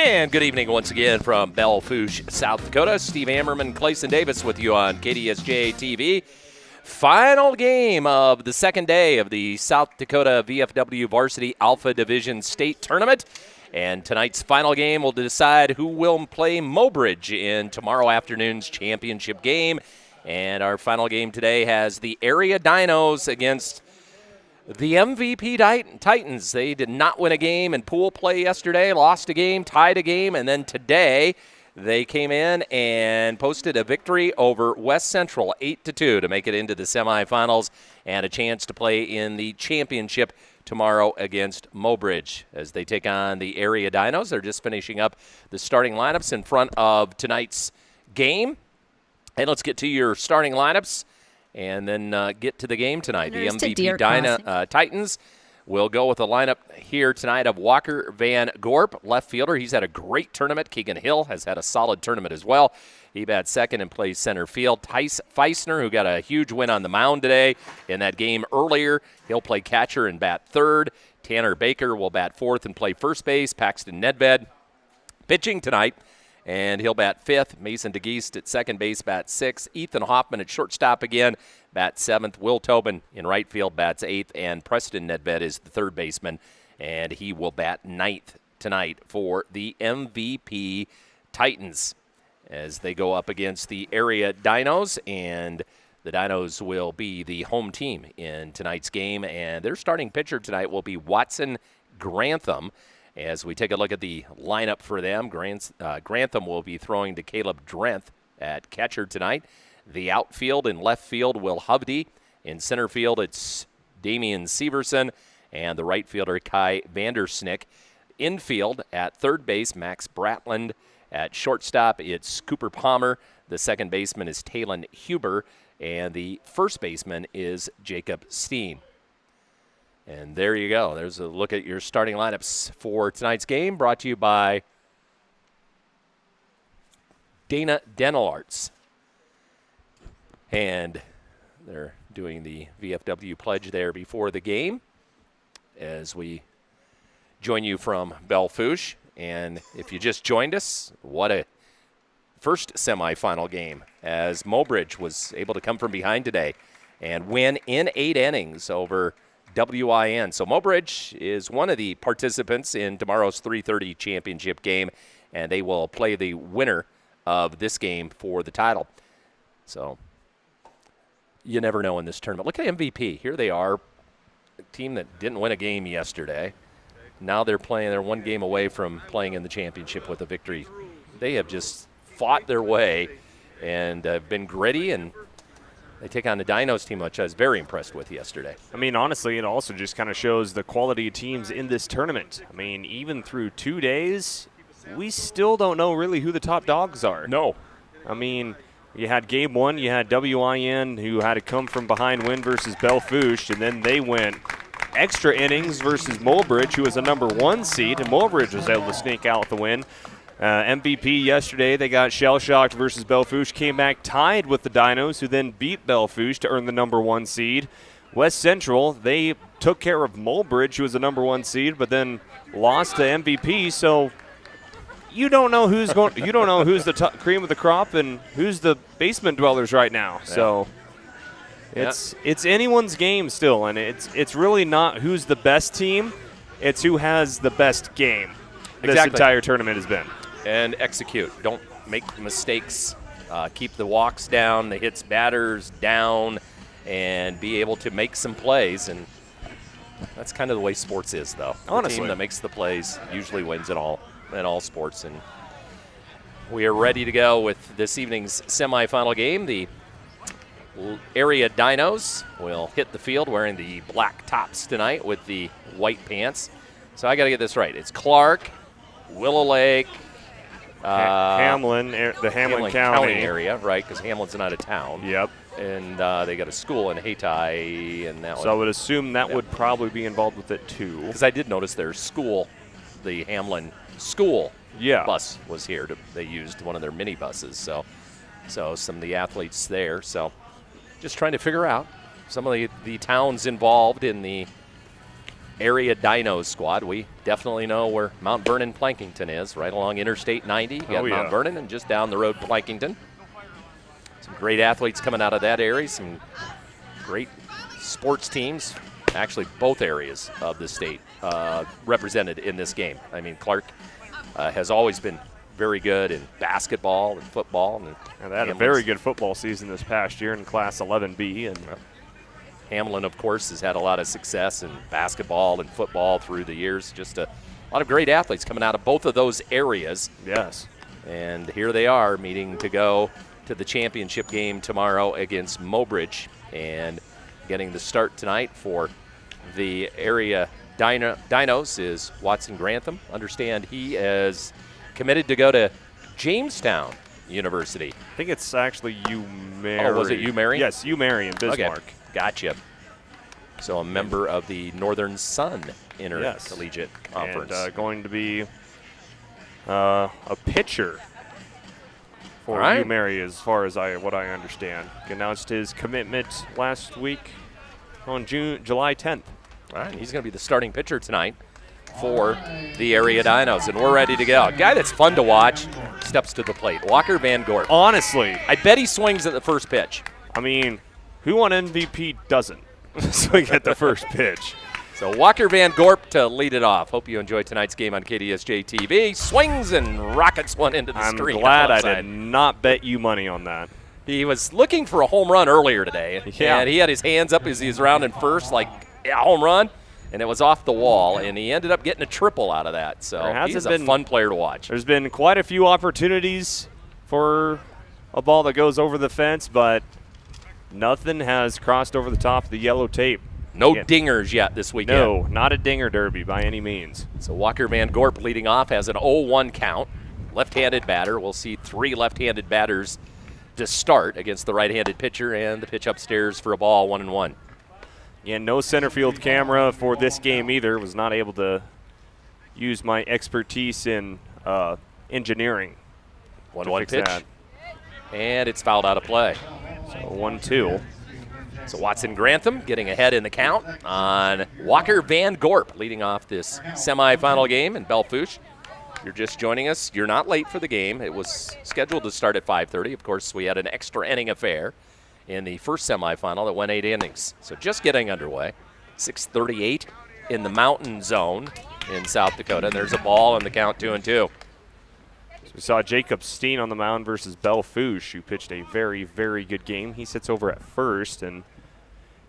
And good evening once again from Belle Fourche, South Dakota. Steve Ammerman, Clayson Davis with you on KDSJ-TV. Final game of the second day of the South Dakota VFW Varsity Alpha Division State Tournament. And tonight's final game will decide who will play Mobridge in tomorrow afternoon's championship game. And our final game today has the area Dinos against the MVP Titans. They did not win a game in pool play yesterday, lost a game, tied a game, and then today they came in and posted a victory over West Central 8-2 to make it into the semifinals and a chance to play in the championship tomorrow against Mobridge as they take on the area Dinos. They're just finishing up the starting lineups in front of tonight's game. And let's get to your starting lineups and then get to the game tonight. The MVP Titans will go with a lineup here tonight of Walker Van Gorp, left fielder. He's had a great tournament. Keegan Hill has had a solid tournament as well. He bats second and plays center field. Tice Feisner, who got a huge win on the mound today in that game earlier, he'll play catcher and bat third. Tanner Baker will bat fourth and play first base. Paxton Nedved pitching tonight, and he'll bat fifth. Mason DeGeest at second base, bats sixth. Ethan Hoffman at shortstop again, bats seventh. Will Tobin in right field, bats eighth. And Preston Nedved is the third baseman, and he will bat ninth tonight for the MVP Titans as they go up against the area Dinos. And the Dinos will be the home team in tonight's game, and their starting pitcher tonight will be Watson Grantham. As we take a look at the lineup for them, Grantham will be throwing to Caleb Drenth at catcher tonight. The outfield and left field, Will Hovde. In center field, it's Damian Severson, and the right fielder, Kai Vandersnick. Infield at third base, Max Bratland. At shortstop, it's Cooper Palmer. The second baseman is Talon Huber, and the first baseman is Jacob Steen. And there you go. There's a look at your starting lineups for tonight's game, brought to you by Dana Dental Arts. And they're doing the VFW pledge there before the game as we join you from Belle Fourche. And if you just joined us, what a first semifinal game as Mobridge was able to come from behind today and win in 8 innings over WIN. So Mobridge is one of the participants in tomorrow's 3:30 championship game, and they will play the winner of this game for the title. So you never know in this tournament. Look at MVP. Here they are, a team that didn't win a game yesterday. Now they're playing. They're one game away from playing in the championship with a victory. They have just fought their way and been gritty, and they take on the Dinos team, which I was very impressed with yesterday. I mean, honestly, it also just kind of shows the quality of teams in this tournament. I mean, even through 2 days, we still don't know really who the top dogs are. No. I mean, you had game one, you had WIN, who had to come from behind win versus Belle Fourche, and then they went extra innings versus Mobridge, who was a number 1 seed, and Mobridge was able to sneak out the win. MVP yesterday, they got shell-shocked versus Belle Fourche, came back tied with the Dinos, who then beat Belle Fourche to earn the number 1 seed. West Central, they took care of Mobridge, who was the number 1 seed, but then lost to MVP. So you don't know who's going. You don't know who's the cream of the crop and who's the basement dwellers right now. Yeah. So it's anyone's game still, and it's really not who's the best team. It's who has the best game. This entire tournament has been. And execute. Don't make mistakes. Keep the walks down, the hits batters down, and be able to make some plays. And that's kind of the way sports is, though. Honestly. The team that makes the plays usually wins in all sports. And we are ready to go with this evening's semifinal game. The area Dinos will hit the field wearing the black tops tonight with the white pants. So I got to get this right. It's Clark, Willow Lake, Hamlin, the Hamlin County area, right? Because Hamlin's not a town. Yep. And they got a school in Hayti, and that. So I would assume that would probably be involved with it too. Because I did notice their school, the Hamlin school bus was here. They used one of their mini buses. So some of the athletes there. So just trying to figure out some of the towns involved in the area Dinos squad. We definitely know where Mount Vernon Plankington is, right along Interstate 90. You got Mount Vernon and just down the road Plankington. Some great athletes coming out of that area, some great sports teams, actually both areas of the state represented in this game. I mean, Clark has always been very good in basketball and football. And they had a very good football season this past year in Class 11B. And Hamlin, of course, has had a lot of success in basketball and football through the years. Just a lot of great athletes coming out of both of those areas. Yes. And here they are meeting to go to the championship game tomorrow against Mobridge. And getting the start tonight for the area Dinos is Watson Grantham. Understand he is committed to go to Jamestown University. I think it's actually UMary. Oh, was it UMary? Yes, UMary in Bismarck. Okay. Gotcha. So a member of the Northern Sun Intercollegiate Conference. And going to be a pitcher for UMary as far as what I understand. He announced his commitment last week on July 10th. All right, he's going to be the starting pitcher tonight for the area Dinos, and we're ready to go. A guy that's fun to watch steps to the plate. Walker Van Gorp. Honestly. I bet he swings at the first pitch. I mean, who on MVP doesn't swing at the first pitch? So Walker Van Gorp to lead it off. Hope you enjoy tonight's game on KDSJ-TV. Swings and rockets one into the screen. I'm glad I did not bet you money on that. He was looking for a home run earlier today, and he had his hands up as he was rounding first, like, yeah, home run. And it was off the wall, and he ended up getting a triple out of that. So he's a fun player to watch. There's been quite a few opportunities for a ball that goes over the fence, but nothing has crossed over the top of the yellow tape. No dingers yet this weekend. No, not a dinger derby by any means. So Walker Van Gorp leading off has an 0-1 count. Left-handed batter. We'll see 3 left-handed batters to start against the right-handed pitcher, and the pitch upstairs for a ball, 1-1. And no center field camera for this game either. Was not able to use my expertise in engineering. 1-1 pitch. That. And it's fouled out of play. So 1-2. So Watson Grantham getting ahead in the count on Walker Van Gorp leading off this semifinal game in Belfouche. You're just joining us. You're not late for the game. It was scheduled to start at 5:30. Of course, we had an extra inning affair in the first semifinal that went 8 innings. So just getting underway. 6:38 in the mountain zone in South Dakota. And there's a ball in the count, 2-2. So we saw Jacob Steen on the mound versus Belfouche, who pitched a very, very good game. He sits over at first. And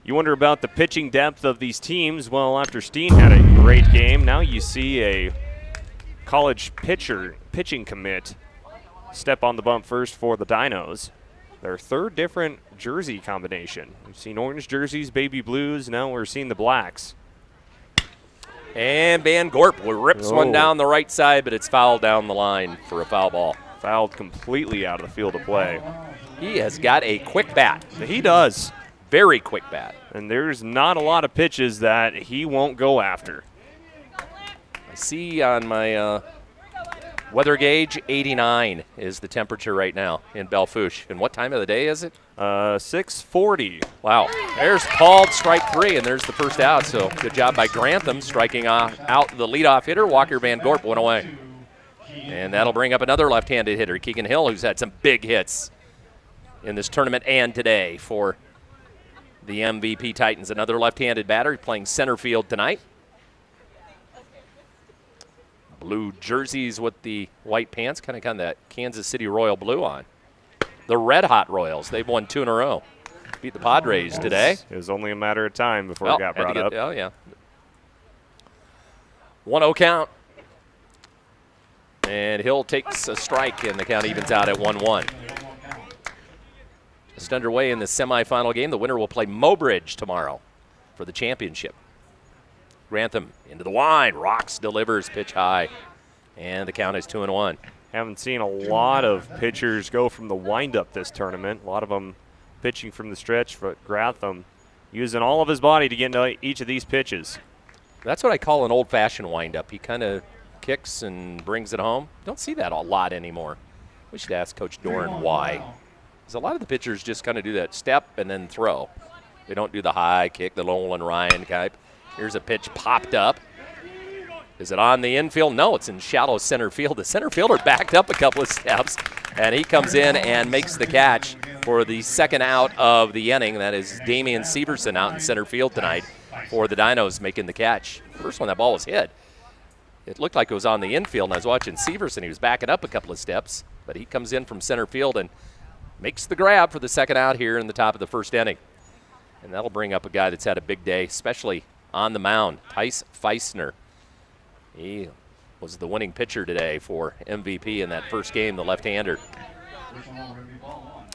you wonder about the pitching depth of these teams. Well, after Steen had a great game, now you see a college pitching commit step on the bump first for the Dinos. Their third different jersey combination. We've seen orange jerseys, baby blues. Now we're seeing the blacks. And Van Gorp rips one down the right side, but it's fouled down the line for a foul ball. Fouled completely out of the field of play. He has got a quick bat. He does. Very quick bat. And there's not a lot of pitches that he won't go after. I see on my weather gauge, 89 is the temperature right now in Belfouche. And what time of the day is it? 6:40. Wow. There's called strike 3, and there's the first out. So good job by Grantham striking out the leadoff hitter. Walker Van Gorp went away. And that'll bring up another left-handed hitter, Keegan Hill, who's had some big hits in this tournament and today for the MVP Titans. Another left-handed batter playing center field tonight. Blue jerseys with the white pants, kind of that Kansas City Royal blue on. The Red Hot Royals, they've won 2 in a row. Beat the Padres today. It was only a matter of time before it got brought up. Oh, yeah. 1-0 count. And Hill takes a strike, and the count evens out at 1-1. Just underway in the semifinal game. The winner will play Mobridge tomorrow for the championship. Grantham into the line. Rocks delivers, pitch high. And the count is 2-1. Haven't seen a lot of pitchers go from the windup this tournament. A lot of them pitching from the stretch, but Grantham using all of his body to get into each of these pitches. That's what I call an old-fashioned windup. He kind of kicks and brings it home. Don't see that a lot anymore. We should ask Coach Doran why. Because a lot of the pitchers just kind of do that step and then throw. They don't do the high kick, the Nolan Ryan type. Here's a pitch popped up. Is it on the infield? No, it's in shallow center field. The center fielder backed up a couple of steps, and he comes in and makes the catch for the second out of the inning. That is Damian Severson out in center field tonight for the Dinos making the catch. First one that ball was hit, it looked like it was on the infield, and I was watching Severson. He was backing up a couple of steps, but he comes in from center field and makes the grab for the second out here in the top of the first inning. And that'll bring up a guy that's had a big day, especially on the mound, Tice Feisner. He was the winning pitcher today for MVP in that first game, the left-hander.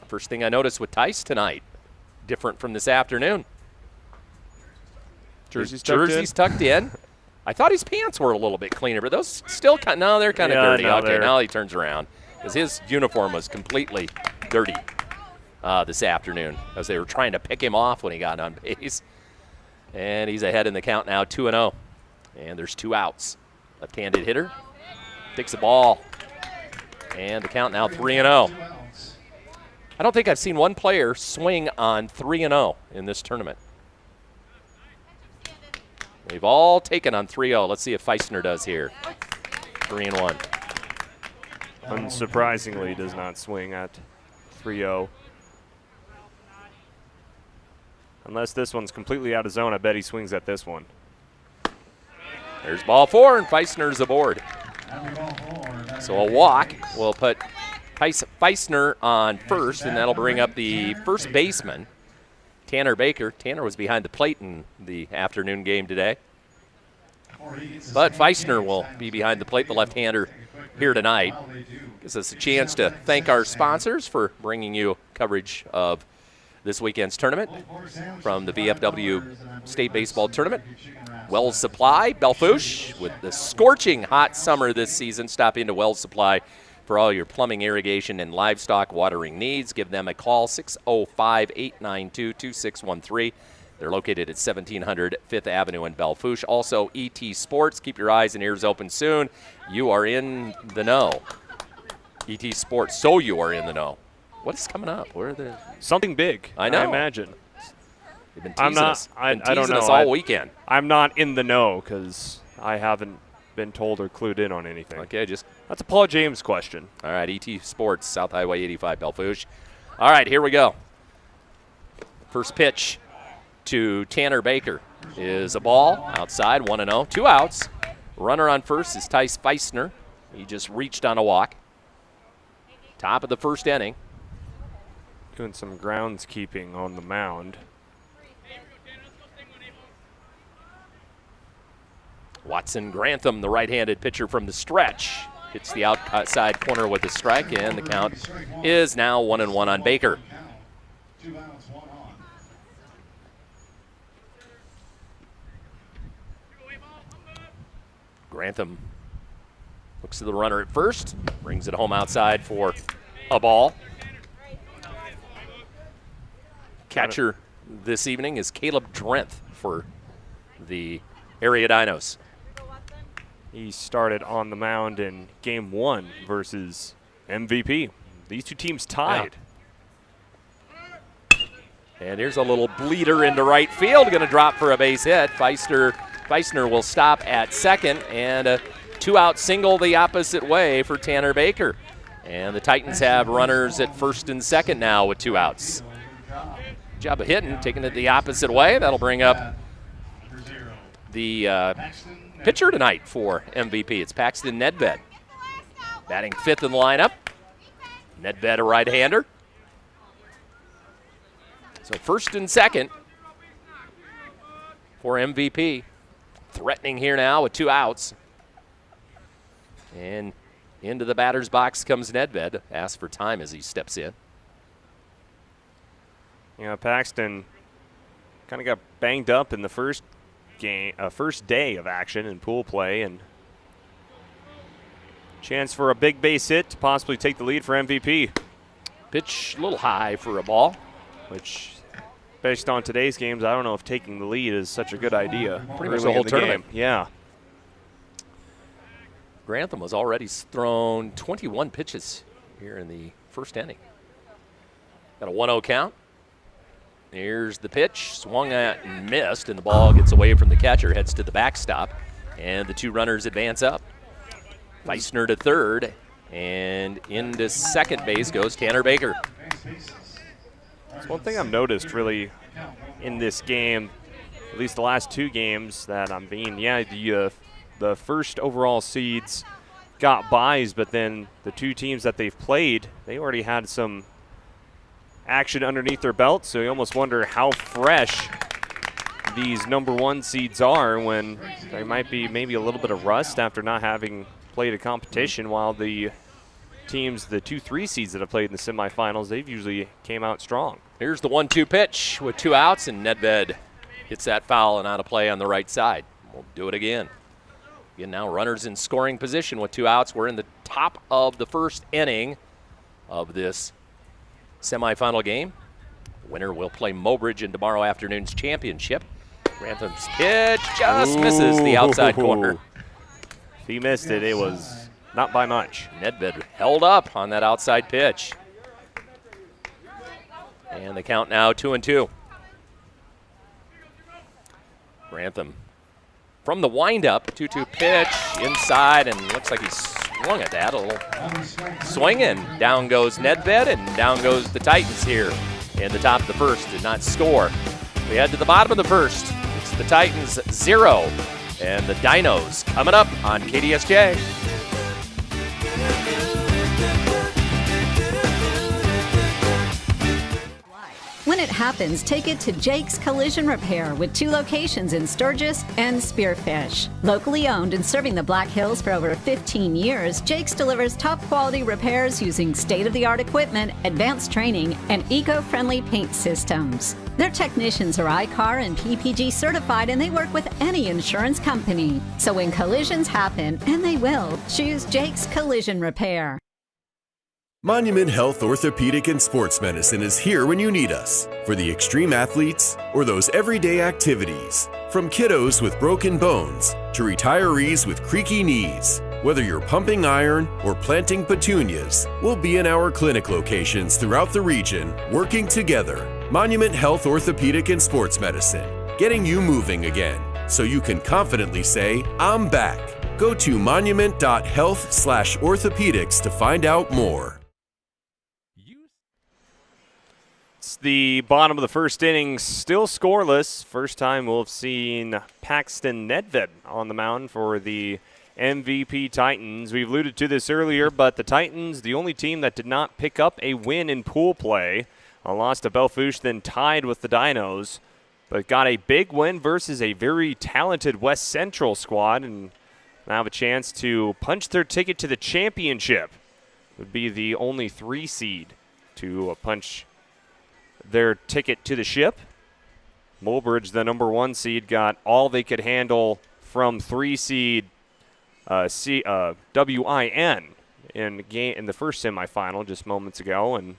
First thing I noticed with Tice tonight, different from this afternoon. Jerseys tucked in. I thought his pants were a little bit cleaner, but those still no, they're kind of dirty. Okay, now he turns around because his uniform was completely dirty this afternoon as they were trying to pick him off when he got on base. And he's ahead in the count now, 2-0. And there's 2 outs. Left-handed hitter takes the ball, and the count now 3-0. I don't think I've seen one player swing on 3-0 in this tournament. They've all taken on 3-0. Let's see if Feisner does here. 3-1. Unsurprisingly, does not swing at 3-0. Unless this one's completely out of zone, I bet he swings at this one. There's ball 4, and Feisner's aboard. So a walk will put Feisner on first, and that'll bring up the first baseman, Tanner Baker. Tanner was behind the plate in the afternoon game today. But Feisner will be behind the plate, the left-hander, here tonight. Gives us a chance to thank our sponsors for bringing you coverage of this weekend's tournament from the VFW State Baseball Tournament. Wells Supply, Belfouche, with the scorching hot summer this season. Stop into Wells Supply for all your plumbing, irrigation, and livestock watering needs. Give them a call, 605-892-2613. They're located at 1700 5th Avenue in Belfouche. Also, ET Sports. Keep your eyes and ears open soon. You are in the know. ET Sports, so you are in the know. What is coming up? Where are the something big? I know. I imagine. They've been teasing us. I don't know. Us all weekend. I'm not in the know because I haven't been told or clued in on anything. Okay, that's a Paul James question. All right, ET Sports, South Highway 85, Belfouche. All right, here we go. First pitch to Tanner Baker is a ball outside, 1-0, 2 outs. Runner on first is Tice Feisner. He just reached on a walk. Top of the first inning. Doing some groundskeeping on the mound. Watson Grantham, the right-handed pitcher from the stretch, hits the outside corner with a strike, and the count is now 1-1 on Baker. Grantham looks to the runner at first, brings it home outside for a ball. Catcher this evening is Caleb Drenth for the area Dinos. He started on the mound in Game 1 versus MVP. These two teams tied. Yeah. And here's a little bleeder into right field. Going to drop for a base hit. Feisner will stop at second, and a 2-out single the opposite way for Tanner Baker. And the Titans have runners at first and second now with 2 outs. Job of hitting, taking it the opposite way. That'll bring up the pitcher tonight for MVP. It's Paxton Nedved. Batting 5th in the lineup. Nedved, a right-hander. So first and second for MVP. Threatening here now with 2 outs. And into the batter's box comes Nedved. Asks for time as he steps in. Yeah, Paxton kind of got banged up in the first day of action in pool play, and chance for a big base hit to possibly take the lead for MVP. Pitch a little high for a ball, which, based on today's games, I don't know if taking the lead is such a good idea. Pretty much the whole tournament. Yeah. Grantham was already thrown 21 pitches here in the first inning. Got a 1-0 count. Here's the pitch, swung at and missed, and the ball gets away from the catcher, heads to the backstop, and the two runners advance up. Feisner to third, and into second base goes Tanner Baker. That's one thing I've noticed really in this game, at least the last two games that I'm being, the first overall seeds got byes, but then the two teams that they've played, they already had some action underneath their belt, so you almost wonder how fresh these number one seeds are when there might be maybe a little bit of rust after not having played a competition, while the teams, the 2-3 seeds that have played in the semifinals, they've usually came out strong. Here's the 1-2 pitch with 2 outs, and Nedved hits that foul and out of play on the right side. We'll do it again. Again, now runners in scoring position with 2 outs. We're in the top of the first inning of this semifinal game. The winner will play Mobridge in tomorrow afternoon's championship. Grantham's pitch just misses the outside corner. If he missed it, it was not by much. Nedved held up on that outside pitch. And the count now 2-2. Grantham from the windup, 2-2 pitch inside, and looks like he swung at that a little swing, and down goes Nedved, and down goes the Titans here in the top of the first. Did not score. We head to the bottom of the first. It's the Titans 0 and the Dinos coming up on KDSJ. When it happens, take it to Jake's Collision Repair with 2 locations in Sturgis and Spearfish. Locally owned and serving the Black Hills for over 15 years, Jake's delivers top quality repairs using state-of-the-art equipment, advanced training, and eco-friendly paint systems. Their technicians are ICAR and PPG certified, and they work with any insurance company. So when collisions happen, and they will, choose Jake's Collision Repair. Monument Health Orthopedic and Sports Medicine is here when you need us for the extreme athletes or those everyday activities. From kiddos with broken bones to retirees with creaky knees. Whether you're pumping iron or planting petunias, we'll be in our clinic locations throughout the region working together. Monument Health Orthopedic and Sports Medicine, getting you moving again so you can confidently say, I'm back. Go to monument.health/orthopedics to find out more. It's the bottom of the first inning, still scoreless. First time we'll have seen Paxton Nedved on the mound for the MVP Titans. We've alluded to this earlier, but the Titans, the only team that did not pick up a win in pool play. A loss to Belfouche, then tied with the Dinos, but got a big win versus a very talented West Central squad, and now have a chance to punch their ticket to the championship. Would be the only 3 seed to punch their ticket to the ship. Mulbridge, the number 1 seed, got all they could handle from 3 seed WIN in the first semifinal just moments ago, and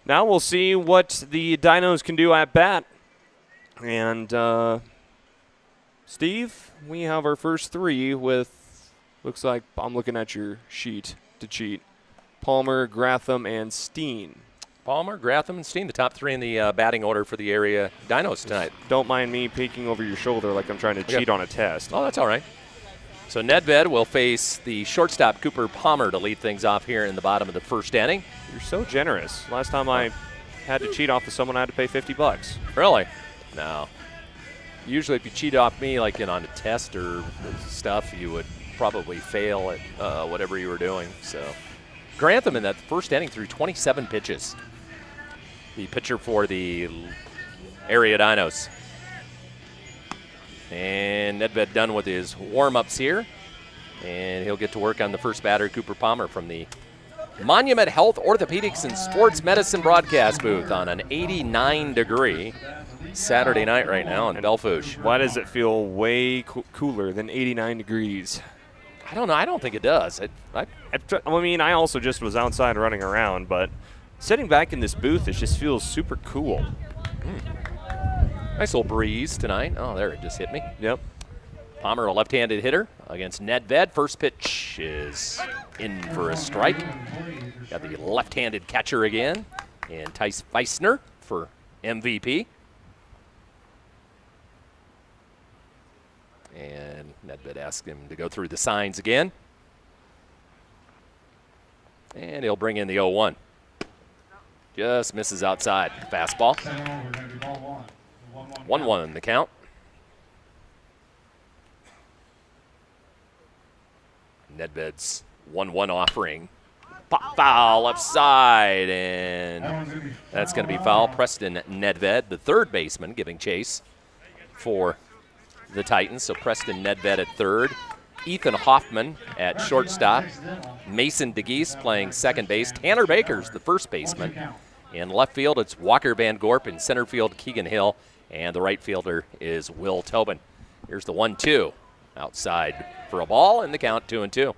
now we'll see what the Dinos can do at bat. And Steve, we have our first 3 with, looks like I'm looking at your sheet to cheat, Palmer, Gratham, and Steen. Palmer, Gratham, and Steen, the top 3 in the batting order for the area Dinos tonight. Don't mind me peeking over your shoulder like I'm trying to cheat on a test. Oh, that's all right. So Nedved will face the shortstop Cooper Palmer to lead things off here in the bottom of the first inning. You're so generous. Last time I had to cheat off of someone, I had to pay $50. Really? No. Usually if you cheat off me, like on a test or stuff, you would probably fail at whatever you were doing. So Grantham in that first inning threw 27 pitches. The pitcher for the area Dinos. And Nedved done with his warm-ups here. And he'll get to work on the first batter, Cooper Palmer, from the Monument Health Orthopedics and Sports Medicine broadcast booth on an 89-degree Saturday night right now in Belfouche. Why does it feel way cooler than 89 degrees? I don't know. I don't think it does. I mean, I also just was outside running around, but sitting back in this booth, it just feels super cool. Nice little breeze tonight. Oh, there, it just hit me. Yep. Palmer, a left-handed hitter against Nedved. First pitch is in for a strike. Got the left-handed catcher again, and Tice Feisner. for MVP. And Nedved asked him to go through the signs again. And he'll bring in the 0-1. Just misses outside. Fastball. 1-1 in the count. Nedved's 1-1 offering. Pop foul left side, and that's going to be foul. Preston Nedved, the third baseman, giving chase for the Titans. So Preston Nedved at third. Ethan Hoffman at shortstop. Mason DeGeese playing second base. Tanner Baker's the first baseman. In left field, it's Walker Van Gorp. In center field, Keegan Hill. And the right fielder is Will Tobin. Here's the 1-2 outside for a ball, and the count 2-2.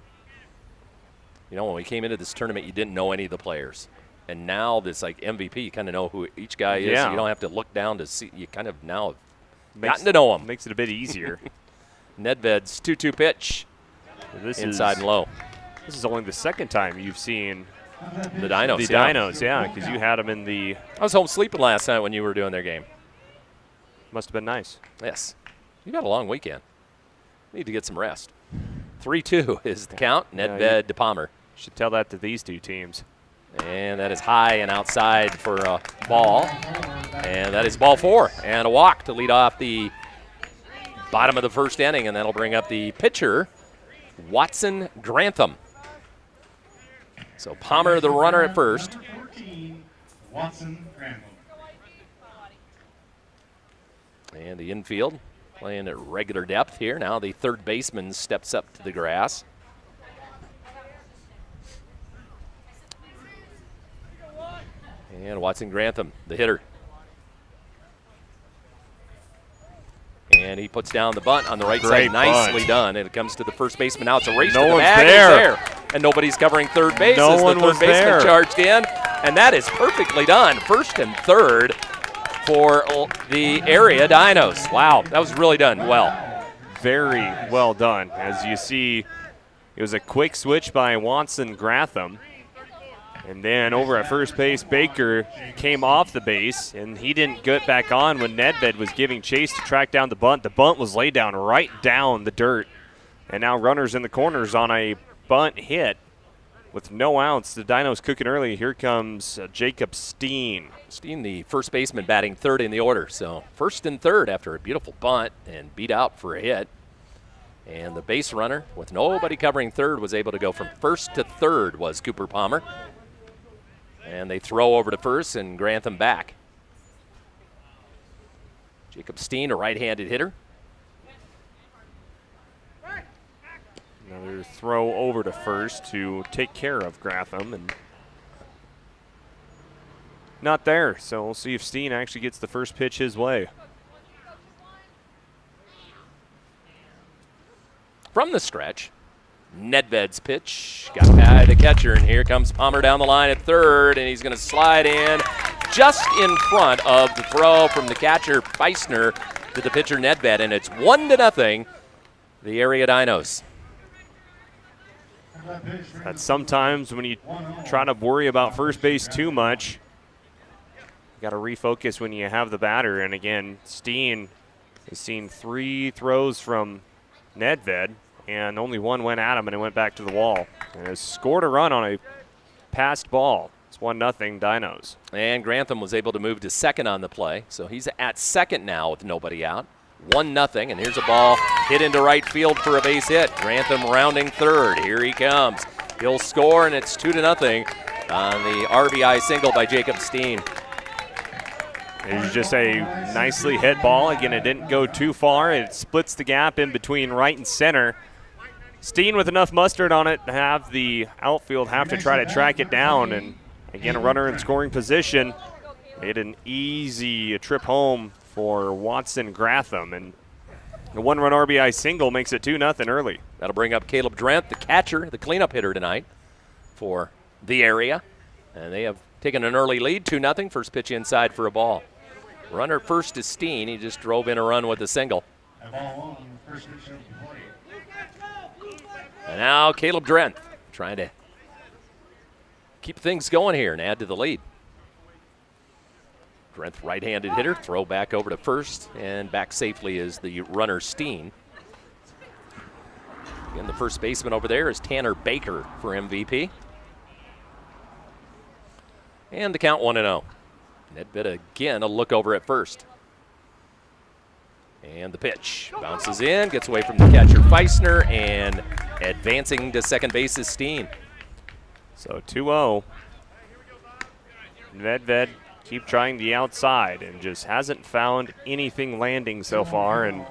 You know, when we came into this tournament, you didn't know any of the players. And now this, like, MVP, you kind of know who each guy is. Yeah. You don't have to look down to see. You kind of now have gotten to know them. Makes it a bit easier. Nedved's 2-2 pitch. This inside and low. This is only the second time you've seen the Dinos. The Dinos, yeah, because you had them in the. I was home sleeping last night when you were doing their game. Must have been nice. Yes. You got a long weekend. Need to get some rest. 3-2 is the count. Nedved to Palmer. Should tell that to these two teams. And that is high and outside for a ball. And that is ball 4. And a walk to lead off the bottom of the first inning. And that'll bring up the pitcher, Watson Grantham. So Palmer, the runner at first. Watson Grantham. And the infield playing at regular depth here. Now the third baseman steps up to the grass. And Watson Grantham, the hitter. And he puts down the bunt on the right Great side. Nicely bunt. done. And it comes to the first baseman. Now it's a race No to the one's bag. there. He's there. And nobody's covering third base No as one the was third baseman there. charged in. And that is perfectly done. First and third for the area Dinos. Wow, that was really done well. Very well done. As you see, it was a quick switch by Watson Grantham. And then over at first base, Baker came off the base, and he didn't get back on when Nedved was giving chase to track down the bunt. The bunt was laid down right down the dirt. And now runners in the corners on a bunt hit with no outs. The Dinos cooking early. Here comes Jacob Steen. Steen, the first baseman, batting third in the order. So first and third after a beautiful bunt and beat out for a hit. And the base runner, with nobody covering third, was able to go from first to third was Cooper Palmer. And they throw over to first and Grantham back. Jacob Steen, a right-handed hitter. Another throw over to first to take care of Grantham, and not there. So we'll see if Steen actually gets the first pitch his way. From the stretch, Nedved's pitch got by the catcher, and here comes Palmer down the line at third, and he's going to slide in just in front of the throw from the catcher, Feisner, to the pitcher, Nedved, and it's 1-0, the area Dinos. That sometimes when you try to worry about first base too much, you got to refocus when you have the batter. And again, Steen has seen 3 throws from Nedved, and only one went at him, and it went back to the wall. And has scored a run on a passed ball. It's 1-0 Dinos. And Grantham was able to move to second on the play, so he's at second now with nobody out. 1-0, and here's a ball hit into right field for a base hit. Grantham rounding third. Here he comes. He'll score, and it's 2-0 on the RBI single by Jacob Steen. It was just a nicely hit ball. Again, it didn't go too far. It splits the gap in between right and center. Steen with enough mustard on it to have the outfield have to try to track it down. And again, a runner in scoring position. Made an easy trip home for Watson Grantham. And the 1-run RBI single makes it 2-0 early. That'll bring up Caleb Drent, the catcher, the cleanup hitter tonight for the area. And they have taken an early lead, 2-0. First pitch inside for a ball. Runner first is Steen. He just drove in a run with a single. And now Caleb Drent trying to keep things going here and add to the lead. Drenth, right-handed hitter, throw back over to first, and back safely is the runner Steen. Again, the first baseman over there is Tanner Baker for MVP. And the count 1-0. Nedved again, a look over at first. And the pitch bounces in, gets away from the catcher Feisner, and advancing to second base is Steen. So 2-0. Nedved keep trying the outside and just hasn't found anything landing so far, and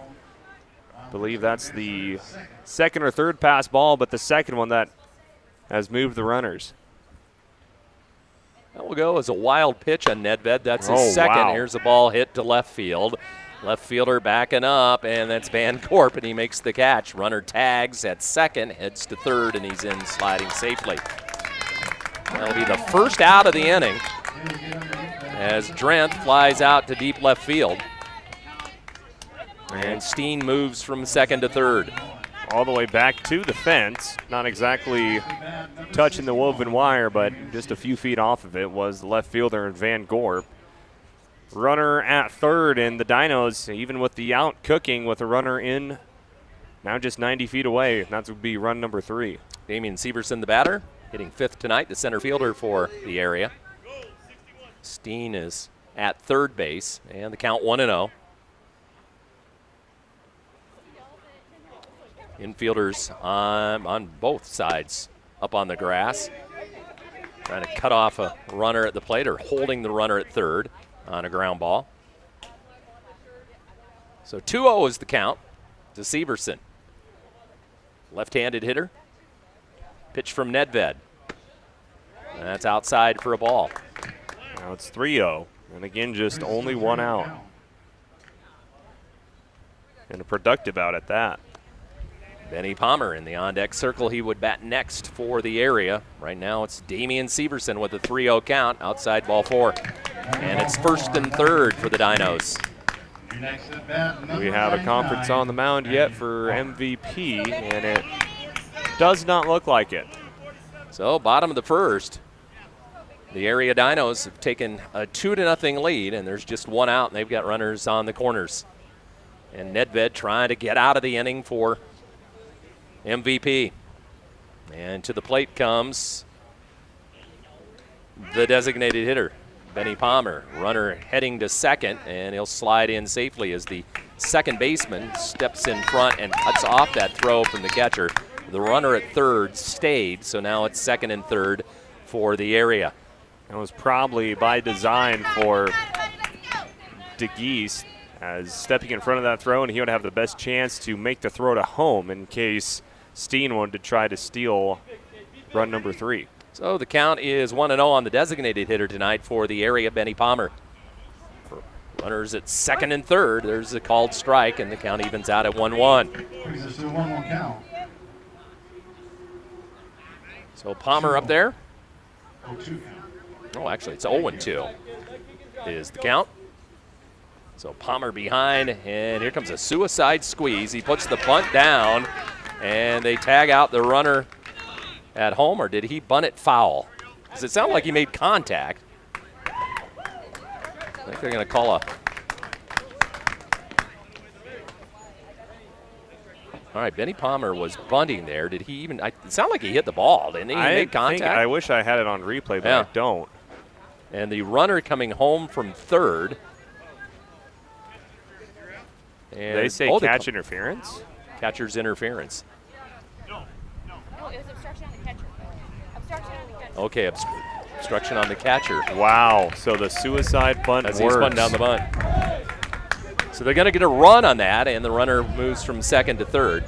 I believe that's the second or third pass ball, but the second one that has moved the runners. That will go as a wild pitch on Nedved. That's his second. Wow. Here's a ball hit to left field. Left fielder backing up, and that's Van Gorp, and he makes the catch. Runner tags at second, heads to third, and he's in sliding safely. That'll be the first out of the inning as Drenth flies out to deep left field. And Steen moves from second to third. All the way back to the fence. Not exactly touching the woven wire, but just a few feet off of it was the left fielder Van Gorp. Runner at third, and the Dinos, even with the out cooking with a runner in, now just 90 feet away. That would be run number 3. Damian Severson, the batter, hitting fifth tonight, the center fielder for the area. Steen is at third base, and the count 1-0. Infielders on both sides up on the grass, trying to cut off a runner at the plate or holding the runner at third on a ground ball. So 2-0 is the count to Severson. Left-handed hitter. Pitch from Nedved. That's outside for a ball. Now it's 3-0, and again, just only one out. And a productive out at that. Benny Palmer in the on-deck circle. He would bat next for the area. Right now it's Damian Severson with a 3-0 count, outside ball 4. And it's first and third for the Dinos. We have a conference on the mound yet for MVP, and it does not look like it. So bottom of the first, the area Dinos have taken a 2-0 lead, and there's just one out, and they've got runners on the corners. And Nedved trying to get out of the inning for MVP. And to the plate comes the designated hitter, Benny Palmer. Runner heading to second, and he'll slide in safely as the second baseman steps in front and cuts off that throw from the catcher. The runner at third stayed, so now it's second and third for the area. That was probably by design for DeGeese, as stepping in front of that throw, and he would have the best chance to make the throw to home in case Steen wanted to try to steal run number 3. So the count is 1-0 on the designated hitter tonight for the area, Benny Palmer. For runners at second and third, there's a called strike, and the count evens out at 1-1. Brings us to a 1-1 count. So Palmer up there. 0-2 count. Oh, actually, it's 0-2 is the count. So Palmer behind, and here comes a suicide squeeze. He puts the bunt down, and they tag out the runner at home, or did he bunt it foul? Does it sound like he made contact? I think they're going to call a... All right, Benny Palmer was bunting there. Did he even... It sounded like he hit the ball, didn't he? He made contact? I wish I had it on replay, but Yeah. I don't. And the runner coming home from third. And They say catch interference? Catcher's interference. No, it was obstruction on the catcher. Obstruction on the catcher. Okay, obstruction on the catcher. Wow, so the suicide bunt As works. he's bunting down the bunt. So they're going to get a run on that, and the runner moves from second to third.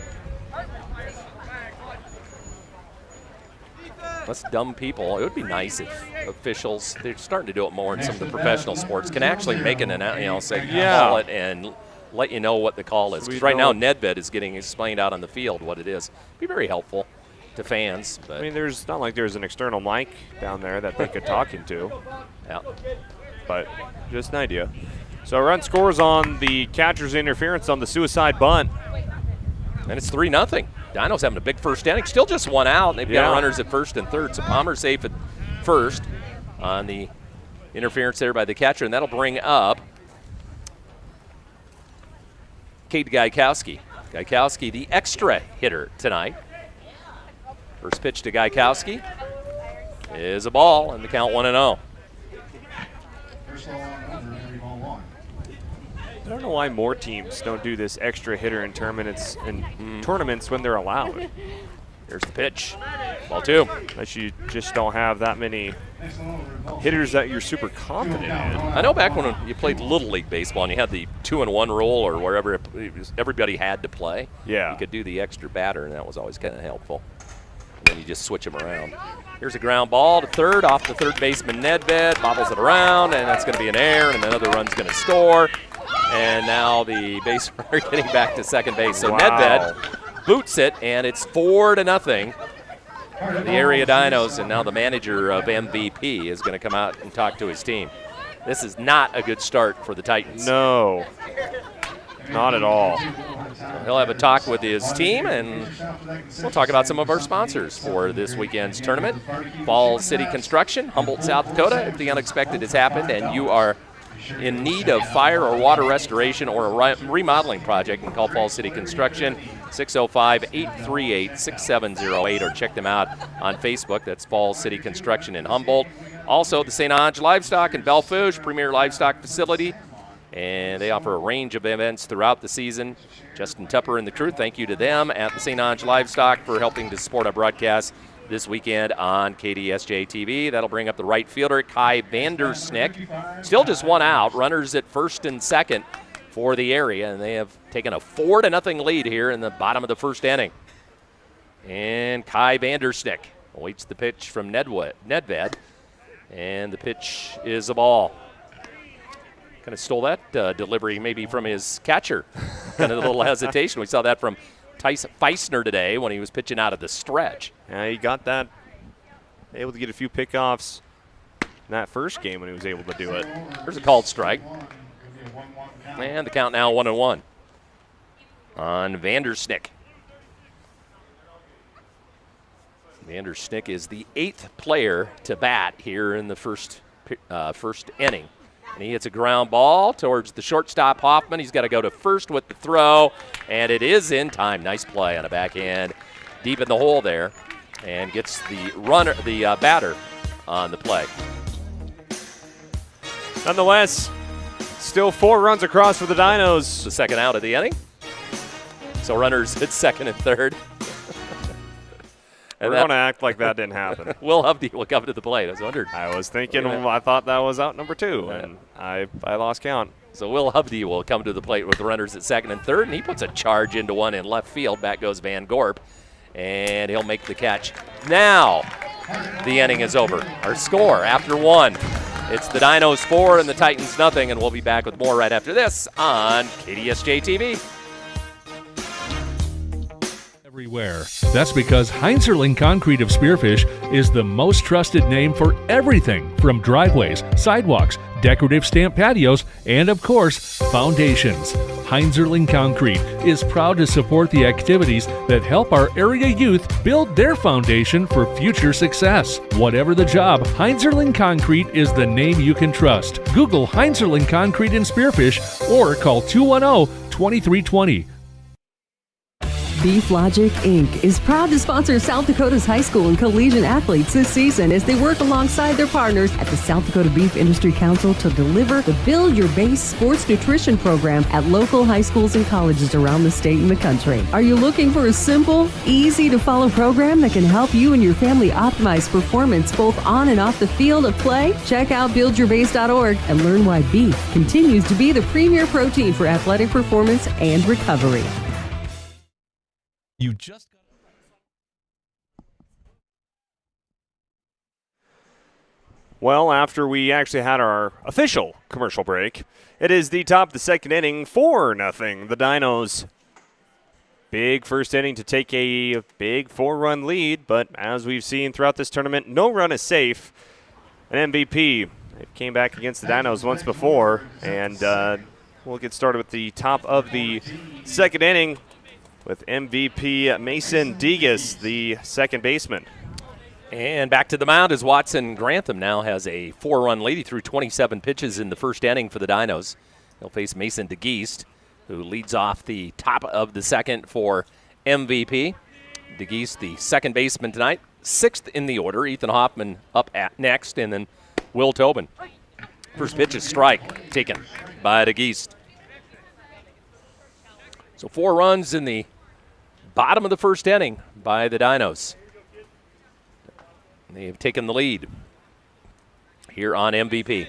Us dumb people, it would be nice if officials, they're starting to do it more in some of the professional sports, can actually make an announcement, say, call it, and let you know what the call is. Because right now, Nedved is getting explained out on the field what it is. Be very helpful to fans. But I mean, there's not like there's an external mic down there that they could talk into. Yeah. But just an idea. So run scores on the catcher's interference on the suicide bunt. And it's 3-0. Dinos having a big first inning. Still just one out. They've got runners at first and third. So Palmer safe at first on the Interference there by the catcher, and that'll bring up Kate Gaikowski. Gaikowski, the extra hitter tonight. First pitch to Gaikowski is a ball, and the count 1-0. I don't know why more teams don't do this extra hitter in tournaments when they're allowed. Here's the pitch. Ball 2. Unless you just don't have that many hitters that you're super confident in. I know back when you played Little League Baseball and you had the 2-in-1 rule or wherever everybody had to play. Yeah. You could do the extra batter, and that was always kind of helpful. And then you just switch them around. Here's a ground ball to third off the third baseman Nedved. Bobbles it around, and that's going to be an error, and another run's going to score. And now the base runner getting back to second base. So wow. Nedved boots it, and it's 4-0. The area Dinos, and now the manager of MVP is going to come out and talk to his team. This is not a good start for the Titans. No, not at all. So he'll have a talk with his team, and we'll talk about some of our sponsors for this weekend's tournament. Falls City Construction, Humboldt, South Dakota. If the unexpected has happened and you are in need of fire or water restoration or a remodeling project, and call Falls City Construction, 605-838-6708, or check them out on Facebook. That's Falls City Construction in Humboldt. Also, the St. Ange Livestock in Belle Fourche, premier livestock facility, and they offer a range of events throughout the season. Justin Tupper and the crew, thank you to them at the St. Ange Livestock for helping to support our broadcast this weekend on KDSJ-TV. That'll bring up the right fielder, Kai Vandersnick. Still just one out, runners at first and second for the area, and they have taken a 4-0 lead here in the bottom of the first inning. And Kai Vandersnick awaits the pitch from Nedved, and the pitch is a ball. Kind of stole that delivery maybe from his catcher. Kind of a little hesitation. We saw that from Tyson Feisner today when he was pitching out of the stretch. Yeah, he got that, able to get a few pickoffs in that first game when he was able to do it. There's a called strike. And the count now 1-1 on Vandersnick. Vandersnick is the 8th player to bat here in the first inning. And he hits a ground ball towards the shortstop, Hoffman. He's got to go to first with the throw, and it is in time. Nice play on a backhand, deep in the hole there, and gets the batter on the play. Nonetheless, still 4 runs across for the Dinos. The second out of the inning. So runners at second and third. We're going to act like that didn't happen. Will Hovde will come to the plate. I was wondered. I was thinking, I thought that was out number 2, and I lost count. So Will Hovde will come to the plate with the runners at second and third, and he puts a charge into one in left field. Back goes Van Gorp, and he'll make the catch. Now the inning is over. Our score after 1. It's the Dinos 4 and the Titans nothing, and we'll be back with more right after this on KDSJ-TV. Everywhere. That's because Heinzerling Concrete of Spearfish is the most trusted name for everything from driveways, sidewalks, decorative stamp patios, and of course, foundations. Heinzerling Concrete is proud to support the activities that help our area youth build their foundation for future success. Whatever the job, Heinzerling Concrete is the name you can trust. Google Heinzerling Concrete in Spearfish or call 210-2320. Beef Logic, Inc. is proud to sponsor South Dakota's high school and collegiate athletes this season as they work alongside their partners at the South Dakota Beef Industry Council to deliver the Build Your Base Sports Nutrition Program at local high schools and colleges around the state and the country. Are you looking for a simple, easy-to-follow program that can help you and your family optimize performance both on and off the field of play? Check out buildyourbase.org and learn why beef continues to be the premier protein for athletic performance and recovery. You just Well, after we actually had our official commercial break, it is the top of the second inning, 4-0. The Dinos. Big first inning to take a big 4-run lead, but as we've seen throughout this tournament, no run is safe. An MVP. It came back against the Dinos once before, and we'll get started with the top of the second inning with MVP Mason Degas, the second baseman. And back to the mound as Watson Grantham now has a 4-run lead. He threw 27 pitches in the first inning for the Dinos. He'll face Mason DeGeest, who leads off the top of the second for MVP. DeGeest, the second baseman tonight, 6th in the order. Ethan Hoffman up at next, and then Will Tobin. First pitch is strike taken by DeGeest. So 4 runs in the bottom of the first inning by the Dinos. They have taken the lead here on MVP.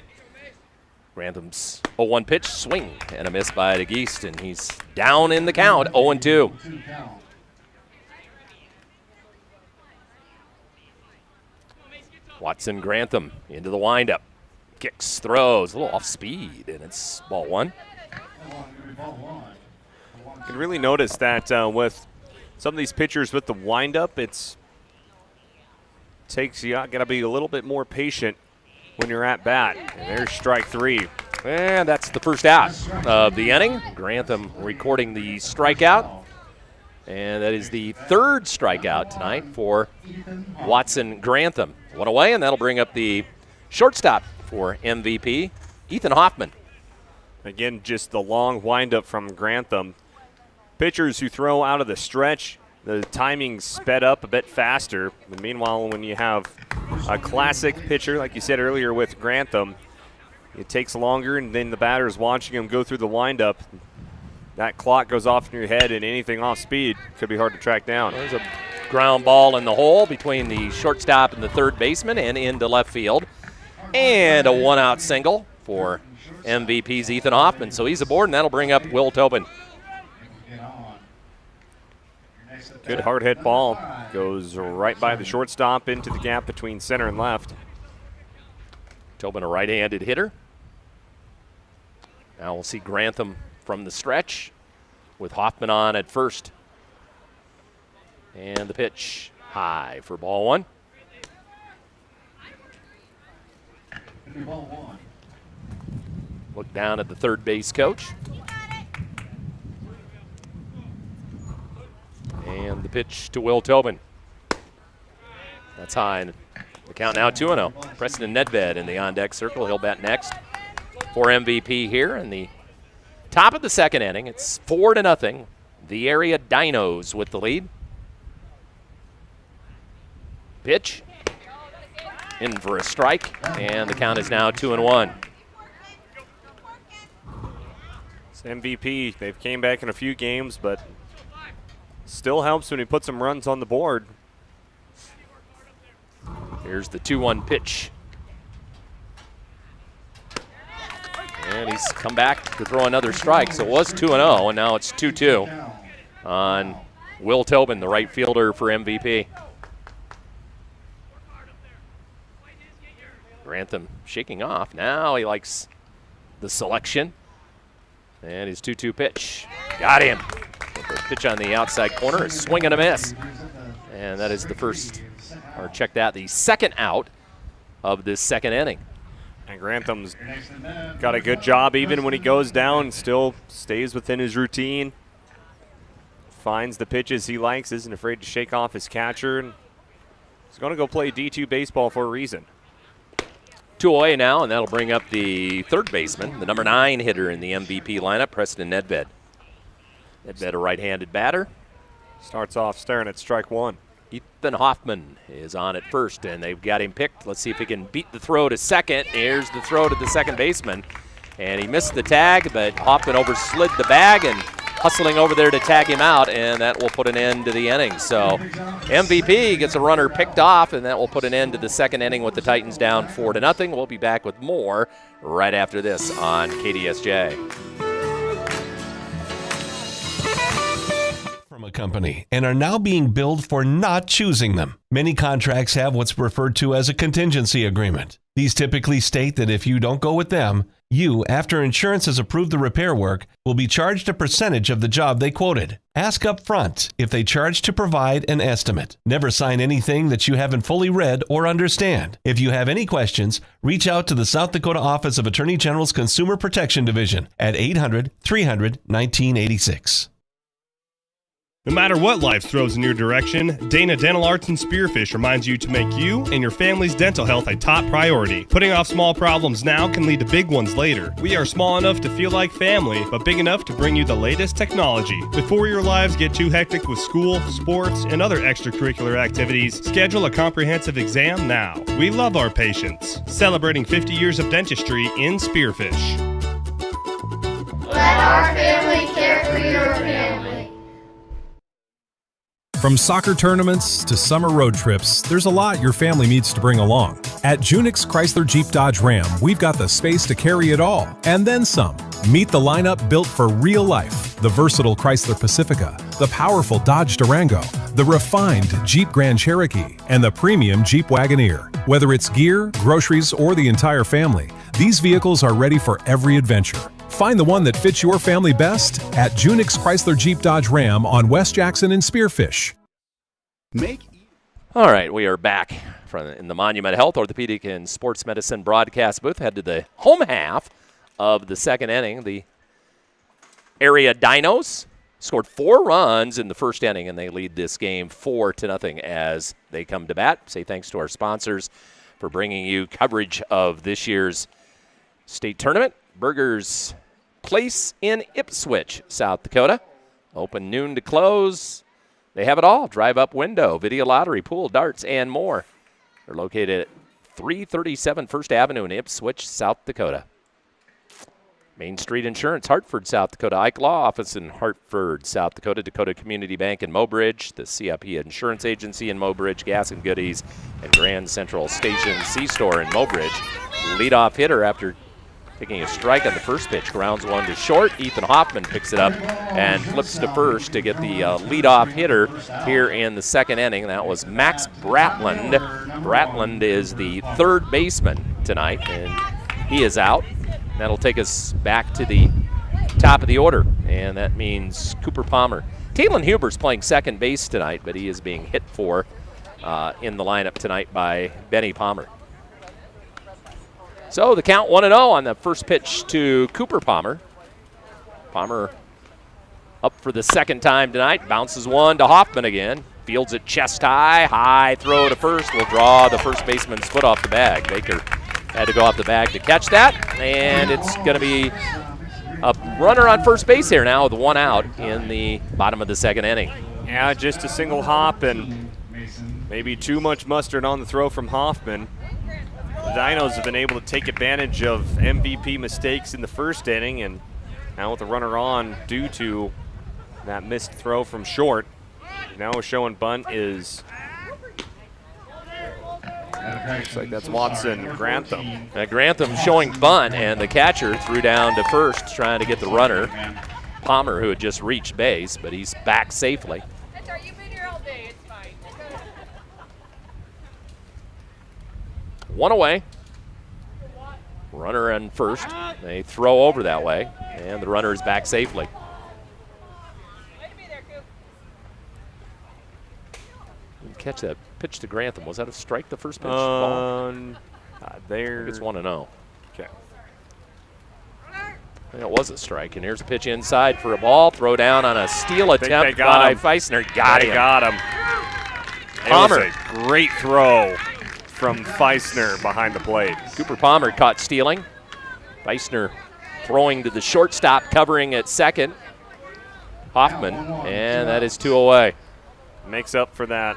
Grantham's 0-1 pitch, swing and a miss by DeGeest, and he's down in the count, 0-2. Watson Grantham into the windup. Kicks, throws, a little off speed, and it's ball 1. You can really notice that with some of these pitchers with the windup, you got to be a little bit more patient when you're at bat. And there's strike 3. And that's the first out of the inning. Grantham recording the strikeout. And that is the 3rd strikeout tonight for Watson Grantham. 1 away, and that'll bring up the shortstop for MVP, Ethan Hoffman. Again, just the long windup from Grantham. Pitchers who throw out of the stretch, the timing's sped up a bit faster. And meanwhile, when you have a classic pitcher, like you said earlier with Grantham, it takes longer, and then the batter's watching him go through the windup. That clock goes off in your head, and anything off speed could be hard to track down. There's a ground ball in the hole between the shortstop and the third baseman and into left field. And a 1-out single for MVP's Ethan Hoffman. So he's aboard, and that'll bring up Will Tobin. Good hard hit ball. Goes right by the shortstop into the gap between center and left. Tobin, a right-handed hitter. Now we'll see Grantham from the stretch with Hoffman on at first. And the pitch high for ball 1. Look down at the third base coach. And the pitch to Will Tobin. That's high. And the count now 2-0. Preston Nedved in the on-deck circle. He'll bat next for MVP here in the top of the second inning. It's 4-0. The area Dinos with the lead. Pitch. In for a strike. And the count is now 2-1. It's MVP. They've came back in a few games, but still helps when he puts some runs on the board. Here's the 2-1 pitch. And he's come back to throw another strike. So it was 2-0, and now it's 2-2 on Will Tobin, the right fielder for MVP. Grantham shaking off. Now he likes the selection. And his 2-2 pitch. Got him. The pitch on the outside corner, a swing and a miss. And that is the first, or check that, the second out of this second inning. And Grantham's got a good job even when he goes down, still stays within his routine. Finds the pitches he likes, isn't afraid to shake off his catcher. And he's going to go play D2 baseball for a reason. 2 away now, and that'll bring up the third baseman, the number 9 hitter in the MVP lineup, Preston Nedved. Nedved, a right-handed batter. Starts off staring at strike 1. Ethan Hoffman is on at first, and they've got him picked. Let's see if he can beat the throw to second. Here's the throw to the second baseman. And he missed the tag, but Hoffman overslid the bag and hustling over there to tag him out, and that will put an end to the inning. So MVP gets a runner picked off, and that will put an end to the second inning with the Titans down 4-0. We'll be back with more right after this on KDSJ. From a company and are now being billed for not choosing them. Many contracts have what's referred to as a contingency agreement. These typically state that if you don't go with them, you, after insurance has approved the repair work, will be charged a percentage of the job they quoted. Ask up front if they charge to provide an estimate. Never sign anything that you haven't fully read or understand. If you have any questions, reach out to the South Dakota Office of Attorney General's Consumer Protection Division at 800-300-1986. No matter what life throws in your direction, Dana Dental Arts and Spearfish reminds you to make you and your family's dental health a top priority. Putting off small problems now can lead to big ones later. We are small enough to feel like family, but big enough to bring you the latest technology. Before your lives get too hectic with school, sports, and other extracurricular activities, schedule a comprehensive exam now. We love our patients. Celebrating 50 years of dentistry in Spearfish. Let our family care for your family. From soccer tournaments to summer road trips, there's a lot your family needs to bring along. At Junix Chrysler Jeep Dodge Ram, we've got the space to carry it all, and then some. Meet the lineup built for real life. The versatile Chrysler Pacifica, the powerful Dodge Durango, the refined Jeep Grand Cherokee, and the premium Jeep Wagoneer. Whether it's gear, groceries, or the entire family, these vehicles are ready for every adventure. Find the one that fits your family best at Junix Chrysler Jeep Dodge Ram on West Jackson and Spearfish. All right, we are back in the Monument Health Orthopedic and Sports Medicine broadcast booth. Head to the home half of the second inning. The area Dinos scored 4 runs in the first inning, and they lead this game 4-0 as they come to bat. Say thanks to our sponsors for bringing you coverage of this year's state tournament. Burgers Place in Ipswich, South Dakota. Open noon to close. They have it all. Drive-up window, video lottery, pool, darts, and more. They're located at 337 First Avenue in Ipswich, South Dakota. Main Street Insurance, Hartford, South Dakota. Ike Law Office in Hartford, South Dakota. Dakota Community Bank in Mobridge. The CIP Insurance Agency in Mobridge. Gas and Goodies and Grand Central Station C-Store in Mobridge. Leadoff hitter after taking a strike on the first pitch. Grounds one to short. Ethan Hoffman picks it up and flips to first to get the leadoff hitter here in the second inning. That was Max Bratland. Bratland is the third baseman tonight, and he is out. That'll take us back to the top of the order, and that means Cooper Palmer. Caitlin Huber's playing second base tonight, but he is being hit for in the lineup tonight by Benny Palmer. So the count 1-0 on the first pitch to Cooper Palmer. Palmer up for the second time tonight. Bounces one to Hoffman again. Fields it chest high. High throw to first. Will draw the first baseman's foot off the bag. Baker had to go off the bag to catch that. And it's going to be a runner on first base here now with one out in the bottom of the second inning. Yeah, just a single hop and maybe too much mustard on the throw from Hoffman. The Dinos have been able to take advantage of MVP mistakes in the first inning, and now with the runner on due to that missed throw from short. Now a showing bunt is, looks like that's Watson Grantham. Grantham showing bunt, and the catcher threw down to first trying to get the runner, Palmer, who had just reached base, but he's back safely. That's all right, you've been here all day, it's fine. One away. Runner on first. They throw over that way, and the runner is back safely. Didn't catch that pitch to Grantham. Was that a strike, the first pitch? There. It's 1-0. Okay. And it was a strike, and here's a pitch inside for a ball. Throw down on a steal attempt by Feisner. Got him. Palmer. It was a great throw from Feisner behind the plate. Cooper Palmer caught stealing. Feisner throwing to the shortstop, covering at second. Hoffman, and that is 2 away. Makes up for that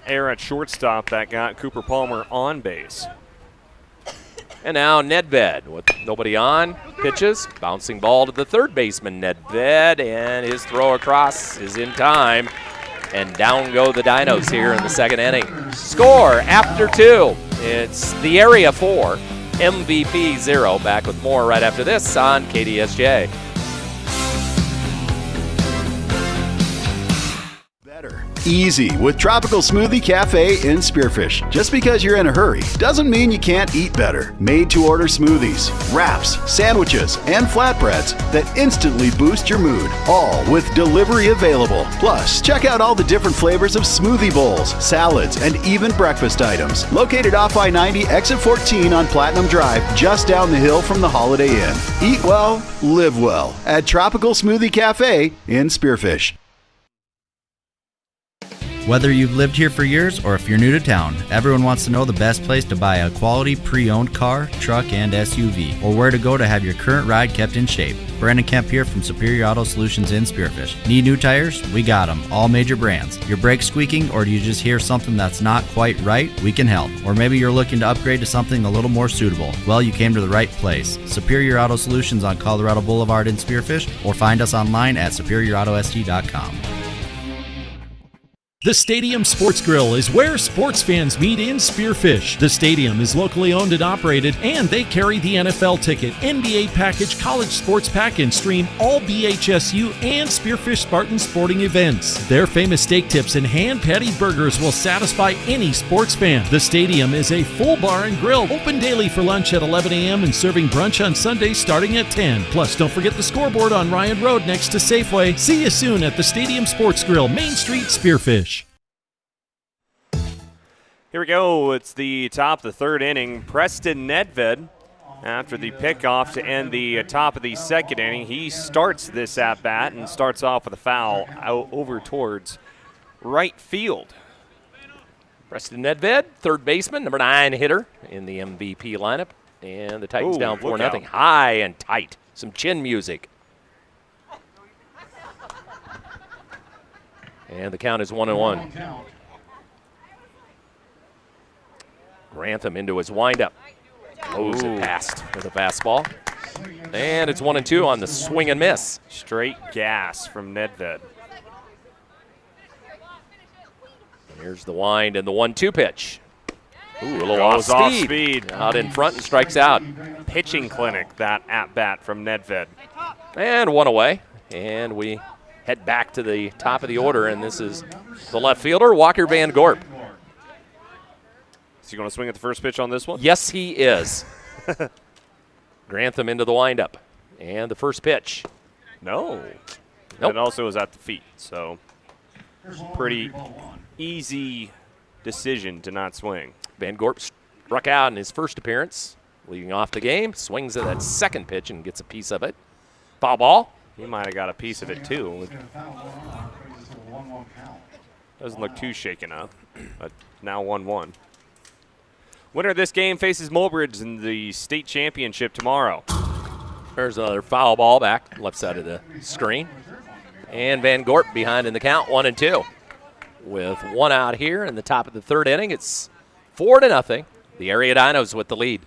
error at shortstop that got Cooper Palmer on base. And now Nedved with nobody on, pitches, bouncing ball to the third baseman, Nedved, and his throw across is in time. And down go the Dinos here in the second inning. Score after 2. It's the Area 4, MVP 0. Back with more right after this on KDSJ. Better. Easy with Tropical Smoothie Cafe in Spearfish. Just because you're in a hurry doesn't mean you can't eat better. Made-to-order smoothies, wraps, sandwiches, and flatbreads that instantly boost your mood. All with delivery available. Plus, check out all the different flavors of smoothie bowls, salads, and even breakfast items. Located off I-90, exit 14 on Platinum Drive, just down the hill from the Holiday Inn. Eat well, live well at Tropical Smoothie Cafe in Spearfish. Whether you've lived here for years or if you're new to town, everyone wants to know the best place to buy a quality pre-owned car, truck, and SUV, or where to go to have your current ride kept in shape. Brandon Kemp here from Superior Auto Solutions in Spearfish. Need new tires? We got them, all major brands. Your brakes squeaking, or do you just hear something that's not quite right? We can help. Or maybe you're looking to upgrade to something a little more suitable. Well, you came to the right place. Superior Auto Solutions on Colorado Boulevard in Spearfish, or find us online at superiorautost.com. The Stadium Sports Grill is where sports fans meet in Spearfish. The Stadium is locally owned and operated, and they carry the NFL ticket, NBA package, college sports pack, and stream all BHSU and Spearfish Spartan sporting events. Their famous steak tips and hand-patty burgers will satisfy any sports fan. The Stadium is a full bar and grill, open daily for lunch at 11 a.m. and serving brunch on Sundays starting at 10. Plus, don't forget the scoreboard on Ryan Road next to Safeway. See you soon at the Stadium Sports Grill, Main Street, Spearfish. Here we go. It's the top of the third inning. Preston Nedved, after the pickoff to end the top of the second inning, he starts this at-bat and starts off with a foul out over towards right field. Preston Nedved, third baseman, number 9 hitter in the MVP lineup. And the Titans down 4-0. High and tight. Some chin music. And the count is 1-1. Grantham into his windup. Blows it past with a fastball. And it's 1-2 on the swing and miss. Straight gas from Nedved. Here's the wind and the 1-2 pitch. Ooh, a little off speed. Out in front and strikes out. Pitching clinic, that at-bat from Nedved. And one away. And we head back to the top of the order, and this is the left fielder, Walker Van Gorp. Is he going to swing at the first pitch on this one? Yes, he is. Grantham into the windup. And the first pitch. No. Nope. It also was at the feet, so pretty easy decision to not swing. Van Gorp struck out in his first appearance, leading off the game. Swings at that second pitch and gets a piece of it. Foul ball. He might have got a piece of it, too. Doesn't look too shaken up, but now 1-1. Winner of this game faces Mulbridge in the state championship tomorrow. There's another foul ball back left side of the screen. And Van Gorp behind in the count, 1-2. With one out here in the top of the third inning, it's 4-0. The area Dinos with the lead.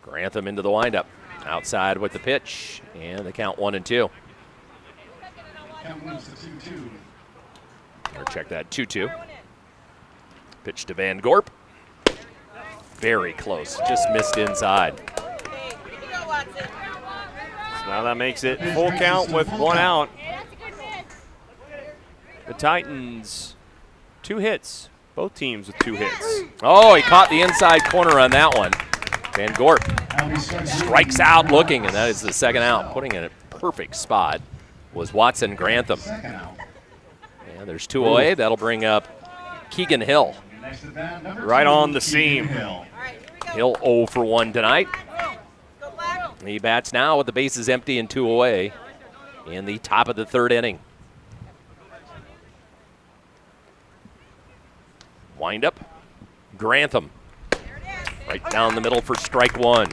Grantham into the windup. Outside with the pitch, and the count 1-2. Or check that, 2-2. Pitch to Van Gorp. Very close, just missed inside. So now that makes it full count with one out. The Titans, 2 hits. Both teams with 2 hits. Oh, he caught the inside corner on that one. Van Gorp strikes out looking, and that is the second out. Putting it in a perfect spot was Watson Grantham. And there's 2 away. That'll bring up Keegan Hill. Right on the seam. Hill 0 for 1 tonight. He bats now with the bases empty and 2 away in the top of the third inning. Wind up. Grantham. Right down the middle for strike 1.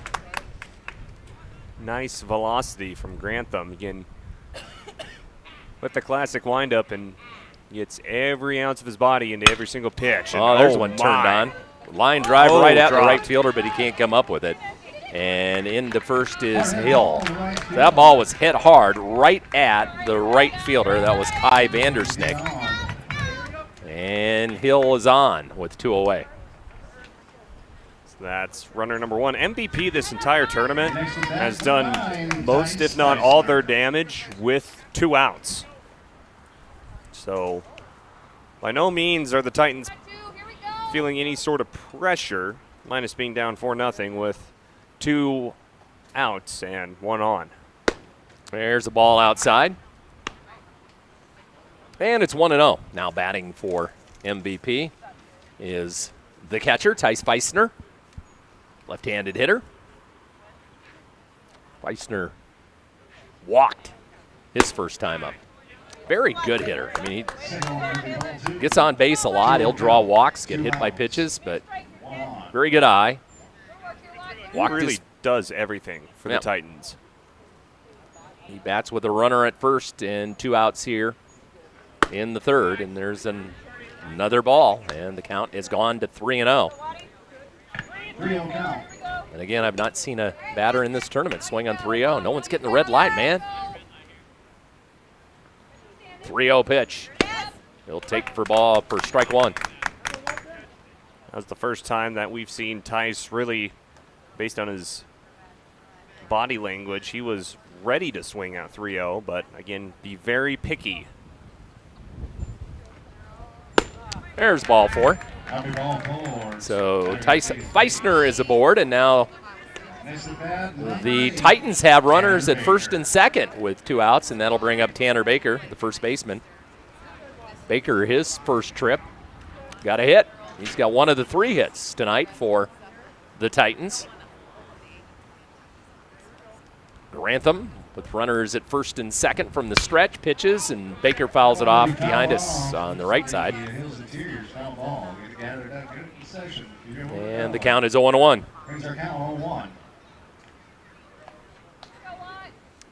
Nice velocity from Grantham. Again, with the classic windup, and gets every ounce of his body into every single pitch. And there's one turned on. Line drive right at the right fielder, but he can't come up with it. And into first is Hill. That ball was hit hard right at the right fielder. That was Kai Vandersnick. And Hill is on with 2 away. That's runner number 1. MVP this entire tournament has done most, if not all, their damage with 2 outs. So by no means are the Titans feeling any sort of pressure, minus being down 4-0 with 2 outs and 1 on. There's the ball outside. And it's 1-0. Now batting for MVP is the catcher, Tice Feisner. Left-handed hitter. Feisner walked his first time up. very good hitter. I mean, he gets on base a lot. He'll draw walks, get hit by pitches, but very good eye. He really does everything for the Titans. He bats with a runner at first and 2 outs here in the third, and there's another ball, and the count is gone to 3-0. 3-0 count. And again, I've not seen a batter in this tournament swing on 3-0. No one's getting the red light, man. 3-0 pitch. He'll take for strike one. That was the first time that we've seen Tice really, based on his body language, he was ready to swing out 3-0, but again, be very picky. There's ball 4. Happy ball 4. So Tyson Feisner is aboard, and now the Titans have runners at first and second with 2 outs, and that'll bring up Tanner Baker, the first baseman. Baker, his first trip, got a hit. He's got one of the 3 hits tonight for the Titans. Grantham with runners at first and second from the stretch, pitches, and Baker fouls it off behind us on the right side. And the count is 0-1. Brings our count 0-1.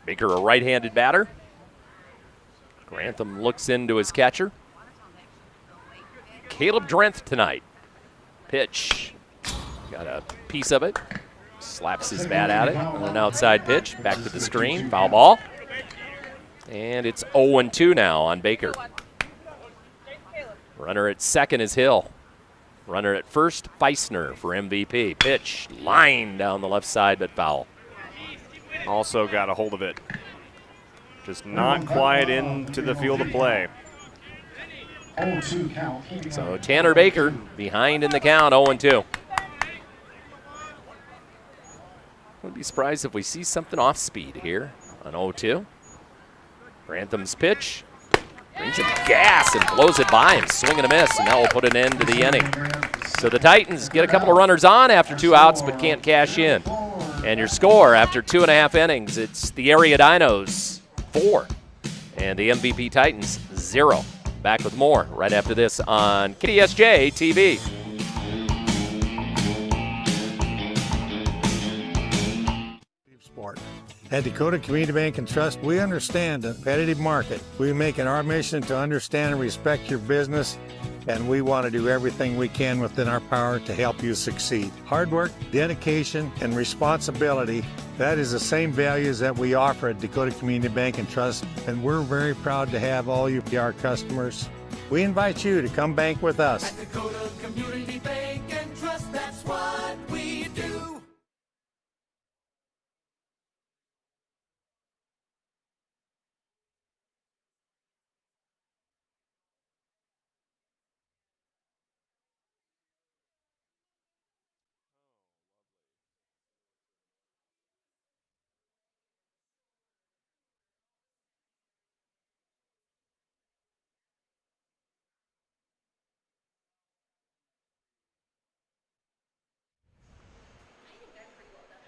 Baker, a right-handed batter. Grantham looks into his catcher. Caleb Drenth tonight. Pitch. Got a piece of it. Slaps his bat at it. An outside pitch. Back to the screen. Foul ball. And it's 0-2 now on Baker. Runner at second is Hill. Runner at first, Feisner for MVP. Pitch. Line down the left side, but foul. Also got a hold of it. Just not quite into the field of play. 0-2 count. So Tanner Baker behind in the count, 0-2. Wouldn't be surprised if we see something off speed here on 0-2. Grantham's pitch. Brings him gas and blows it by him. Swing and a miss, and that will put an end to the inning. So the Titans get a couple of runners on after 2 outs, but can't cash in. And your score after 2.5 innings, it's the Area Dinos 4 and the MVP Titans 0. Back with more right after this on KDSJ-TV. Sport. At Dakota Community Bank and Trust, we understand the competitive market. We make it our mission to understand and respect your business, and we want to do everything we can within our power to help you succeed. Hard work, dedication, and responsibility, that is the same values that we offer at Dakota Community Bank and Trust, and we're very proud to have all you be our customers. We invite you to come bank with us. At Dakota Community Bank and Trust, that's what we do.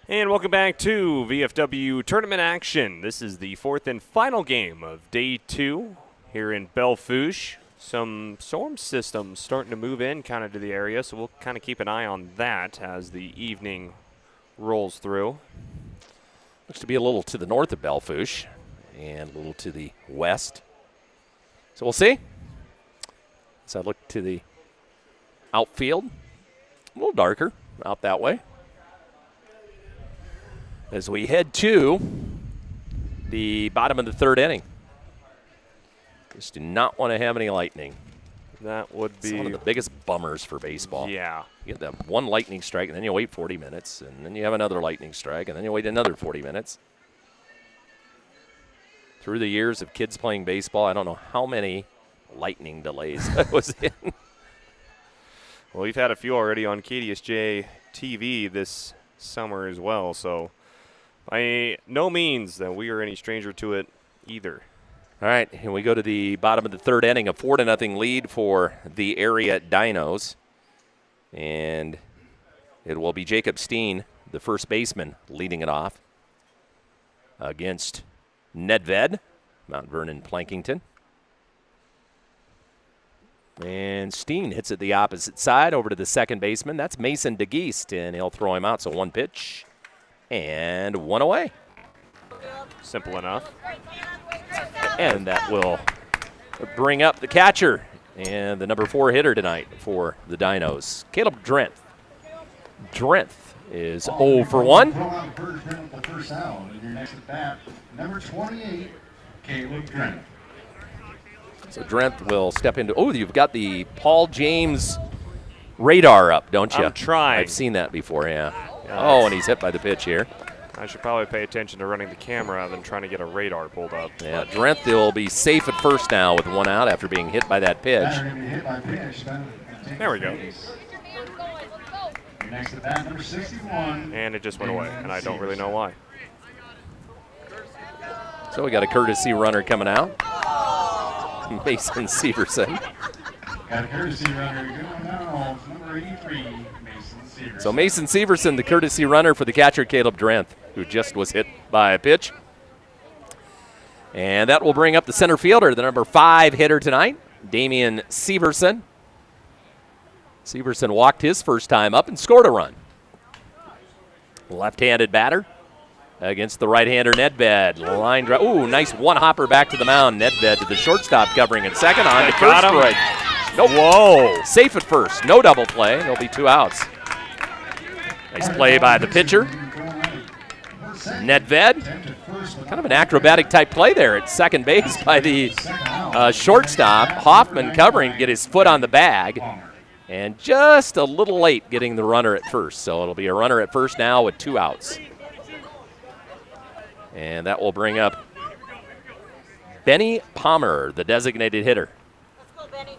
And welcome back to VFW tournament action. This is the 4th and final game of day 2 here in Belle Fourche. Some storm systems starting to move in kind of to the area, so we'll kind of keep an eye on that as the evening rolls through. Looks to be a little to the north of Belle Fourche and a little to the west. So we'll see. So I look to the outfield, a little darker out that way. As we head to the bottom of the 3rd inning. Just do not want to have any lightning. That would be one of the biggest bummers for baseball. Yeah. You get that one lightning strike, and then you wait 40 minutes, and then you have another lightning strike, and then you wait another 40 minutes. Through the years of kids playing baseball, I don't know how many lightning delays I was in. Well, we've had a few already on KDSJ-TV this summer as well, so by no means that we are any stranger to it either. All right, and we go to the bottom of the 3rd inning, a 4-0 lead for the Area Dinos. And it will be Jacob Steen, the first baseman, leading it off against Nedved, Mount Vernon Plankington. And Steen hits it the opposite side over to the second baseman. That's Mason DeGeest, and he'll throw him out. So 1 pitch and 1 away. Simple enough. And that will bring up the catcher and the number 4 hitter tonight for the Dinos, Caleb Drenth. Drenth is 0 for 1. The first out. And your next at bat, number 28, Caleb Drenth. So Drenth will step into. Oh, you've got the Paul James radar up, don't you? I'm trying. I've seen that before, yeah. Oh, and he's hit by the pitch here. I should probably pay attention to running the camera than trying to get a radar pulled up. Yeah, Drenth will be safe at first now with 1 out after being hit by that pitch. There we go. Next at bat, number 61. And it just went away, and I don't really know why. So we got a courtesy runner coming out. Mason Severson. Got a courtesy runner going now, number 83, Mason Severson. So Mason Severson, the courtesy runner for the catcher Caleb Drenth, who just was hit by a pitch. And that will bring up the center fielder, the number 5 hitter tonight, Damian Severson. Severson walked his first time up and scored a run. Left-handed batter against the right-hander Nedved. Line drive. Ooh, nice one-hopper back to the mound. Nedved to the shortstop covering at second. On to first strike. Nope. Whoa. Safe at first. No double play. There'll be 2 outs. Nice play by the pitcher. Nedved. Kind of an acrobatic type play there at second base by the shortstop. Hoffman covering, get his foot on the bag. And just a little late getting the runner at first. So it'll be a runner at first now with 2 outs. And that will bring up Benny Palmer, the designated hitter. Let's go, Benny.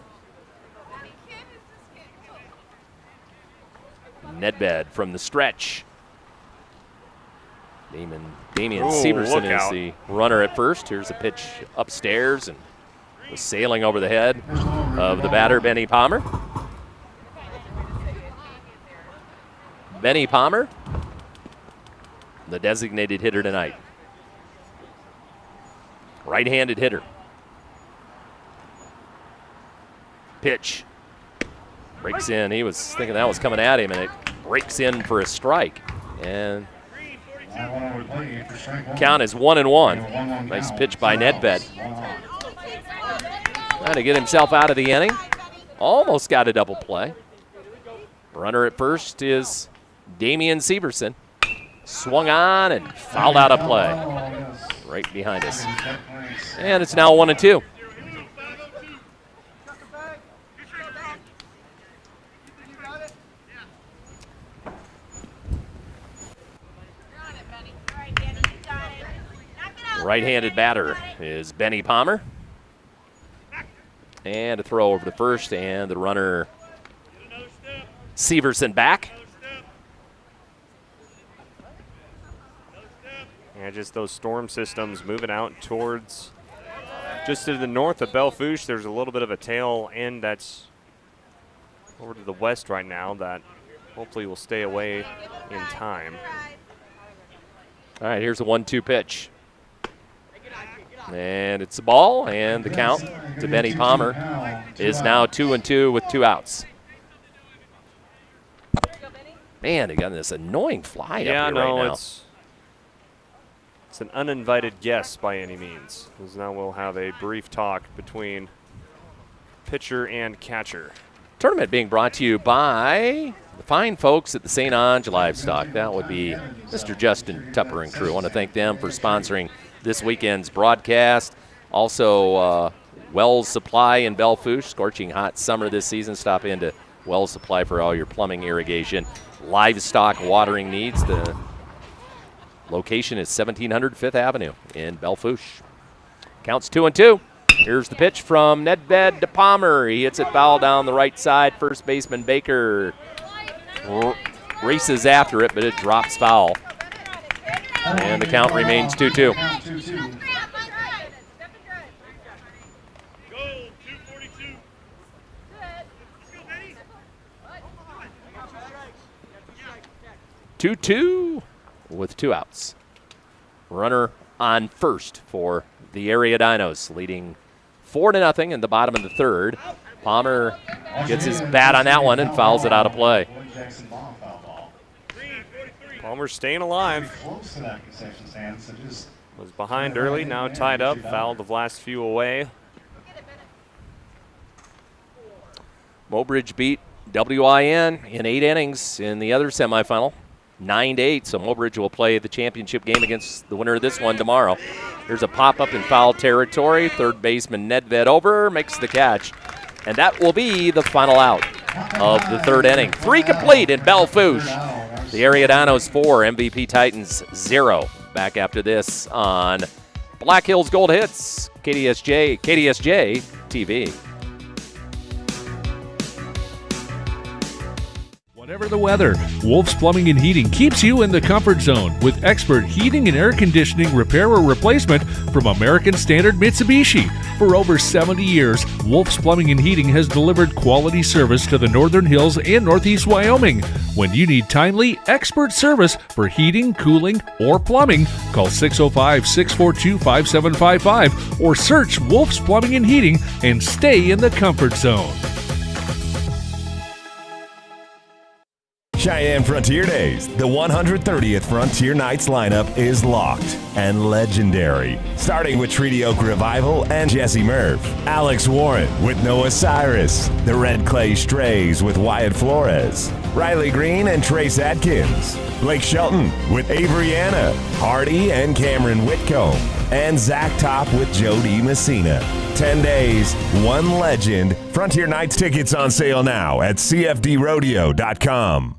Nedved from the stretch. Damian Ooh, Severson look is out. the runner at first. Here's a pitch upstairs and was sailing over the head of the batter, Benny Palmer. Benny Palmer, the designated hitter tonight. Right-handed hitter. Pitch. Breaks in. He was thinking that was coming at him, and it breaks in for a strike. And count is 1-1. Nice pitch by Nedved. Trying to get himself out of the inning. Almost got a double play. Runner at first is Damian Severson. Swung on and fouled out a play. Right behind us. And it's now 1-2. Right-handed batter is Benny Palmer. And a throw over to first, and the runner Severson back. Yeah, just those storm systems moving out towards just to the north of Belfouche. There's a little bit of a tail end that's over to the west right now that hopefully will stay away in time. All right, here's a 1-2 pitch. And it's a ball, and the count to Benny Palmer is now 2-2 with 2 outs. Man, they got this annoying fly up here right now. It's an uninvited guest by any means. Because now we'll have a brief talk between pitcher and catcher. Tournament being brought to you by the fine folks at the St. Ange Livestock. That would be Mr. Justin Tupper and crew. I want to thank them for sponsoring this weekend's broadcast. Also, Wells Supply in Belfouche. Scorching hot summer this season. Stop into Wells Supply for all your plumbing, irrigation, livestock watering needs. The location is 1700 5th Avenue in Belfouche. Counts 2-2. Here's the pitch from Nedved to Palmer. He hits it foul down the right side. First baseman Baker races after it, but it drops foul. And the count remains 2-2. Two with 2 outs. Runner on first for the area Dinos, leading 4-0 in the bottom of the third. Palmer gets his bat on that one and fouls it out of play. Palmer staying alive. Was behind early, now tied up, fouled the last few away. Mobridge beat WIN in 8 innings in the other semifinal, 9-8. So Mobridge will play the championship game against the winner of this one tomorrow. There's a pop-up in foul territory. Third baseman Nedved over, makes the catch. And that will be the final out of the 3rd inning. 3 complete in Belle Fourche. The area Dinos 4, MVP Titans 0. Back after this on Black Hills Gold Hits, KDSJ-TV. Whatever the weather, Wolf's Plumbing and Heating keeps you in the comfort zone with expert heating and air conditioning repair or replacement from American Standard Mitsubishi. For over 70 years, Wolf's Plumbing and Heating has delivered quality service to the Northern Hills and Northeast Wyoming. When you need timely, expert service for heating, cooling, or plumbing, call 605-642-5755 or search Wolf's Plumbing and Heating and stay in the comfort zone. Cheyenne Frontier Days. The 130th Frontier Nights lineup is locked and legendary. Starting with Treaty Oak Revival and Jesse Murph. Alex Warren with Noah Cyrus. The Red Clay Strays with Wyatt Flores. Riley Green and Trace Atkins. Blake Shelton with Avery Anna. Hardy and Cameron Whitcomb. And Zach Top with Jody Messina. 10 days, one legend. Frontier Nights tickets on sale now at cfdrodeo.com.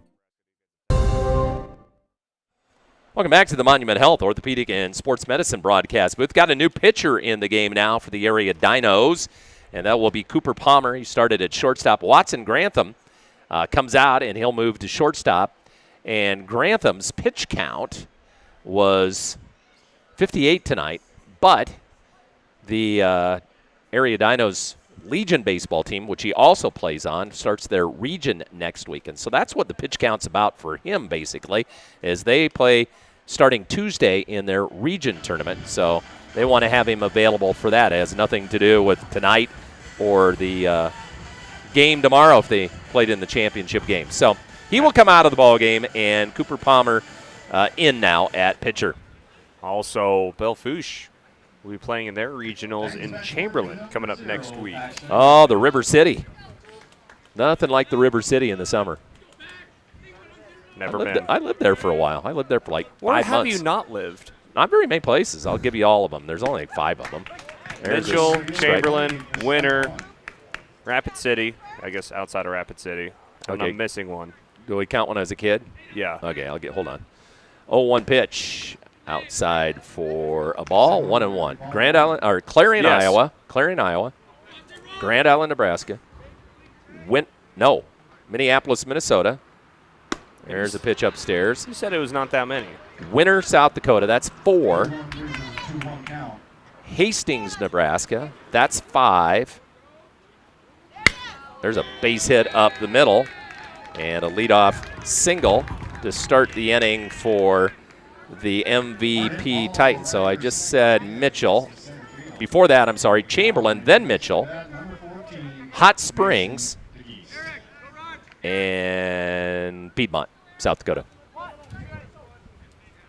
Welcome back to the Monument Health Orthopedic and Sports Medicine broadcast booth. Got a new pitcher in the game now for the area Dinos, and that will be Cooper Palmer. He started at shortstop. Watson Grantham comes out, and he'll move to shortstop. And Grantham's pitch count was 58 tonight, but the area Dinos Legion baseball team, which he also plays on, starts their region next week. And so that's what the pitch count's about for him, basically, is they play starting Tuesday in their region tournament. So they want to have him available for that. It has nothing to do with tonight or the game tomorrow if they played in the championship game. So he will come out of the ball game, and Cooper Palmer in now at pitcher. Also, Belle Fourche will be playing in their regionals in Chamberlain coming up next week. Oh, the River City. Nothing like the River City in the summer. Never been. I lived there for a while. I lived there for like 5 months. Where have you not lived? Not very many places. I'll give you all of them. There's only like 5 of them. Mitchell, Chamberlain, Winter, Rapid City. I guess outside of Rapid City. Okay. I'm missing one. Do we count one as a kid? Yeah. Okay, hold on. 0-1 pitch. Outside for a ball, 1-1. Grand Island, or Clarion, yes. Iowa. Clarion, Iowa. Grand Island, Nebraska. Minneapolis, Minnesota. There's a pitch upstairs. You said it was not that many. Winter, South Dakota. That's 4. Hastings, Nebraska. That's 5. There's a base hit up the middle. And a leadoff single to start the inning for the MVP Titans. So I just said Mitchell. Before that, I'm sorry, Chamberlain, then Mitchell. Hot Springs. And Piedmont, South Dakota.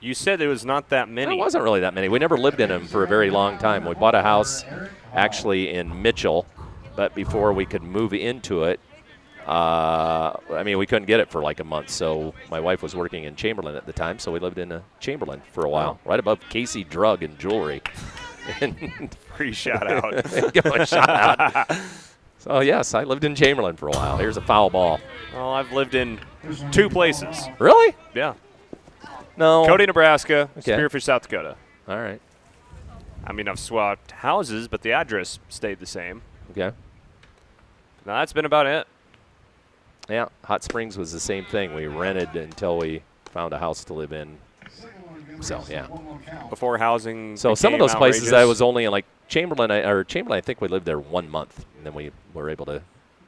You said it was not that many. It wasn't really that many. We never lived in them for a very long time. We bought a house actually in Mitchell, but before we could move into it, we couldn't get it for like a month. So my wife was working in Chamberlain at the time, so we lived in Chamberlain for a while, right above Casey Drug and Jewelry. Free shout out. Give him a shout out. So, yes, I lived in Chamberlain for a while. Here's a foul ball. Well, I've lived in 2 places. Really? Yeah. No. Cody, Nebraska, Okay. Spearfish, South Dakota. All right. I mean, I've swapped houses, but the address stayed the same. Okay. Now, that's been about it. Yeah, Hot Springs was the same thing. We rented until we found a house to live in. So, yeah. Before housing So some of those outrageous. places I was only in, like Chamberlain, I think we lived there 1 month, and then we were able to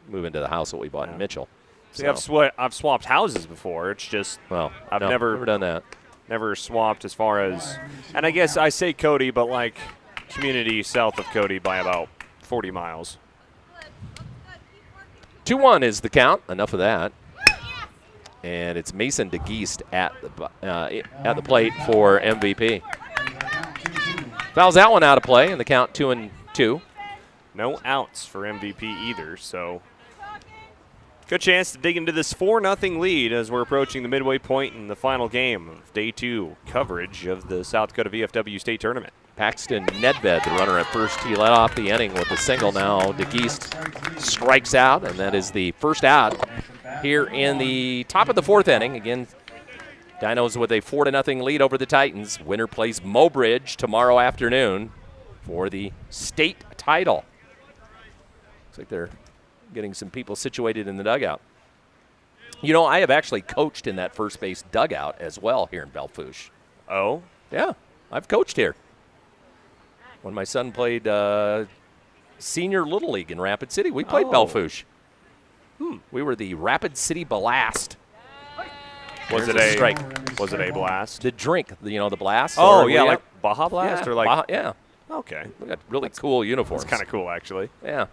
move into the house that we bought in Mitchell. See, I've swapped houses before. It's just I've never done that. Never swapped as far as, and I guess I say Cody, but like community south of Cody by about 40 miles. 2-1 is the count. Enough of that. And it's Mason DeGeest at the plate for MVP. Fouls that one out of play, and the count 2-2. No outs for MVP either, so good chance to dig into this 4-0 lead as we're approaching the midway point in the final game of Day 2 coverage of the South Dakota VFW State Tournament. Paxton Nedved, the runner at first. He led off the inning with a single. Now DeGeest strikes out, and that is the first out here in the top of the 4th inning. Again, Dinos with a 4-0 lead over the Titans. Winner plays Mobridge tomorrow afternoon for the state title. Looks like they're getting some people situated in the dugout. You know, I have actually coached in that first base dugout as well here in Belle Fourche. Oh? Yeah, I've coached here. When my son played senior Little League in Rapid City, we played Belle Fourche. We were the Rapid City Blast. Was it a blast? The drink, the blast. Oh, yeah, like Baja Blast? Yeah, or like Baja, yeah. Okay. We got really cool uniforms. It's kind of cool, actually. Yeah.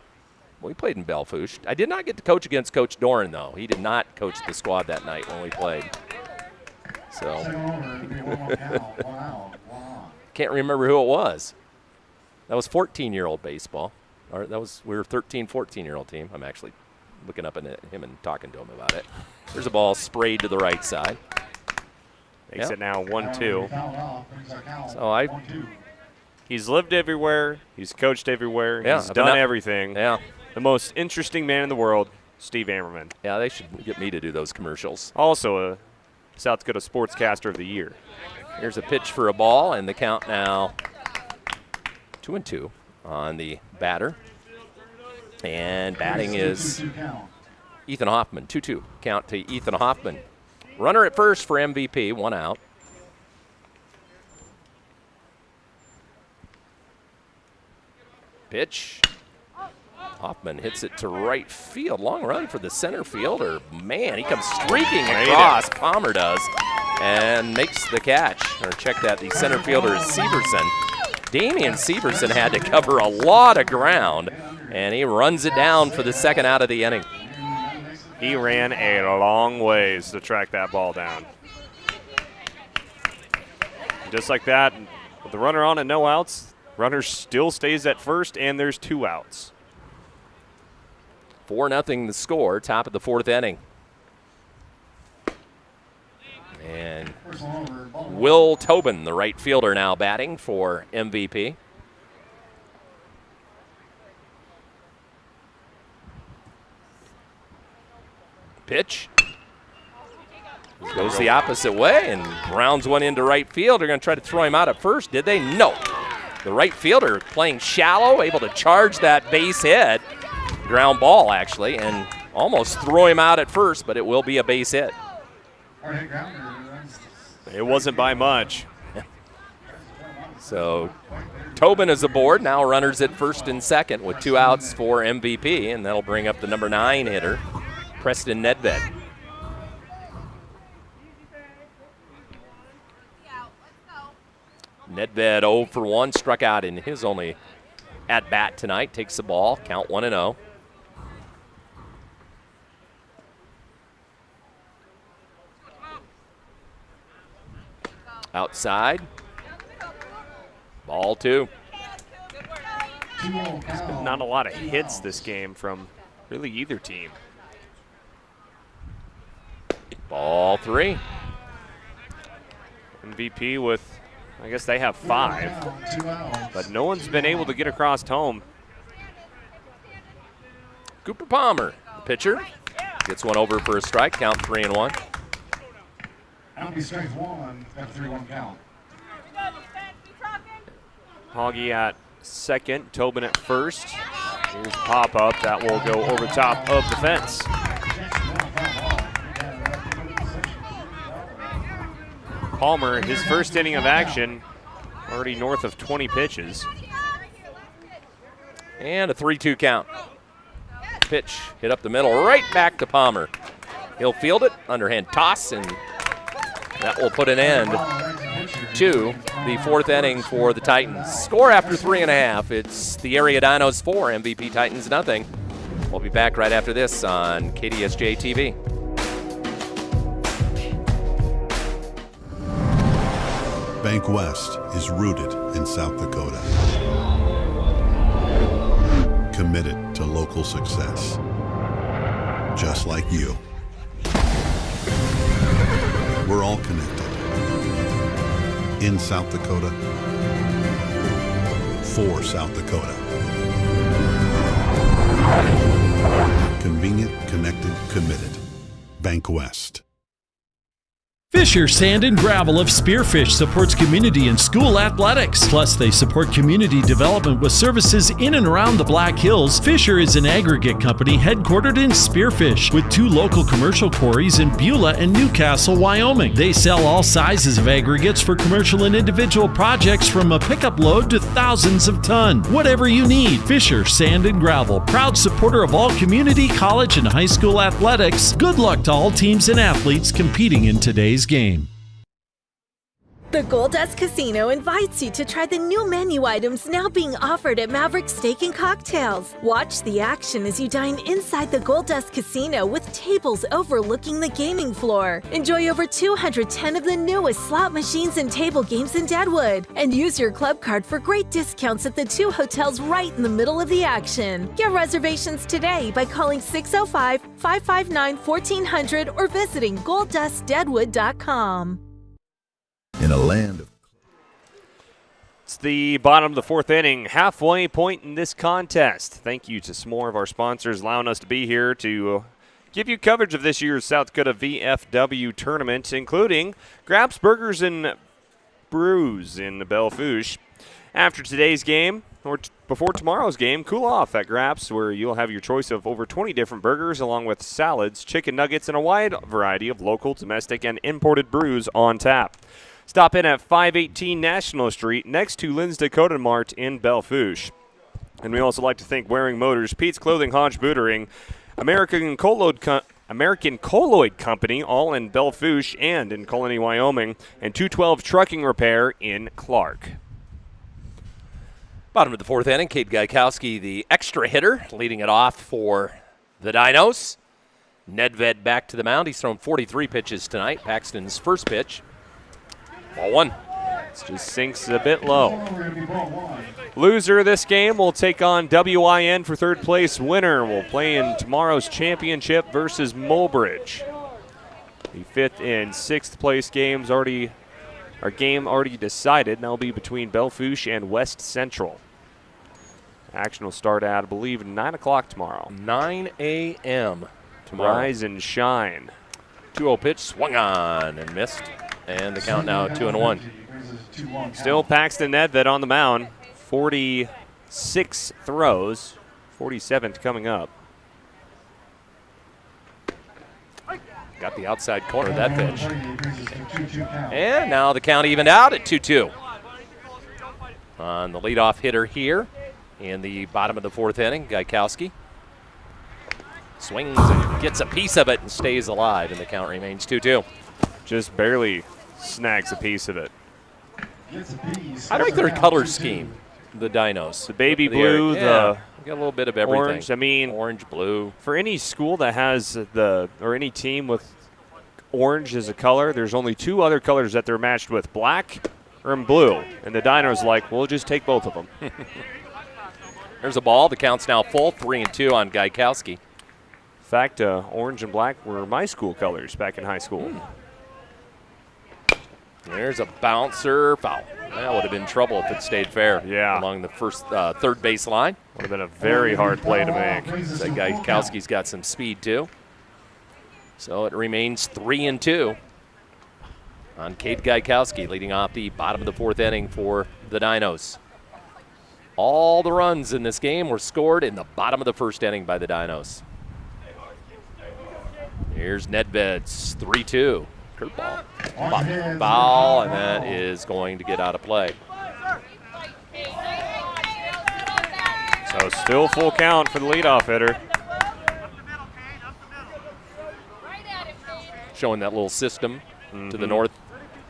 We played in Belle Fourche. I did not get to coach against Coach Doran, though. He did not coach the squad that night when we played. So, can't remember who it was. That was 14-year-old baseball. Or we were 13, 14-year-old team. I'm actually looking up at him and talking to him about it. There's a ball sprayed to the right side. Makes it now 1-2. So he's lived everywhere. He's coached everywhere. Yeah, he's done everything. Yeah. The most interesting man in the world, Steve Ammerman. Yeah, they should get me to do those commercials. Also a South Dakota Sportscaster of the Year. Here's a pitch for a ball, and the count now 2-2 on the batter. And batting is Ethan Hoffman, 2-2. Count to Ethan Hoffman. Runner at first for MVP, 1 out. Pitch. Hoffman hits it to right field. Long run for the center fielder. Man, he comes streaking across. Palmer does. And makes the catch. Or check that, the center fielder is Severson. Damian Severson had to cover a lot of ground. And he runs it down for the second out of the inning. He ran a long ways to track that ball down. Just like that, with the runner on and no outs, runner still stays at first, and there's 2 outs. 4-0 the score, top of the 4th inning. And Will Tobin, the right fielder, now batting for MVP. Pitch. Goes the opposite way and grounds one into right field. They're going to try to throw him out at first. Did they? No. The right fielder playing shallow, able to charge that base hit. Ground ball, actually, and almost throw him out at first, but it will be a base hit. It wasn't by much. So Tobin is aboard. Now runners at first and second with 2 outs for MVP, and that'll bring up the number 9 hitter, Preston Nedved. Nedved 0 for 1, struck out in his only at-bat tonight. Takes the ball, count 1-0. Outside. Ball 2. There's been not a lot of hits this game from really either team. Ball 3. MVP with, I guess they have 5, but no one's been able to get across home. Cooper Palmer, the pitcher, gets one over for a strike, count 3-1. That'll be strike 1, got a 3-1 count. Hoggy at second, Tobin at first. Here's a pop-up that will go over top of the fence. Palmer, his first inning of action, already north of 20 pitches. And a 3-2 count. Pitch hit up the middle, right back to Palmer. He'll field it, underhand toss, and that will put an end to the 4th inning for the Titans. Score after 3.5. It's the Area Dinos 4, MVP Titans nothing. We'll be back right after this on KDSJ-TV. Bank West is rooted in South Dakota. Committed to local success. Just like you. We're all connected. In South Dakota. For South Dakota. Convenient, connected, committed. Bank West. Fisher Sand and Gravel of Spearfish supports community and school athletics. Plus, they support community development with services in and around the Black Hills. Fisher is an aggregate company headquartered in Spearfish with 2 local commercial quarries in Beulah and Newcastle, Wyoming. They sell all sizes of aggregates for commercial and individual projects from a pickup load to thousands of ton. Whatever you need, Fisher Sand and Gravel, proud supporter of all community, college, and high school athletics. Good luck to all teams and athletes competing in today's game. The Goldust Casino invites you to try the new menu items now being offered at Maverick Steak and Cocktails. Watch the action as you dine inside the Goldust Casino with tables overlooking the gaming floor. Enjoy over 210 of the newest slot machines and table games in Deadwood. And use your club card for great discounts at the 2 hotels right in the middle of the action. Get reservations today by calling 605-559-1400 or visiting goldustdeadwood.com. In a land of... It's the bottom of the 4th inning, halfway point in this contest. Thank you to some more of our sponsors allowing us to be here to give you coverage of this year's South Dakota VFW tournament, including Grab's Burgers and Brews in Belle Fourche. After today's game, or before tomorrow's game, cool off at Grab's, where you'll have your choice of over 20 different burgers, along with salads, chicken nuggets, and a wide variety of local, domestic, and imported brews on tap. Stop in at 518 National Street next to Lynn's Dakota Mart in Belle Fourche. And we also like to thank Waring Motors, Pete's Clothing, Hodge Bootering, American Colloid Company, all in Belle Fourche and in Colony, Wyoming, and 212 Trucking Repair in Clark. Bottom of the 4th inning, Cade Gaikowski, the extra hitter, leading it off for the Dinos. Nedved back to the mound. He's thrown 43 pitches tonight. Paxton's first pitch. Ball 1. This just sinks a bit low. Loser of this game will take on WIN for 3rd place. Winner will play in tomorrow's championship versus Mulbridge. The 5th and 6th place games already decided. Now will be between Belle Fourche and West Central. Action will start at, I believe, 9 o'clock tomorrow. 9 a.m. tomorrow. Rise and shine. 2-0 pitch, swung on and missed. And the count now 2-1. Still Paxton Nedved on the mound. 46 throws. 47th coming up. Got the outside corner of that pitch. And now the count evened out at 2-2. On the leadoff hitter here in the bottom of the 4th inning, Gaikowski swings and gets a piece of it and stays alive, and the count remains 2-2. Just barely snags a piece of it. I like their color scheme, the Dinos. The baby blue, got a little bit of everything. Orange, I mean, orange, blue. For any school that has or any team with orange as a color, there's only 2 other colors that they're matched with, black or blue. And the Dinos like, we'll just take both of them. There's a ball. The count's now full, 3-2 on Gaikowski. In fact, orange and black were my school colors back in high school. There's a bouncer foul. That would have been trouble if it stayed fair. Yeah. Along the third base line. Would have been a very hard play to make. That Gaikowski's got some speed too. So it remains 3-2 on Cade Gaikowski, leading off the bottom of the 4th inning for the Dinos. All the runs in this game were scored in the bottom of the 1st inning by the Dinos. Here's Nedved's 3-2. Curveball. Foul, and that is going to get out of play. So still full count for the leadoff hitter. Showing that little system to the north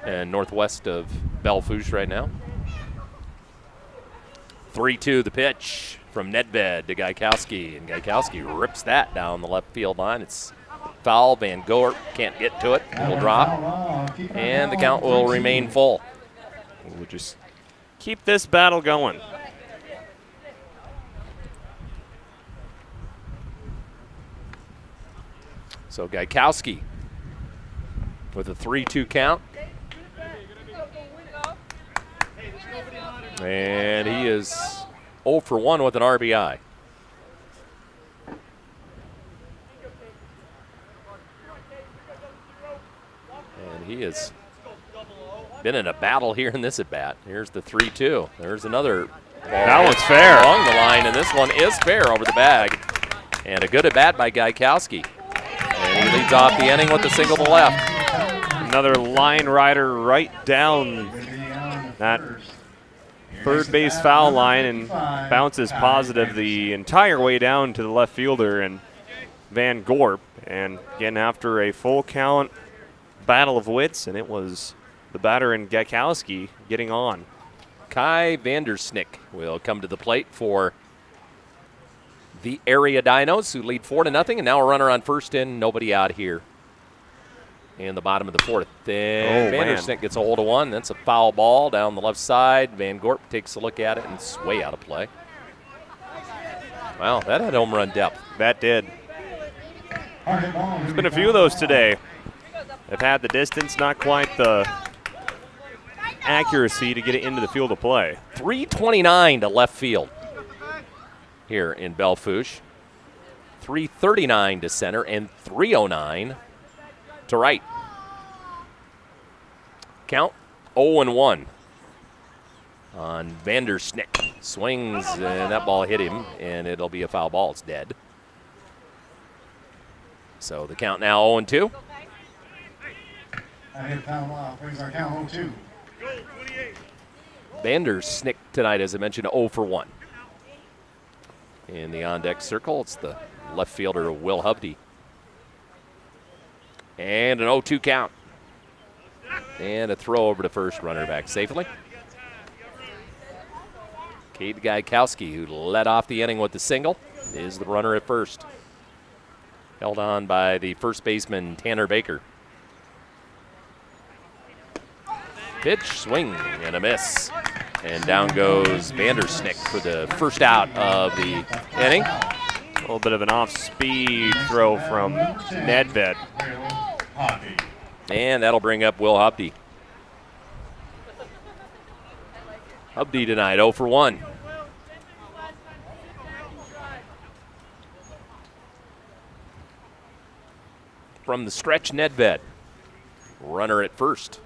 and northwest of Belle Fourche right now. 3-2 the pitch. from Nedved to Gaikowski, and Gaikowski rips that down the left field line. It's foul. Van Gorp can't get to it. It'll drop, and the count will remain full. We'll just keep this battle going. So Gaikowski with a 3-2 count. And he is 0 for 1 with an RBI. And he has been in a battle here in this at-bat. Here's the 3-2. There's another ball. That one's fair. Along the line, and this one is fair over the bag. And a good at-bat by Gaikowski. And he leads off the inning with a single to left. Another line rider right down that third base foul line and bounces positive the entire way down to the left fielder and Van Gorp. And again, after a full count battle of wits, and it was the batter and Gaikowski getting on. Kai Vandersnick will come to the plate for the area Dinos, who lead 4-0, and now a runner on first in, nobody out here in the bottom of the fourth. Then Vandersnick gets a hold of one. That's a foul ball down the left side. Van Gorp takes a look at it, and it's way out of play. Wow, that had home run depth. That did. There's been a few of those today. They've had the distance, not quite the accuracy to get it into the field of play. 329 to left field here in Belle-Fourche. 339 to center and 309 to right. Count 0-1 on Vandersnick. Swings, and that ball hit him, and it'll be a foul ball. It's dead. So the count now 0-2. Vandersnick tonight, as I mentioned, 0 for 1. In the on-deck circle, it's the left fielder, Will Hovde. And an 0-2 count. And a throw over to first, runner back safely. Cade Gaikowski, who led off the inning with the single, is the runner at first. Held on by the first baseman, Tanner Baker. Pitch, swing, and a miss. And down goes Vandersnick for the first out of the inning. A little bit of an off-speed throw from Nedved. And that'll bring up Will Hovde. Hovde tonight, 0 for 1. From the stretch, Nedved. Runner at first.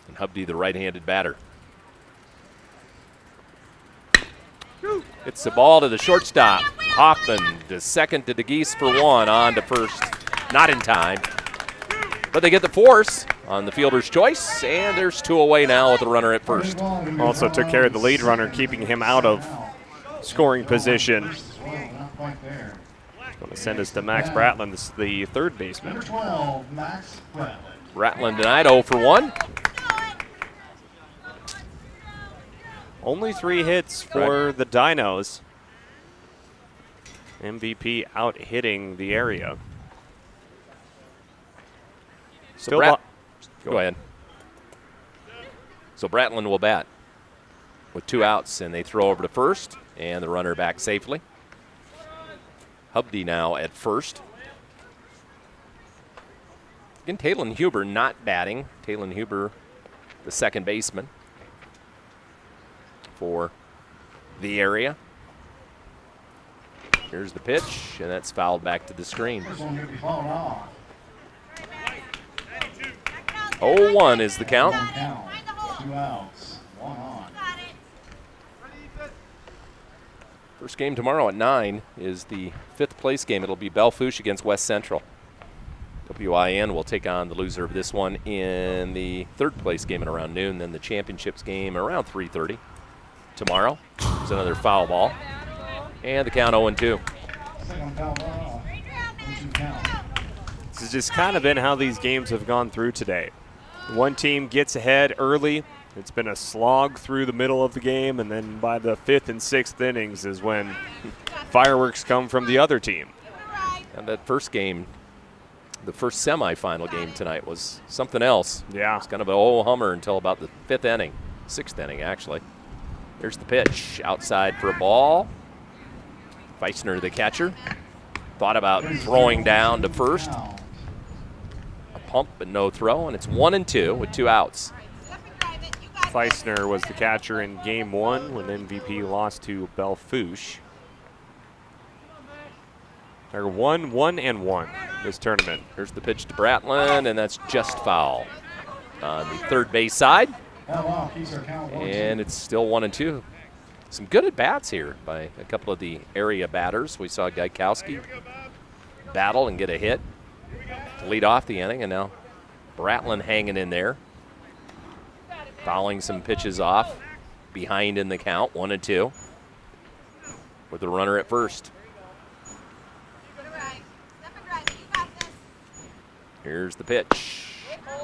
And Hovde, the right-handed batter. It's the ball to the shortstop. Hoffman to second to DeGeese for 1, on to first. Not in time. But they get the force on the fielder's choice, and there's 2 away now with the runner at first. Also took care of the lead runner, keeping him out of scoring position. Going to send us to Max Bratland, the third baseman. Bratland tonight, 0 for 1. Only 3 hits for the Dinos. MVP out hitting the area. Go ahead. So Bratland will bat with 2 outs, and they throw over to first, and the runner back safely. Hovde now at first. Again, Talon Huber not batting. Talon Huber, the second baseman for the area. Here's the pitch, and that's fouled back to the screen. 0-1 is the count. 2 outs, 1 on. First game tomorrow at 9 is the 5th place game. It'll be Belle-Fourche against West Central. WIN will take on the loser of this one in the 3rd place game at around noon, then the championships game around 3:30 tomorrow. There's another foul ball. And the count 0-2. This has just kind of been how these games have gone through today. One team gets ahead early. It's been a slog through the middle of the game, and then by the 5th and 6th innings is when fireworks come from the other team. And that first game, the first semifinal game tonight, was something else. Yeah. It's kind of an old hummer until about the 5th inning, 6th inning, actually. Here's the pitch. Outside for a ball. Feisner, the catcher, thought about throwing down to first. A pump, but no throw, and it's 1-2 with 2 outs. Feisner was the catcher in game 1 when MVP lost to Belfouche. They're 1-1-1 this tournament. Here's the pitch to Bratland, and that's just foul on the third base side. And it's still 1-2. Some good at-bats here by a couple of the area batters. We saw Gaikowski battle and get a hit to lead off the inning, and now Bratland hanging in there, fouling some pitches off, behind in the count, 1-2, with the runner at first. Here's the pitch.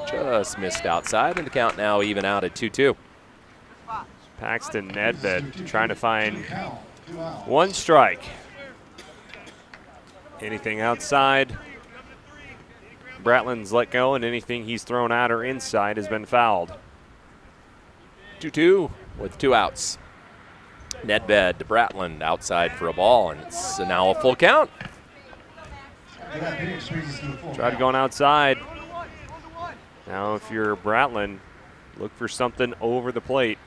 Just missed outside, and the count now even out at 2-2. Paxton Nedved trying to find one strike. Anything outside, Bratland's let go, and anything he's thrown out or inside has been fouled. 2-2 with 2 outs. Nedved to Bratland outside for a ball, and it's now a full count. Tried going outside. Now if you're Bratland, look for something over the plate.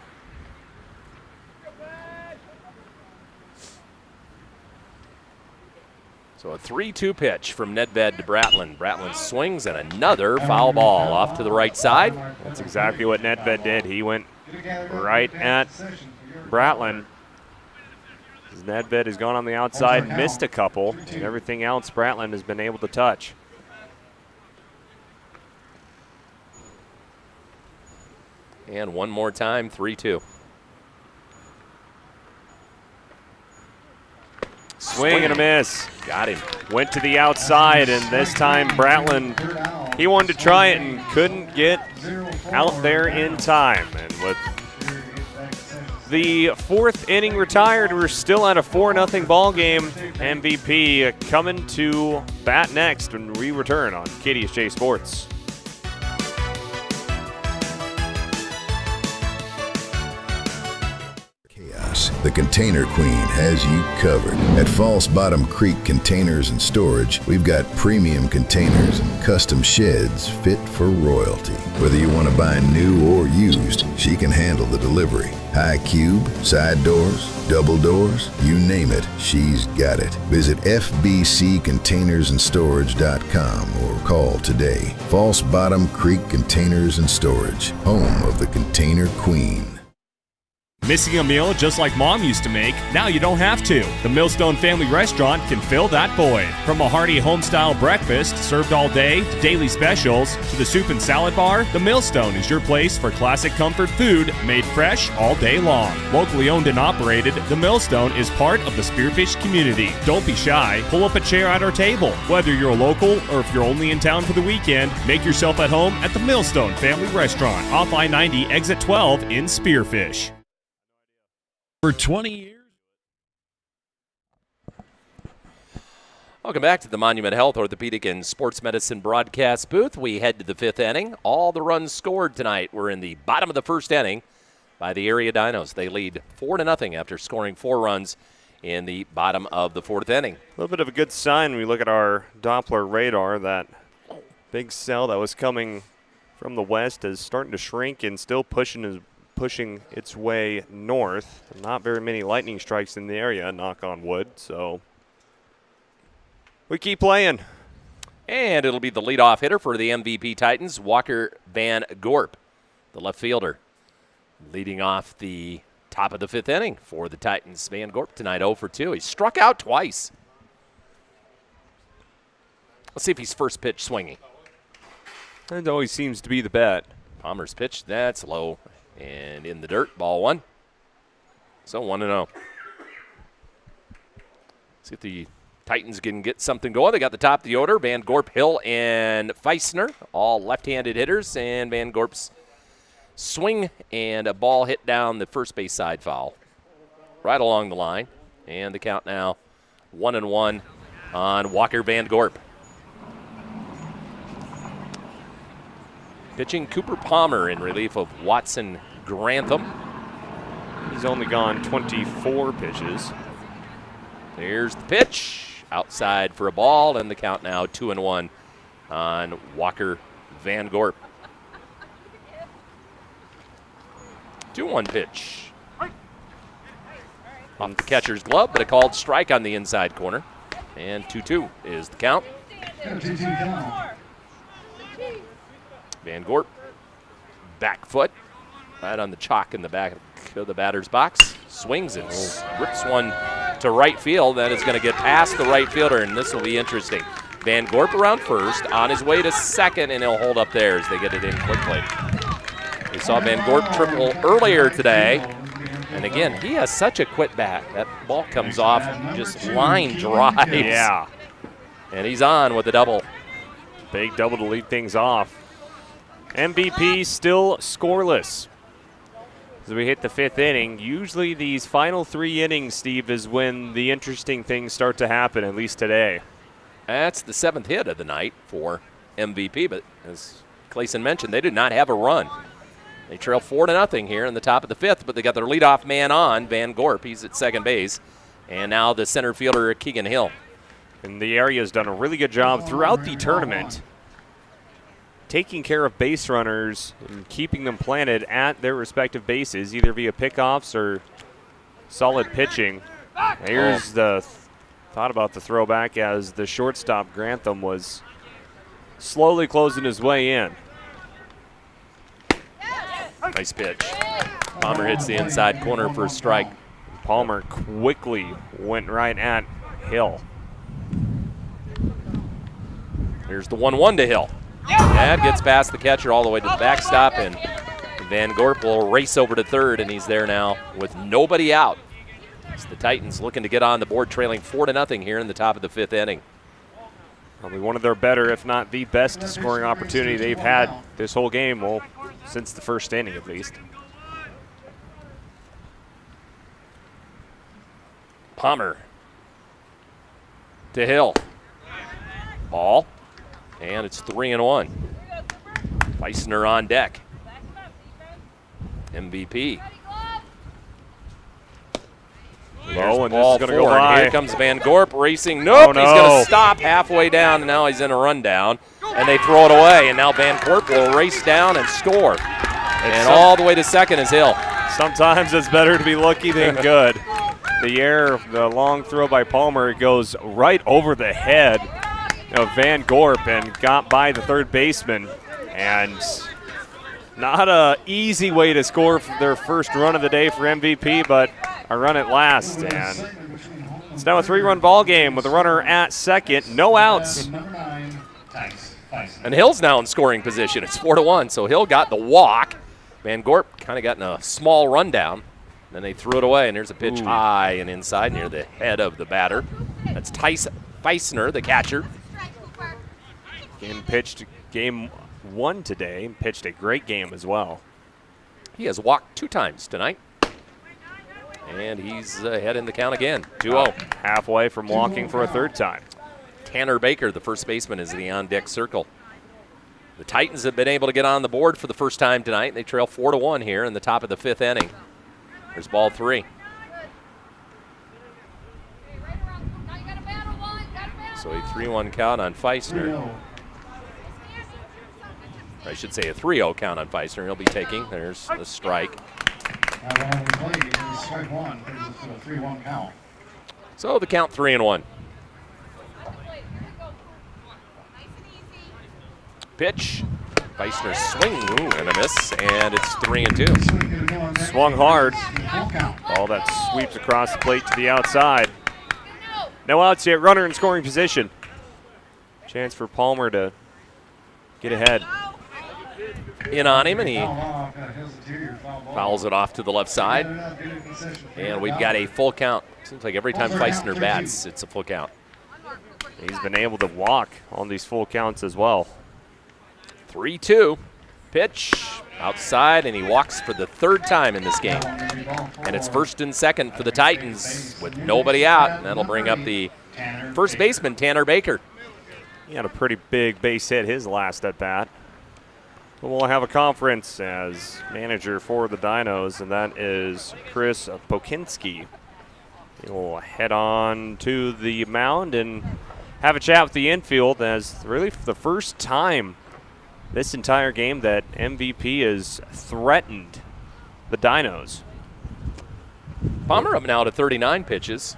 So a 3-2 pitch from Nedved to Bratland. Bratland swings, and another foul ball off to the right side. That's exactly what Nedved did. He went right at Bratland. Nedved has gone on the outside, missed a couple, and everything else Bratland has been able to touch. And one more time, 3-2. Swing and a miss. Got him. Went to the outside, and this time Bratland, he wanted to try it and couldn't get out there in time. And with the 4th inning retired, we're still at a 4-0 ball game. MVP coming to bat next when we return on KDSJ Sports. The Container Queen has you covered. At False Bottom Creek Containers and Storage, we've got premium containers and custom sheds fit for royalty. Whether you want to buy new or used, she can handle the delivery. High cube, side doors, double doors, you name it, she's got it. Visit fbccontainersandstorage.com or call today. False Bottom Creek Containers and Storage, home of the Container Queen. Missing a meal just like Mom used to make? Now you don't have to. The Millstone Family Restaurant can fill that void. From a hearty home-style breakfast served all day to daily specials to the soup and salad bar, the Millstone is your place for classic comfort food made fresh all day long. Locally owned and operated, the Millstone is part of the Spearfish community. Don't be shy. Pull up a chair at our table. Whether you're a local or if you're only in town for the weekend, make yourself at home at the Millstone Family Restaurant off I-90 exit 12 in Spearfish. For 20 years. Welcome back to the Monument Health Orthopedic and Sports Medicine broadcast booth. We head to the 5th inning. All the runs scored tonight were in the bottom of the 1st inning by the area Dinos. They lead 4-0 after scoring 4 runs in the bottom of the 4th inning. A little bit of a good sign when we look at our Doppler radar. That big cell that was coming from the west is starting to shrink and still pushing its way north. Not very many lightning strikes in the area, knock on wood, so we keep playing. And it'll be the leadoff hitter for the MVP Titans, Walker Van Gorp, the left fielder, leading off the top of the 5th inning for the Titans. Van Gorp tonight 0 for 2. He struck out twice. Let's see if he's first pitch swinging. That always seems to be the bet. Palmer's pitch, that's low. And in the dirt, ball 1. So 1-0. See if the Titans can get something going. They got the top of the order. Van Gorp, Hill, and Feisner, all left-handed hitters. And Van Gorp's swing and a ball hit down the first base side foul right along the line. And the count now 1-1 on Walker Van Gorp. Pitching Cooper Palmer in relief of Watson Grantham. He's only gone 24 pitches. There's the pitch. Outside for a ball, and the count now 2-1 on Walker Van Gorp. 2-1 pitch. Off the catcher's glove, but a called strike on the inside corner. And 2-2 is the count. Van Gorp, back foot, right on the chalk in the back of the batter's box. Swings and rips one to right field. That is going to get past the right fielder, and this will be interesting. Van Gorp around first, on his way to second, and he'll hold up there as they get it in quickly. We saw Van Gorp triple earlier today, and again, he has such a quick bat. That ball comes off, just line drives. Yeah. And he's on with a double. Big double to lead things off. MVP still scoreless. As we hit the 5th inning, usually these final 3 innings, Steve, is when the interesting things start to happen, at least today. That's the 7th hit of the night for MVP, but as Clayson mentioned, they did not have a run. They trail 4-0 here in the top of the 5th, but they got their leadoff man on, Van Gorp. He's at second base. And now the center fielder, Keegan Hill. And the area has done a really good job throughout the tournament taking care of base runners and keeping them planted at their respective bases, either via pickoffs or solid pitching. Here's the thought about the throwback as the shortstop Grantham was slowly closing his way in. Nice pitch. Palmer hits the inside corner for a strike. Palmer quickly went right at Hill. Here's the 1-1 to Hill. That gets past the catcher all the way to the backstop, and Van Gorp will race over to third, and he's there now with nobody out. It's the Titans looking to get on the board, trailing 4-0 here in the top of the 5th inning. Probably one of their better, if not the best, scoring opportunity they've had this whole game, well, since the 1st inning at least. Palmer to Hill. Ball. And it's 3-1. Feisner on deck. MVP. Low, and ball this is going to go by. Here comes Van Gorp racing. Nope, oh, no. He's going to stop halfway down, and now he's in a rundown. And they throw it away, and now Van Gorp will race down and score. And all the way to second is Hill. Sometimes it's better to be lucky than good. The long throw by Palmer goes right over the head of Van Gorp and got by the third baseman. And not an easy way to score for their first run of the day for MVP, but a run at last. And it's now a 3-run ball game with a runner at second, no outs. And Hill's now in scoring position. It's 4-1, so Hill got the walk. Van Gorp kind of got in a small rundown. Then they threw it away, and there's a pitch high and inside near the head of the batter. That's Tyson Feisner, the catcher. Again, pitched game 1 today, pitched a great game as well. He has walked 2 times tonight. And he's ahead in the count again, 2-0. Halfway from walking for a 3rd time. Tanner Baker, the first baseman, is in the on-deck circle. The Titans have been able to get on the board for the first time tonight. They trail 4-1 here in the top of the 5th inning. There's ball 3. So a 3-1 count on Feisner. I should say a 3-0 count on Feisner. He'll be taking. There's a strike. Strike 1, a 3-1 count. So the count 3-1. Pitch. Feisner swing, and a miss, and it's 3-2. Swung hard. Ball that sweeps across the plate to the outside. No outs yet, runner in scoring position. Chance for Palmer to get ahead. In on him, and he fouls it off to the left side. And we've got a full count. Seems like every time Feisner bats, it's a full count. he's been able to walk on these full counts as well. 3-2. Pitch outside, and he walks for the third time in this game. And it's first and second for the Titans with nobody out, and that'll bring up the first baseman, Tanner Baker. He had a pretty big base hit his last at bat. We'll have a conference as manager for the Dinos, and that is Chris Pokinski. He will head on to the mound and have a chat with the infield, as really for the first time this entire game that MVP has threatened the Dinos. Palmer up now to 39 pitches.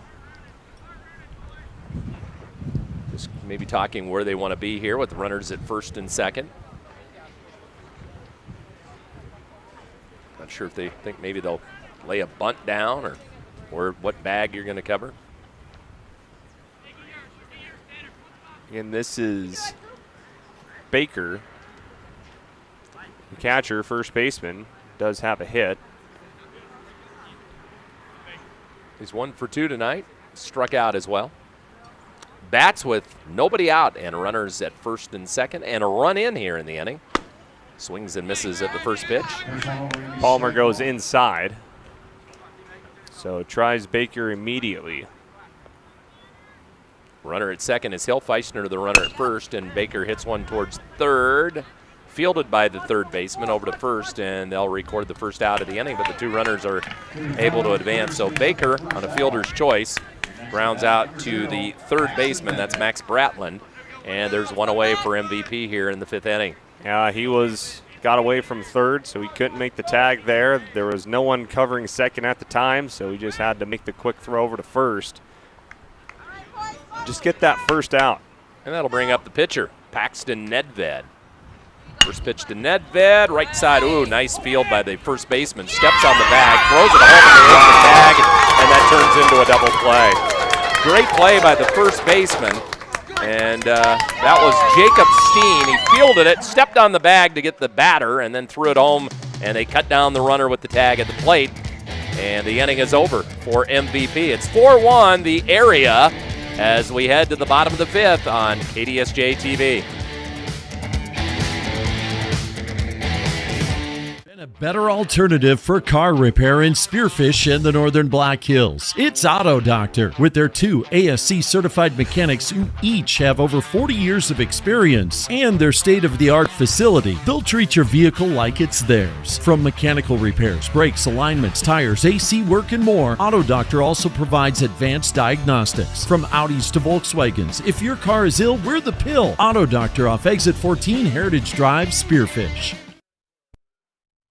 Just maybe talking where they want to be here with runners at first and second. Not sure if they think maybe they'll lay a bunt down or what bag you're going to cover. And this is Baker. The catcher, first baseman, does have a hit. He's 1 for 2 tonight. Struck out as well. Bats with nobody out and runners at first and second, and a run in here in the inning. Swings and misses at the first pitch. Palmer goes inside. So tries Baker immediately. Runner at second is Hilfeisner, the runner at first, and Baker hits one towards third. Fielded by the third baseman over to first, and they'll record the first out of the inning, but the two runners are able to advance. So Baker, on a fielder's choice, grounds out to the third baseman. That's Max Bratland, and there's one away for MVP here in the 5th inning. Yeah, he got away from third, so he couldn't make the tag there. There was no one covering second at the time, so he just had to make the quick throw over to first. Just get that first out. And that'll bring up the pitcher, Paxton Nedved. First pitch to Nedved, right side. Ooh, nice field by the first baseman. Steps on the bag, throws it home in the tag, and that turns into a double play. Great play by the first baseman. And that was Jacob Steen. He fielded it, stepped on the bag to get the batter, and then threw it home. And they cut down the runner with the tag at the plate. And the inning is over for MVP. It's 4-1, the area, as we head to the bottom of the 5th on KDSJ-TV. A better alternative for car repair in Spearfish and the Northern Black Hills. It's Auto Doctor, with their 2 ASC certified mechanics who each have over 40 years of experience, and their state-of-the-art facility. They'll treat your vehicle like it's theirs. From mechanical repairs, brakes, alignments, tires, AC work, and more, Auto Doctor also provides advanced diagnostics. From Audis to Volkswagens, if your car is ill, we're the pill. Auto Doctor off Exit 14 Heritage Drive, Spearfish.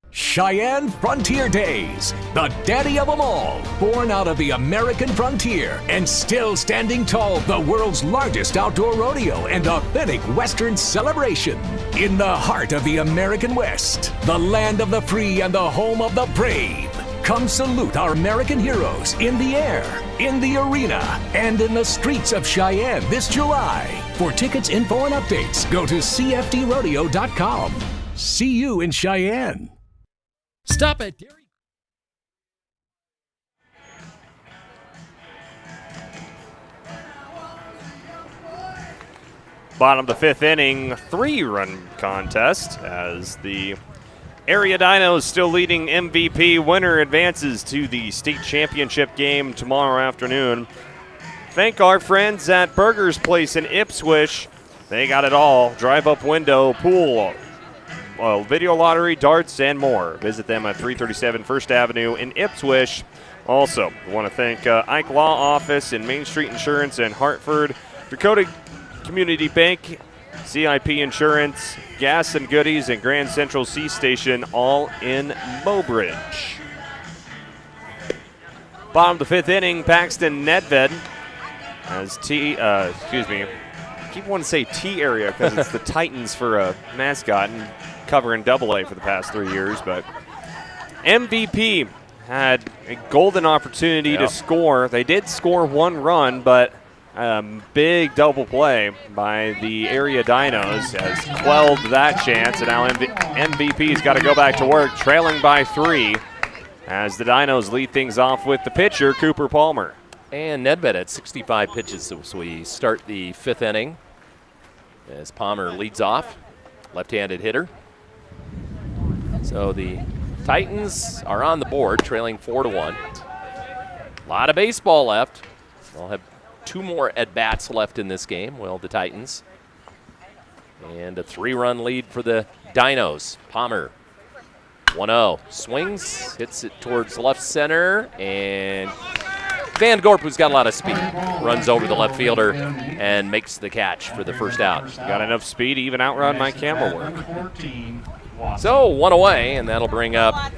Cheyenne Frontier Days, the daddy of them all, born out of the American frontier and still standing tall, the world's largest outdoor rodeo and authentic Western celebration. In the heart of the American West, the land of the free and the home of the brave. Come salute our American heroes in the air, in the arena, and in the streets of Cheyenne this July. For tickets, info, and updates, go to cfdrodeo.com. See you in Cheyenne. Stop it, Derry. Bottom of the 5th inning, 3-run contest as the area Dinos still leading MVP. Winner advances to the state championship game tomorrow afternoon. Thank our friends at Burger's Place in Ipswich. They got it all. Drive-up window, pool, video lottery, darts, and more. Visit them at 337 First Avenue in Ipswich. Also, we want to thank Ike Law Office and Main Street Insurance in Hartford, Dakota Community Bank, CIP Insurance, Gas and Goodies, and Grand Central Sea Station, all in Mobridge. Bottom of the 5th inning, Paxton Nedved as I keep wanting to say T area because it's the Titans for a mascot and covering AA for the past 3 years, but MVP had a golden opportunity to score. They did score 1 run, but big double play by the area Dinos has quelled that chance, and now MVP's got to go back to work, trailing by 3 as the Dinos lead things off with the pitcher, Cooper Palmer. And Nedved at 65 pitches, so we start the 5th inning as Palmer leads off, left-handed hitter. So the Titans are on the board, trailing 4-1. A lot of baseball left. They'll have 2 more at-bats left in this game, well, the Titans. And a 3-run lead for the Dinos. Palmer, 1-0. Swings, hits it towards left center, and Van Gorp, who's got a lot of speed, runs over the left fielder and makes the catch for the first out. Got enough speed to even outrun my camera work. So 1 away, and that'll bring up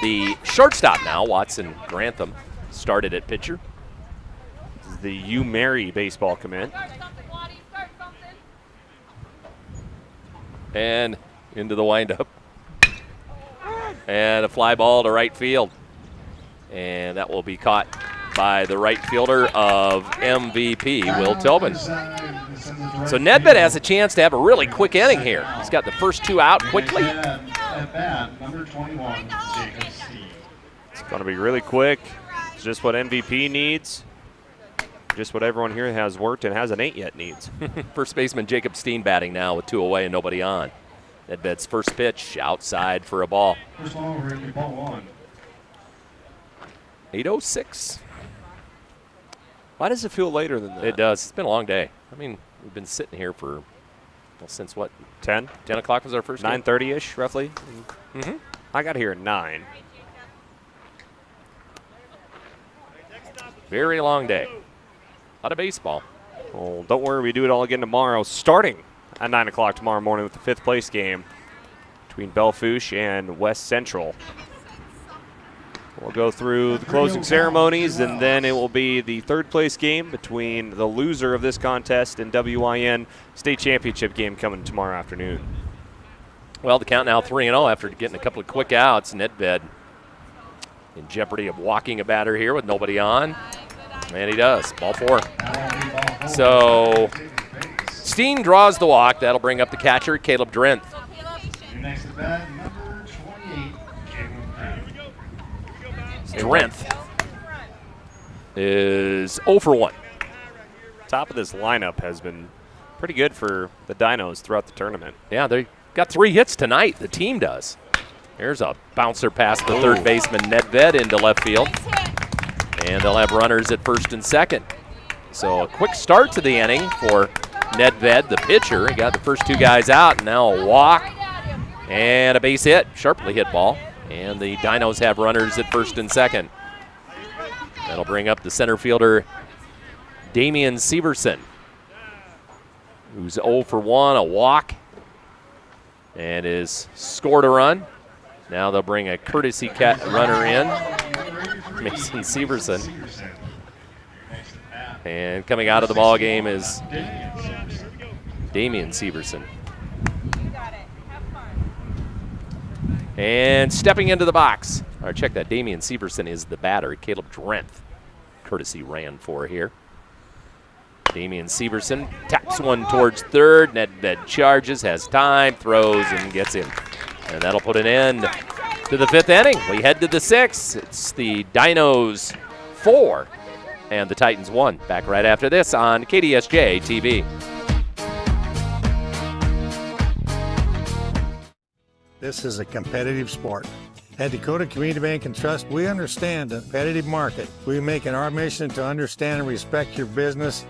the shortstop now, Watson Grantham, started at pitcher. This is the U Mary baseball commit. And into the windup. And a fly ball to right field. And that will be caught by the right fielder of MVP, Will Tobin. So Nedved has a chance to have a really quick inning here. He's got the first 2 out quickly. Number 21, Jacob Steve. It's going to be really quick. It's just what MVP needs. Just what everyone here has worked and hasn't ate yet needs. First baseman Jacob Steen batting now with 2 away and nobody on. Nedved's first pitch outside for a ball. First ball over, ball 1. 8:06. Why does it feel later than that? It does. It's been a long day. I mean, we've been sitting here for, well, since what? 10? 10 o'clock was our first game? 9:30-ish, roughly. Mm-hmm. I got here at 9. Very long day. A lot of baseball. Well, don't worry, we do it all again tomorrow, starting at 9 o'clock tomorrow morning with the 5th place game between Bellefouche and West Central. We'll go through the closing ceremonies, and then it will be the 3rd place game between the loser of this contest and WIN state championship game coming tomorrow afternoon. Well, the count now 3-0 after getting a couple of quick outs. Nedved in jeopardy of walking a batter here with nobody on. And he does. Ball 4. So Steen draws the walk. That'll bring up the catcher, Caleb Drenth. Next at bat, number 28, Caleb Drenth is 0 for 1. Top of this lineup has been pretty good for the Dinos throughout the tournament. Yeah, they got 3 hits tonight. The team does. Here's a bouncer past the third baseman, Nedved, into left field. And they'll have runners at first and second. So a quick start to the inning for Nedved, the pitcher. He got the first 2 guys out, and now a walk and a base hit, sharply hit ball. And the Dinos have runners at first and second. That'll bring up the center fielder, Damian Severson, who's 0 for 1, a walk, and is scored a run. Now they'll bring a courtesy runner in, Mason Severson. And coming out of the ball game is Damian Severson. And stepping into the box, or check that, Damian Severson is the batter. Caleb Drenth, courtesy ran for here. Damian Severson taps one towards third. Nedved charges, has time, throws, and gets in. And that'll put an end to the 5th inning. We head to the 6th. It's the Dinos 4 and the Titans 1. Back right after this on KDSJ-TV. This is a competitive sport. At Dakota Community Bank and Trust, we understand the competitive market. We make it our mission to understand and respect your business,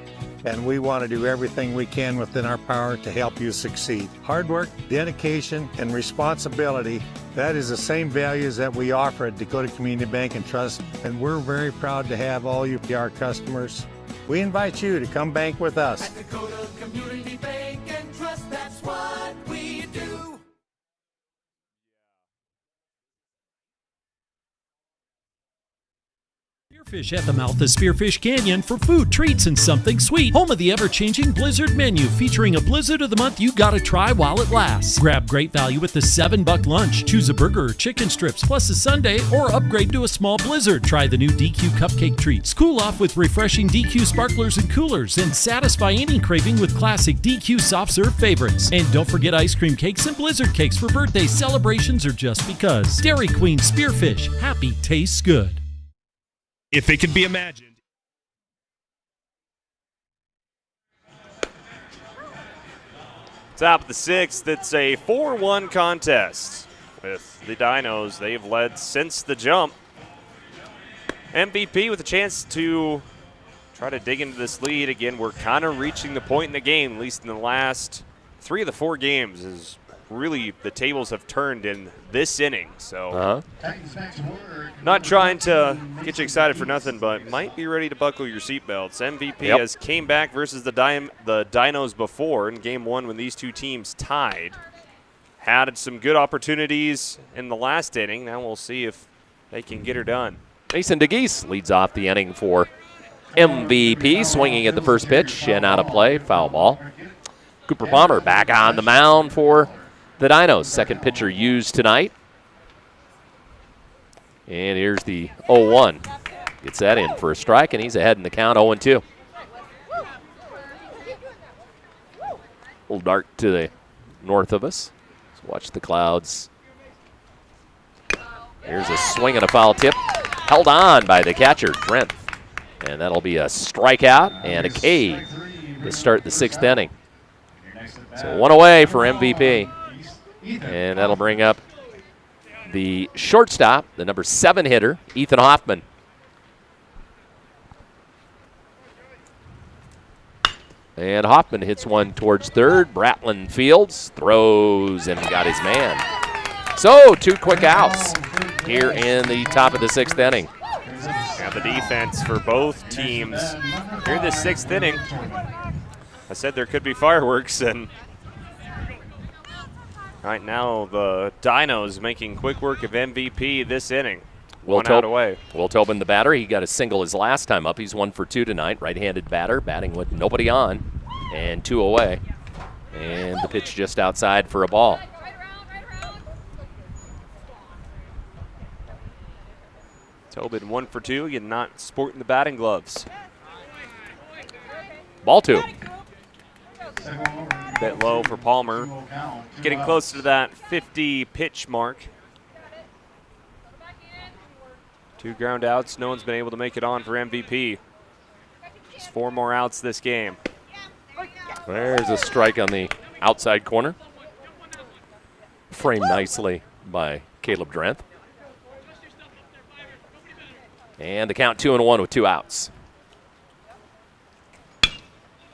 and we want to do everything we can within our power to help you succeed. Hard work, dedication, and responsibility, that is the same values that we offer at Dakota Community Bank and Trust, and we're very proud to have all you be our customers. We invite you to come bank with us. At Dakota Community Bank and Trust, that's what we do. Spearfish at the mouth of Spearfish Canyon for food, treats, and something sweet. Home of the ever-changing Blizzard menu featuring a Blizzard of the Month you gotta try while it lasts. Grab great value with the $7 lunch. Choose a burger or chicken strips plus a sundae or upgrade to a small Blizzard. Try the new DQ cupcake treats. Cool off with refreshing DQ sparklers and coolers and satisfy any craving with classic DQ soft serve favorites. And don't forget ice cream cakes and Blizzard cakes for birthday celebrations or just because. Dairy Queen Spearfish. Happy tastes good. if it could be imagined. Top of the sixth, it's a 4-1 contest with the Dinos. They've led since the jump. MVP with a chance to try to dig into this lead. Again, we're kind of reaching the point in the game, at least in the last 3 of the 4 games, is really the tables have turned in this inning. So not trying to get you excited for nothing, but might be ready to buckle your seatbelts. MVP has came back versus the Dinos before in game 1 when these two teams tied. Had some good opportunities in the last inning. Now we'll see if they can get her done. Mason DeGeese leads off the inning for MVP, swinging at the first pitch and out of play, foul ball. Cooper Palmer back on the mound for the Dinos. Second pitcher used tonight. And here's the 0-1. Gets that in for a strike, and he's ahead in the count, 0-2. Little dark to the north of us. Let's watch the clouds. Here's a swing and a foul tip. Held on by the catcher, Drenth. And that'll be a strikeout and a K to start the 6th inning. So 1 away for MVP. And that'll bring up the shortstop, the number 7 hitter, Ethan Hoffman. And Hoffman hits one towards third. Bratlin fields, throws, and got his man. So 2 quick outs here in the top of the 6th inning. And the defense for both teams here in the 6th inning. I said there could be fireworks, and right now the Dinos making quick work of MVP this inning. One out away. Will Tobin, the batter, he got a single his last time up. He's 1 for 2 tonight. Right-handed batter, batting with nobody on, and 2 away. And the pitch just outside for a ball. Tobin 1 for 2, again not sporting the batting gloves. Ball 2. Bit low for Palmer. Getting close to that 50 pitch mark. 2 ground outs. No one's been able to make it on for MVP. Just 4 more outs this game. There's a strike on the outside corner. Framed nicely by Caleb Drenth. And the count 2-1 with 2 outs.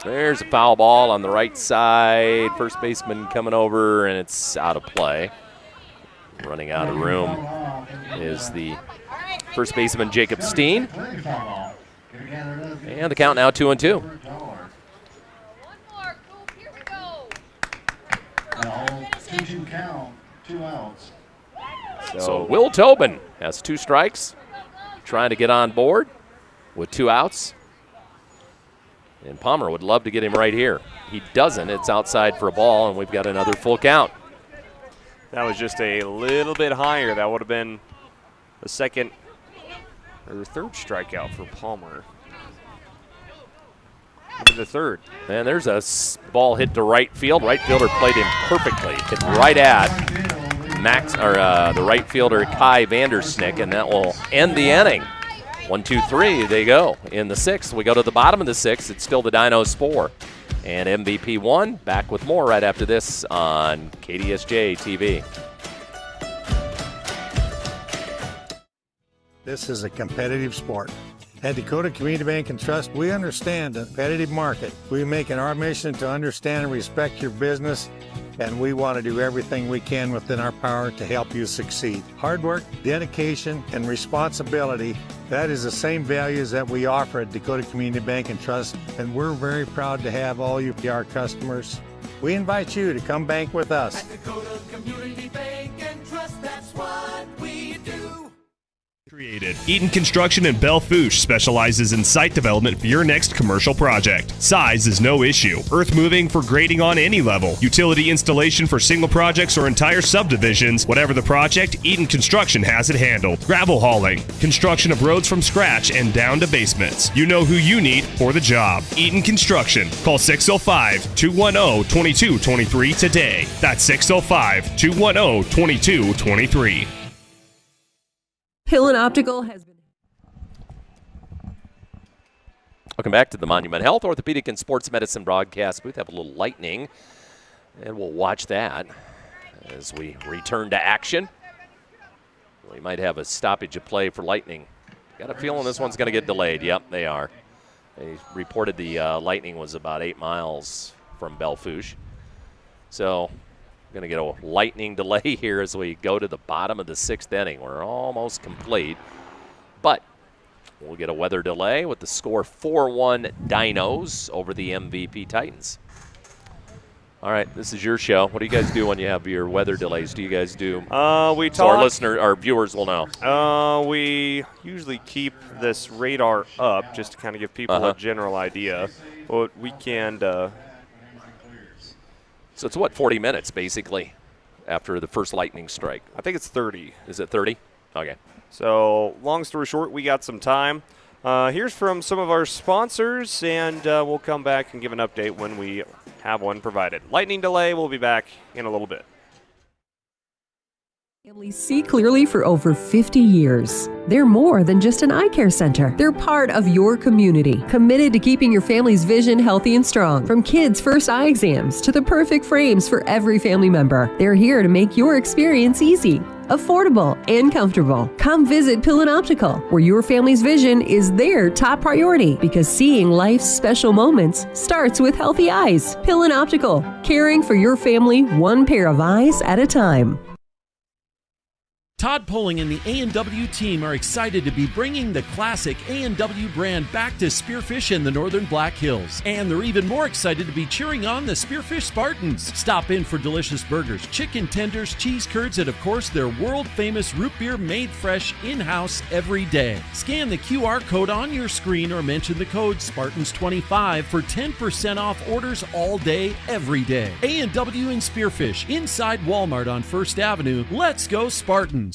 There's a foul ball on the right side. First baseman coming over, and it's out of play. Running out of room is the first baseman, Jacob Steen. And the count now 2-2. So Will Tobin has 2 strikes, trying to get on board with 2 outs. And Palmer would love to get him right here. He doesn't. It's outside for a ball, and we've got another full count. That was just a little bit higher. That would have been the second or the 3rd strikeout for Palmer. Maybe the 3rd. And there's a ball hit to right field. Right fielder played him perfectly. Hit right at the right fielder, Kai Vandersnick, and that will end the inning. 1, 2, 3, they go. In the 6th, we go to the bottom of the 6th. It's still the Dinos 4. And MVP 1. Back with more right after this on KDSJ-TV. This is a competitive sport. At Dakota Community Bank and Trust, we understand the competitive market. We make it our mission to understand and respect your business, and we want to do everything we can within our power to help you succeed. Hard work, dedication, and responsibility, that is the same values that we offer at Dakota Community Bank and Trust, and we're very proud to have all you be our customers. We invite you to come bank with us. At Dakota Community Bank and Trust, that's what we do. Created. Eaton Construction in Belle Fourche specializes in site development for your next commercial project. Size is no issue. Earth moving for grading on any level. Utility installation for single projects or entire subdivisions. Whatever the project, Eaton Construction has it handled. Gravel hauling. Construction of roads from scratch and down to basements. You know who you need for the job. Eaton Construction. Call 605-210-2223 today. That's 605-210-2223. Hillin Optical has been... Welcome back to the Monument Health Orthopedic and Sports Medicine broadcast booth. Have a little lightning, and we'll watch that as we return to action. We might have a stoppage of play for lightning. Got a feeling this one's going to get delayed. Yep, they are. They reported the lightning was about 8 miles from Belfouche. So going to get a lightning delay here as we go to the bottom of the 6th inning. We're almost complete, but we'll get a weather delay with the score 4-1 Dinos over the MVP Titans. All right, this is your show. What do you guys do when you have your weather delays? Do you guys do? So our viewers will know. We usually keep this radar up just to kind of give people a general idea. But we can. So it's what, 40 minutes basically after the first lightning strike? I think it's 30. Is it 30? Okay. So long story short, we got some time. Here's from some of our sponsors, and we'll come back and give an update when we have one provided. Lightning delay, we'll be back in a little bit. Families see clearly for over 50 years. They're more than just an eye care center. They're part of your community, committed to keeping your family's vision healthy and strong. From kids' first eye exams to the perfect frames for every family member, they're here to make your experience easy, affordable, and comfortable. Come visit Pillin Optical, where your family's vision is their top priority, because seeing life's special moments starts with healthy eyes. Pillin Optical, caring for your family one pair of eyes at a time. Todd Poling and the A&W team are excited to be bringing the classic A&W brand back to Spearfish in the Northern Black Hills. And they're even more excited to be cheering on the Spearfish Spartans. Stop in for delicious burgers, chicken tenders, cheese curds, and of course their world-famous root beer made fresh in-house every day. Scan the QR code on your screen or mention the code Spartans25 for 10% off orders all day, every day. A&W and Spearfish, inside Walmart on First Avenue. Let's go Spartans!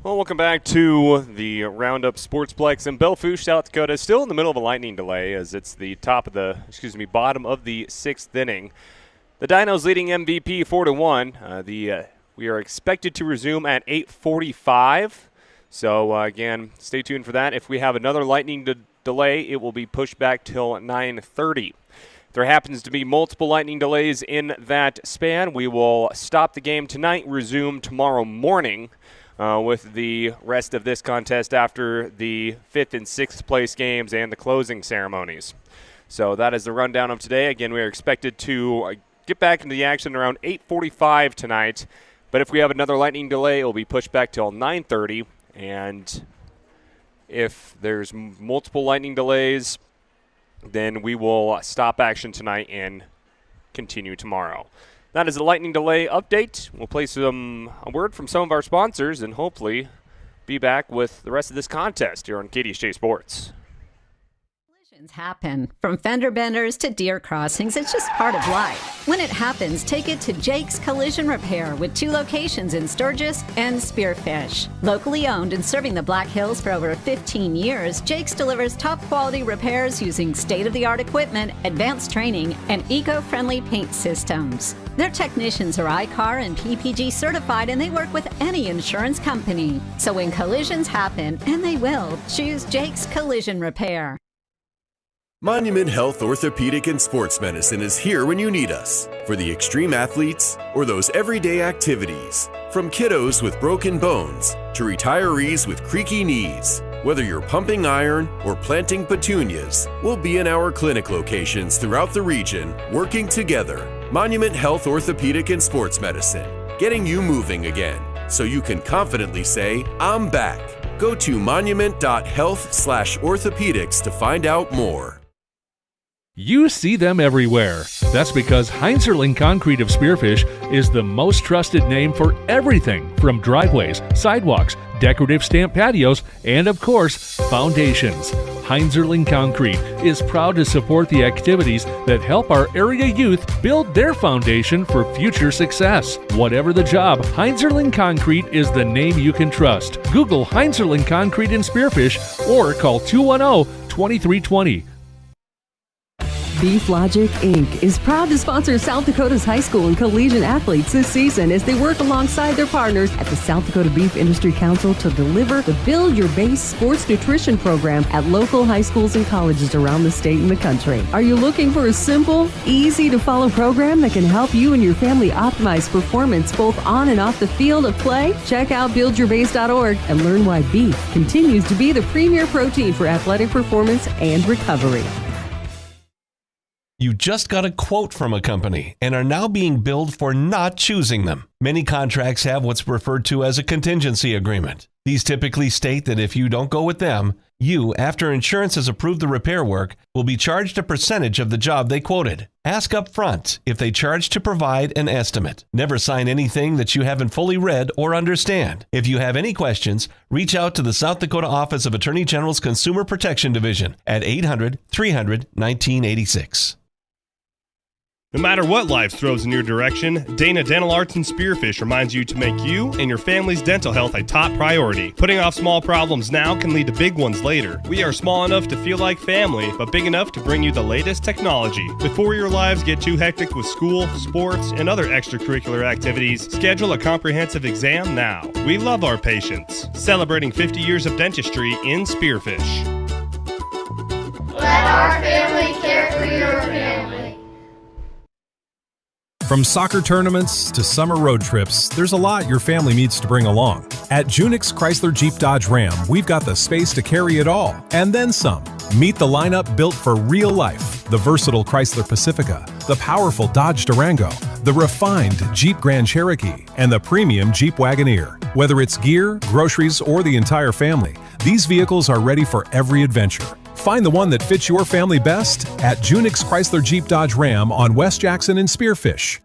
Well, welcome back to the Roundup Sportsplex in Belle-Fourche, South Dakota. Still in the middle of a lightning delay as it's the bottom of the 6th inning. The Dinos leading MVP 4-1. We are expected to resume at 8:45. So again, stay tuned for that. If we have another lightning delay, it will be pushed back till 9:30. If there happens to be multiple lightning delays in that span, we will stop the game tonight, resume tomorrow morning. With the rest of this contest after the 5th and 6th place games and the closing ceremonies. So that is the rundown of today. Again, we are expected to get back into the action around 8:45 tonight. But if we have another lightning delay, it will be pushed back till 9:30. And if there's multiple lightning delays, then we will stop action tonight and continue tomorrow. That is a lightning delay update. We'll play a word from some of our sponsors and hopefully be back with the rest of this contest here on KDSJ Sports. Collisions happen. From fender benders to deer crossings, it's just part of life. When it happens, take it to Jake's Collision Repair with 2 locations in Sturgis and Spearfish. Locally owned and serving the Black Hills for over 15 years, Jake's delivers top quality repairs using state-of-the-art equipment, advanced training, and eco-friendly paint systems. Their technicians are ICAR and PPG certified, and they work with any insurance company. So when collisions happen, and they will, choose Jake's Collision Repair. Monument Health Orthopedic and Sports Medicine is here when you need us for the extreme athletes or those everyday activities. From kiddos with broken bones to retirees with creaky knees. Whether you're pumping iron or planting petunias, we'll be in our clinic locations throughout the region working together. Monument Health Orthopedic and Sports Medicine, getting you moving again so you can confidently say, I'm back. Go to monument.health/orthopedics to find out more. You see them everywhere. That's because Heinzerling Concrete of Spearfish is the most trusted name for everything from driveways, sidewalks, decorative stamp patios, and of course, foundations. Heinzerling Concrete is proud to support the activities that help our area youth build their foundation for future success. Whatever the job, Heinzerling Concrete is the name you can trust. Google Heinzerling Concrete in Spearfish or call 210-2320. Beef Logic Inc. is proud to sponsor South Dakota's high school and collegiate athletes this season as they work alongside their partners at the South Dakota Beef Industry Council to deliver the Build Your Base sports nutrition program at local high schools and colleges around the state and the country. Are you looking for a simple, easy-to-follow program that can help you and your family optimize performance both on and off the field of play? Check out buildyourbase.org and learn why beef continues to be the premier protein for athletic performance and recovery. You just got a quote from a company and are now being billed for not choosing them. Many contracts have what's referred to as a contingency agreement. These typically state that if you don't go with them, you, after insurance has approved the repair work, will be charged a percentage of the job they quoted. Ask up front if they charge to provide an estimate. Never sign anything that you haven't fully read or understand. If you have any questions, reach out to the South Dakota Office of Attorney General's Consumer Protection Division at 800-300-1986. No matter what life throws in your direction, Dana Dental Arts and Spearfish reminds you to make you and your family's dental health a top priority. Putting off small problems now can lead to big ones later. We are small enough to feel like family, but big enough to bring you the latest technology. Before your lives get too hectic with school, sports, and other extracurricular activities, schedule a comprehensive exam now. We love our patients. Celebrating 50 years of dentistry in Spearfish. Let our family care for your family. From soccer tournaments to summer road trips, there's a lot your family needs to bring along. At Junix Chrysler Jeep Dodge Ram, we've got the space to carry it all, and then some. Meet the lineup built for real life. The versatile Chrysler Pacifica, the powerful Dodge Durango, the refined Jeep Grand Cherokee, and the premium Jeep Wagoneer. Whether it's gear, groceries, or the entire family, these vehicles are ready for every adventure. Find the one that fits your family best at Junix Chrysler Jeep Dodge Ram on West Jackson and Spearfish.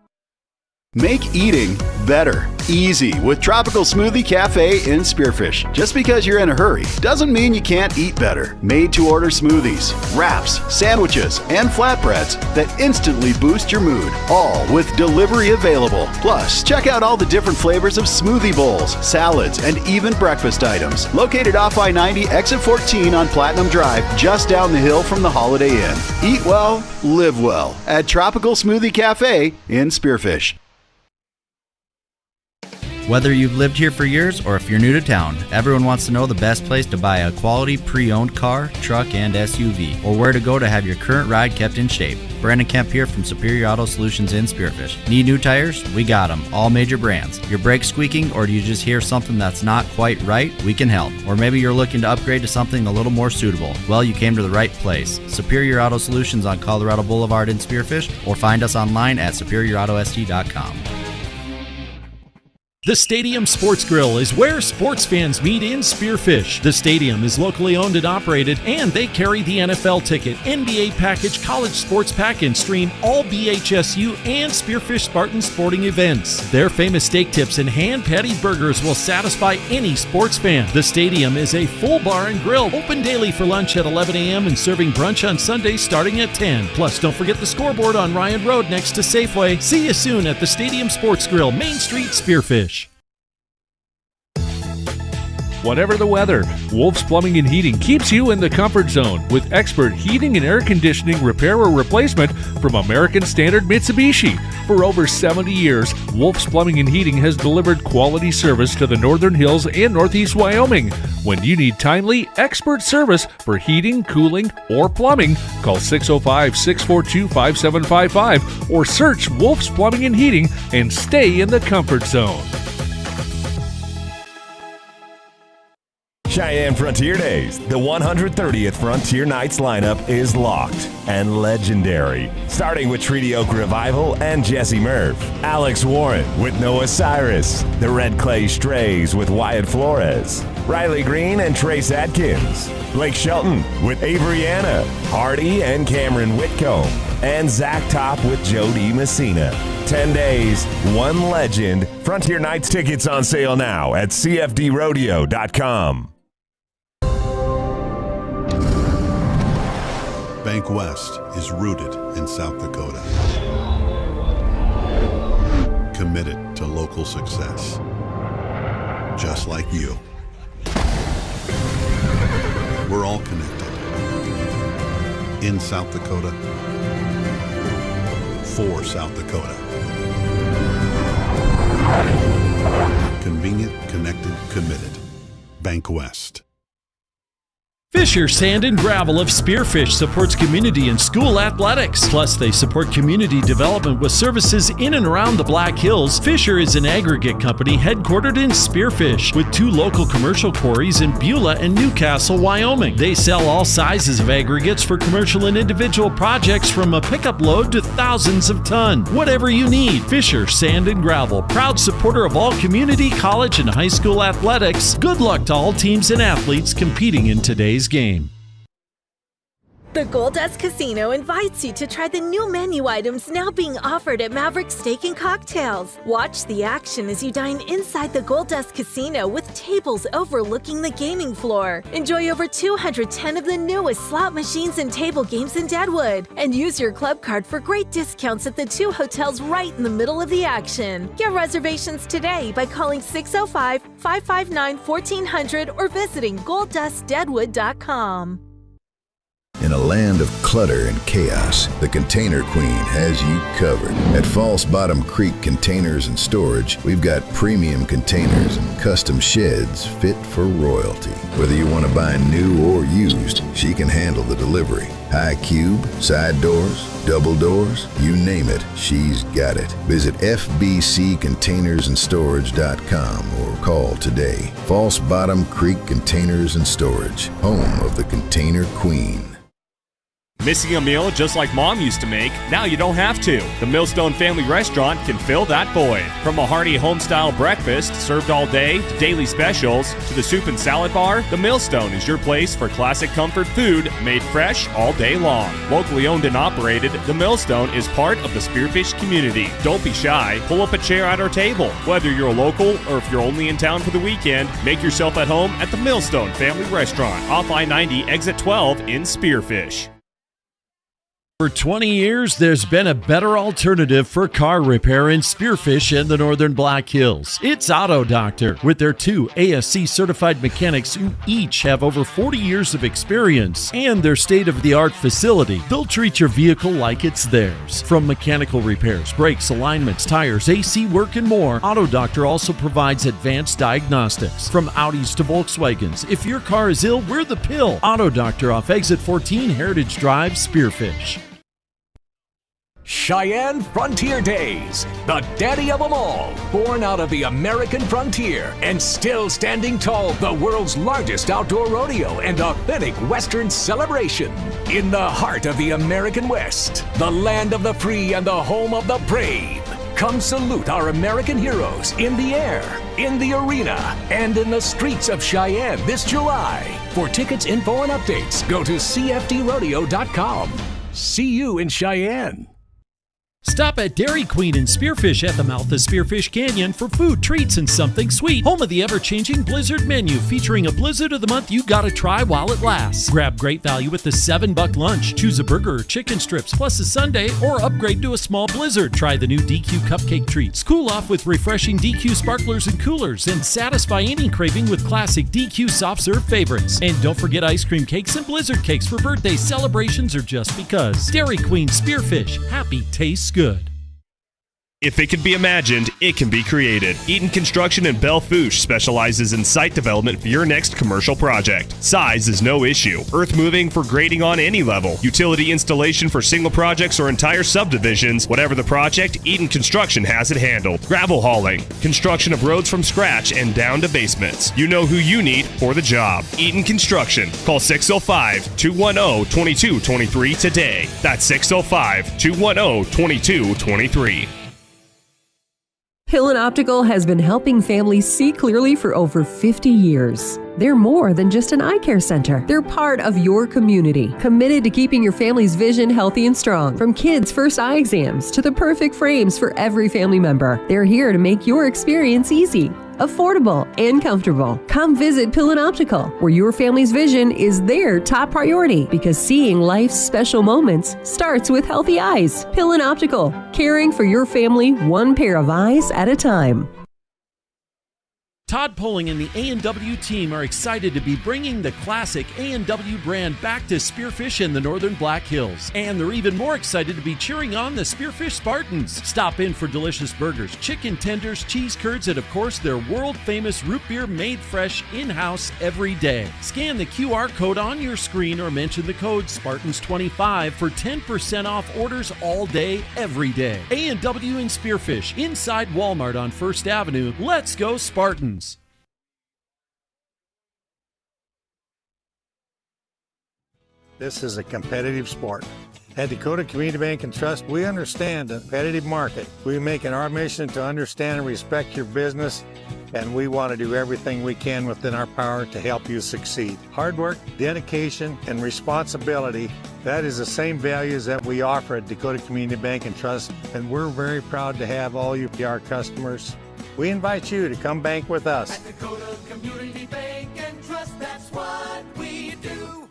Make eating better. Easy with Tropical Smoothie Cafe in Spearfish. Just because you're in a hurry doesn't mean you can't eat better. Made to order smoothies, wraps, sandwiches, and flatbreads that instantly boost your mood. All with delivery available. Plus, check out all the different flavors of smoothie bowls, salads, and even breakfast items. Located off I-90, exit 14 on Platinum Drive, just down the hill from the Holiday Inn. Eat well, live well at Tropical Smoothie Cafe in Spearfish. Whether you've lived here for years or if you're new to town, everyone wants to know the best place to buy a quality pre-owned car, truck, and SUV, or where to go to have your current ride kept in shape. Brandon Kemp here from Superior Auto Solutions in Spearfish. Need new tires? We got them, all major brands. Your brakes squeaking, or do you just hear something that's not quite right? We can help. Or maybe you're looking to upgrade to something a little more suitable. Well, you came to the right place. Superior Auto Solutions on Colorado Boulevard in Spearfish, or find us online at superiorautost.com. The Stadium Sports Grill is where sports fans meet in Spearfish. The stadium is locally owned and operated, and they carry the NFL ticket, NBA package, college sports pack, and stream all BHSU and Spearfish Spartan sporting events. Their famous steak tips and hand patty burgers will satisfy any sports fan. The stadium is a full bar and grill, open daily for lunch at 11 a.m. and serving brunch on Sundays starting at 10. Plus, don't forget the scoreboard on Ryan Road next to Safeway. See you soon at the Stadium Sports Grill, Main Street, Spearfish. Whatever the weather, Wolf's Plumbing and Heating keeps you in the comfort zone with expert heating and air conditioning repair or replacement from American Standard Mitsubishi. For over 70 years, Wolf's Plumbing and Heating has delivered quality service to the Northern Hills and Northeast Wyoming. When you need timely, expert service for heating, cooling, or plumbing, call 605-642-5755 or search Wolf's Plumbing and Heating and stay in the comfort zone. Cheyenne Frontier Days. The 130th Frontier Nights lineup is locked and legendary. Starting with Treaty Oak Revival and Jesse Murph. Alex Warren with Noah Cyrus. The Red Clay Strays with Wyatt Flores. Riley Green and Trace Atkins. Blake Shelton with Avery Anna. Hardy and Cameron Whitcomb. And Zach Top with Jody Messina. 10 days, one legend. Frontier Nights tickets on sale now at cfdrodeo.com. Bank West is rooted in South Dakota. Committed to local success. Just like you. We're all connected. In South Dakota. For South Dakota. Convenient, connected, committed. Bank West. Fisher Sand and Gravel of Spearfish supports community and school athletics. Plus, they support community development with services in and around the Black Hills. Fisher is an aggregate company headquartered in Spearfish with 2 local commercial quarries in Beulah and Newcastle, Wyoming. They sell all sizes of aggregates for commercial and individual projects from a pickup load to thousands of ton. Whatever you need, Fisher Sand and Gravel, proud supporter of all community, college, and high school athletics. Good luck to all teams and athletes competing in today's game. The Gold Dust Casino invites you to try the new menu items now being offered at Maverick Steak and Cocktails. Watch the action as you dine inside the Gold Dust Casino with tables overlooking the gaming floor. Enjoy over 210 of the newest slot machines and table games in Deadwood. And use your club card for great discounts at the 2 hotels right in the middle of the action. Get reservations today by calling 605-559-1400 or visiting golddustdeadwood.com. In a land of clutter and chaos, the Container Queen has you covered. At False Bottom Creek Containers and Storage, we've got premium containers and custom sheds fit for royalty. Whether you want to buy new or used, she can handle the delivery. High cube, side doors, double doors, you name it, she's got it. Visit fbccontainersandstorage.com or call today. False Bottom Creek Containers and Storage, home of the Container Queen. Missing a meal just like Mom used to make? Now you don't have to. The Millstone Family Restaurant can fill that void. From a hearty home-style breakfast served all day to daily specials to the soup and salad bar, the Millstone is your place for classic comfort food made fresh all day long. Locally owned and operated, the Millstone is part of the Spearfish community. Don't be shy. Pull up a chair at our table. Whether you're a local or if you're only in town for the weekend, make yourself at home at the Millstone Family Restaurant off I-90 exit 12 in Spearfish. For 20 years, there's been a better alternative for car repair in Spearfish and the Northern Black Hills. It's Auto Doctor, with their 2 ASC-certified mechanics who each have over 40 years of experience and their state-of-the-art facility. They'll treat your vehicle like it's theirs. From mechanical repairs, brakes, alignments, tires, AC work, and more, Auto Doctor also provides advanced diagnostics. From Audis to Volkswagens, if your car is ill, we're the pill. Auto Doctor off Exit 14, Heritage Drive, Spearfish. Cheyenne Frontier Days, the daddy of them all, born out of the American frontier and still standing tall, the world's largest outdoor rodeo and authentic Western celebration. In the heart of the American West, the land of the free and the home of the brave. Come salute our American heroes in the air, in the arena, and in the streets of Cheyenne this July. For tickets, info, and updates, go to cfdrodeo.com. See you in Cheyenne. Stop at Dairy Queen in Spearfish at the mouth of Spearfish Canyon for food, treats, and something sweet. Home of the ever-changing Blizzard menu featuring a Blizzard of the Month you gotta try while it lasts. Grab great value with the $7 lunch. Choose a burger or chicken strips plus a sundae or upgrade to a small Blizzard. Try the new DQ cupcake treats. Cool off with refreshing DQ sparklers and coolers and satisfy any craving with classic DQ soft serve favorites. And don't forget ice cream cakes and Blizzard cakes for birthday celebrations or just because. Dairy Queen Spearfish. Happy tastes good. If it can be imagined, it can be created. Eaton Construction in Belle Fourche specializes in site development for your next commercial project. Size is no issue. Earth moving for grading on any level. Utility installation for single projects or entire subdivisions. Whatever the project, Eaton Construction has it handled. Gravel hauling. Construction of roads from scratch and down to basements. You know who you need for the job. Eaton Construction. Call 605-210-2223 today. That's 605-210-2223. Pillen Optical has been helping families see clearly for over 50 years. They're more than just an eye care center. They're part of your community, committed to keeping your family's vision healthy and strong. From kids' first eye exams to the perfect frames for every family member, they're here to make your experience easy, affordable, and comfortable. Come visit Pillen Optical, where your family's vision is their top priority, because seeing life's special moments starts with healthy eyes. Pillen Optical, caring for your family one pair of eyes at a time. Todd Poling and the A&W team are excited to be bringing the classic A&W brand back to Spearfish and the Northern Black Hills. And they're even more excited to be cheering on the Spearfish Spartans. Stop in for delicious burgers, chicken tenders, cheese curds, and of course their world-famous root beer made fresh in-house every day. Scan the QR code on your screen or mention the code Spartans25 for 10% off orders all day, every day. A&W in Spearfish, inside Walmart on 1st Avenue. Let's go Spartans! This is a competitive sport. At Dakota Community Bank and Trust, we understand the competitive market. We make it our mission to understand and respect your business, and we want to do everything we can within our power to help you succeed. Hard work, dedication, and responsibility, that is the same values that we offer at Dakota Community Bank and Trust, and we're very proud to have all you be our customers. We invite you to come bank with us. At Dakota Community Bank and Trust, that's what we do.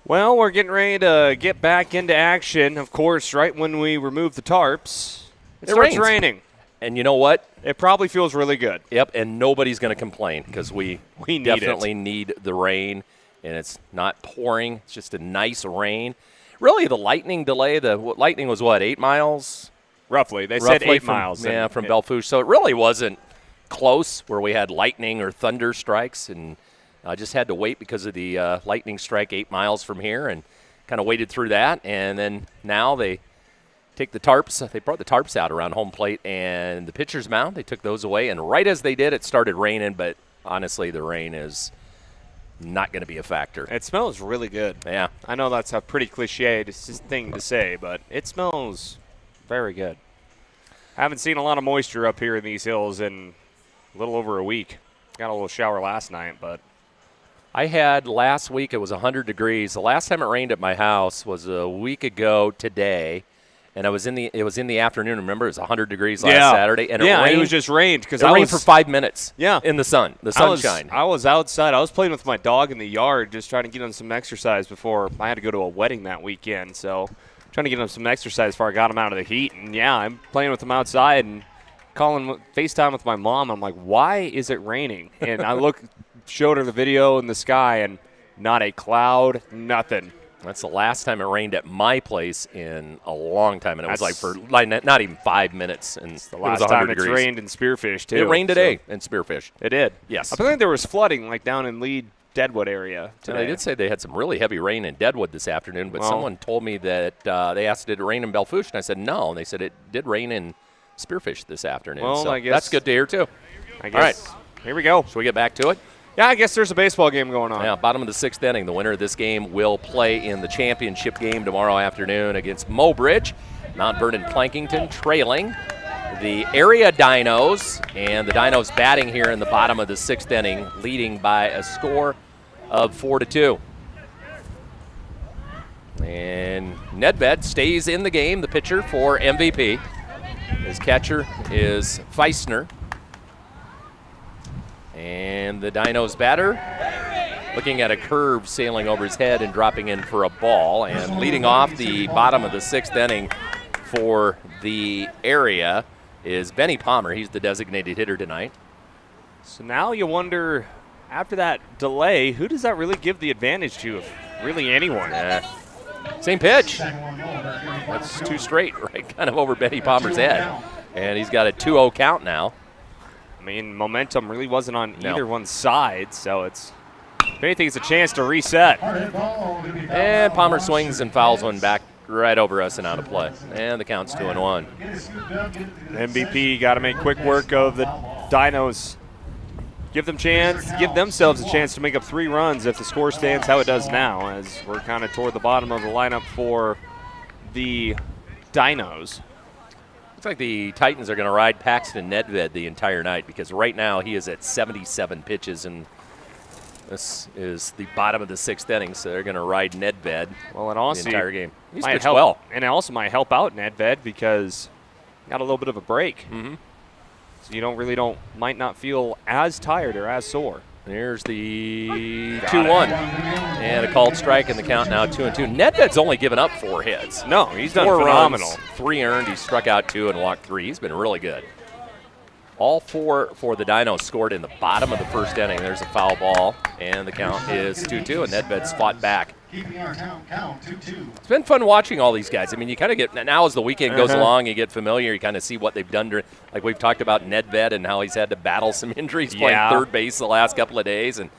Well, we're getting ready to get back into action. Of course, right when we remove the tarps, it starts raining. And you know what? It probably feels really good. Yep, and nobody's going to complain because we definitely need the rain, and it's not pouring. It's just a nice rain. Really, the lightning delay, lightning was what, 8 miles? Roughly. They said 8 miles. Yeah, from Belle Fourche. So it really wasn't close where we had lightning or thunder strikes, and I just had to wait because of the lightning strike 8 miles from here and kind of waited through that. And then now they take the tarps. They brought the tarps out around home plate and the pitcher's mound. They took those away, and right as they did, it started raining, but honestly, the rain is not going to be a factor. It smells really good. Yeah. I know that's a pretty cliched thing to say, but it smells very good. I haven't seen a lot of moisture up here in these hills in a little over a week. Got a little shower last night, but I had last week, it was 100 degrees. The last time it rained at my house was a week ago today, and it was in the afternoon. Remember, it was 100 degrees last Saturday, and it was just rained because it rained for 5 minutes. Yeah. In the sunshine. I was outside. I was playing with my dog in the yard, just trying to get on some exercise before I had to go to a wedding that weekend. So, trying to get on some exercise before I got him out of the heat. And yeah, I'm playing with him outside and calling FaceTime with my mom. I'm like, why is it raining? And I showed her the video in the sky, and not a cloud, nothing. That's the last time it rained at my place in a long time, and it was like for not even 5 minutes. And the last time it's rained in Spearfish, too. It rained today in Spearfish. It did. Yes. I think there was flooding like down in Lead, Deadwood area today. They did say they had some really heavy rain in Deadwood this afternoon, but someone told me that they asked, did it rain in Belfouche? And I said, no. And they said it did rain in Spearfish this afternoon. Well, so I guess that's good to hear, too. I guess. All right. Here we go. Should we get back to it? Yeah, I guess there's a baseball game going on. Yeah, bottom of the 6th inning. The winner of this game will play in the championship game tomorrow afternoon against Mobridge. Mount Vernon Plankington trailing the area Dinos, and the Dinos batting here in the bottom of the 6th inning, leading by a score of 4-2. And Nedved stays in the game, the pitcher for MVP. His catcher is Feistner. And the Dinos batter looking at a curve sailing over his head and dropping in for a ball. And leading off the bottom of the 6th inning for the area is Benny Palmer. He's the designated hitter tonight. So now you wonder, after that delay, who does that really give the advantage to, if really anyone? Same pitch. That's 2 straight, right kind of over Benny Palmer's head. And he's got a 2-0 count now. I mean, momentum really wasn't on either one's side, so if anything, it's a chance to reset. And Palmer swings and fouls one back right over us and out of play. And the count's 2-1. MVP got to make quick work of the Dinos. Give themselves a chance to make up 3 runs if the score stands how it does now, as we're kind of toward the bottom of the lineup for the Dinos. Looks like the Titans are going to ride Paxton Nedved the entire night, because right now he is at 77 pitches, and this is the bottom of the 6th inning, so they're going to ride Nedved the entire game. He's pitched well. And it also might help out Nedved because he got a little bit of a break. Mm-hmm. So you might not feel as tired or as sore. There's the 2-1. And a called strike, and the count now 2-2. Nedved's only given up 4 hits. No, he's done 4 phenomenal. Runs, 3 earned. He struck out 2 and walked 3. He's been really good. All 4 for the Dinos scored in the bottom of the 1st inning. There's a foul ball, and the count is 2-2, and Nedved's fought back. It's been fun watching all these guys. I mean, you kind of get, now as the weekend goes along, you get familiar, you kind of see what they've done. Like we've talked about Nedved and how he's had to battle some injuries playing third base the last couple of days, and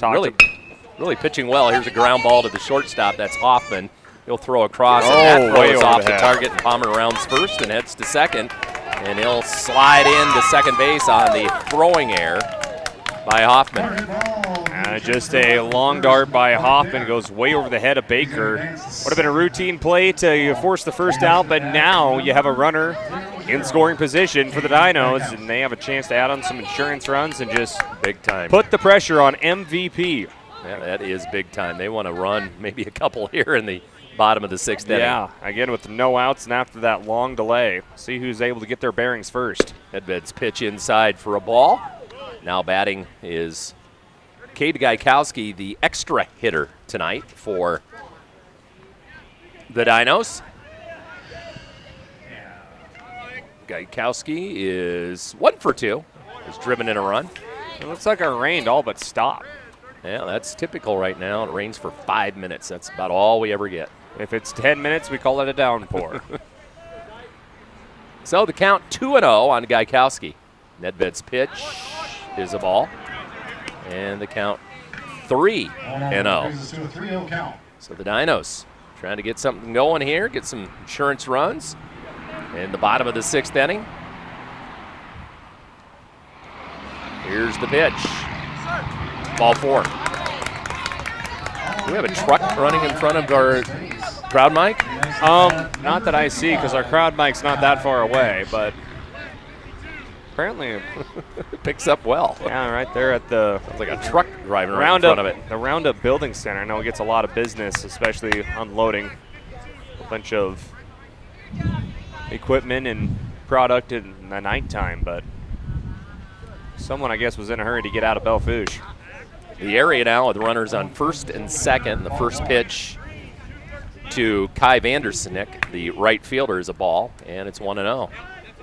really pitching well. Here's a ground ball to the shortstop. That's Hoffman. He'll throw across, and that throws off the target, and Palmer rounds first and heads to second. And he'll slide into second base on the throwing error by Hoffman. Just a long dart by Hoffman, goes way over the head of Baker. Would have been a routine play to force the first out, but now you have a runner in scoring position for the Dinos, and they have a chance to add on some insurance runs and just big time put the pressure on MVP. Yeah, that is big time. They want to run maybe a couple here in the bottom of the 6th inning. Yeah, again with no outs and after that long delay. See who's able to get their bearings first. Nedved's pitch inside for a ball. Now batting is Cade Gaikowski, the extra hitter tonight for the Dinos. Gaikowski is 1 for 2. He's driven in a run. It looks like it rained all but stopped. Yeah, that's typical right now. It rains for 5 minutes. That's about all we ever get. If it's 10 minutes, we call it a downpour. So the count 2-0 on Gaikowski. Nedved's pitch is a ball. And the count 3-0. So the Dinos trying to get something going here, get some insurance runs. In the bottom of the 6th inning. Here's the pitch. Ball 4. Do we have a truck running in front of our crowd mic? Not that I see, because our crowd mic's not that far away, but apparently it picks up well. Yeah, right there at the sounds like a truck driving around in front of it. The Roundup Building Center. I know it gets a lot of business, especially unloading a bunch of equipment and product in the nighttime, but someone, I guess, was in a hurry to get out of Belfouche. The area now with runners on 1st and 2nd. The first pitch to Kai Vandersnick, the right fielder, is a ball, and it's 1-0.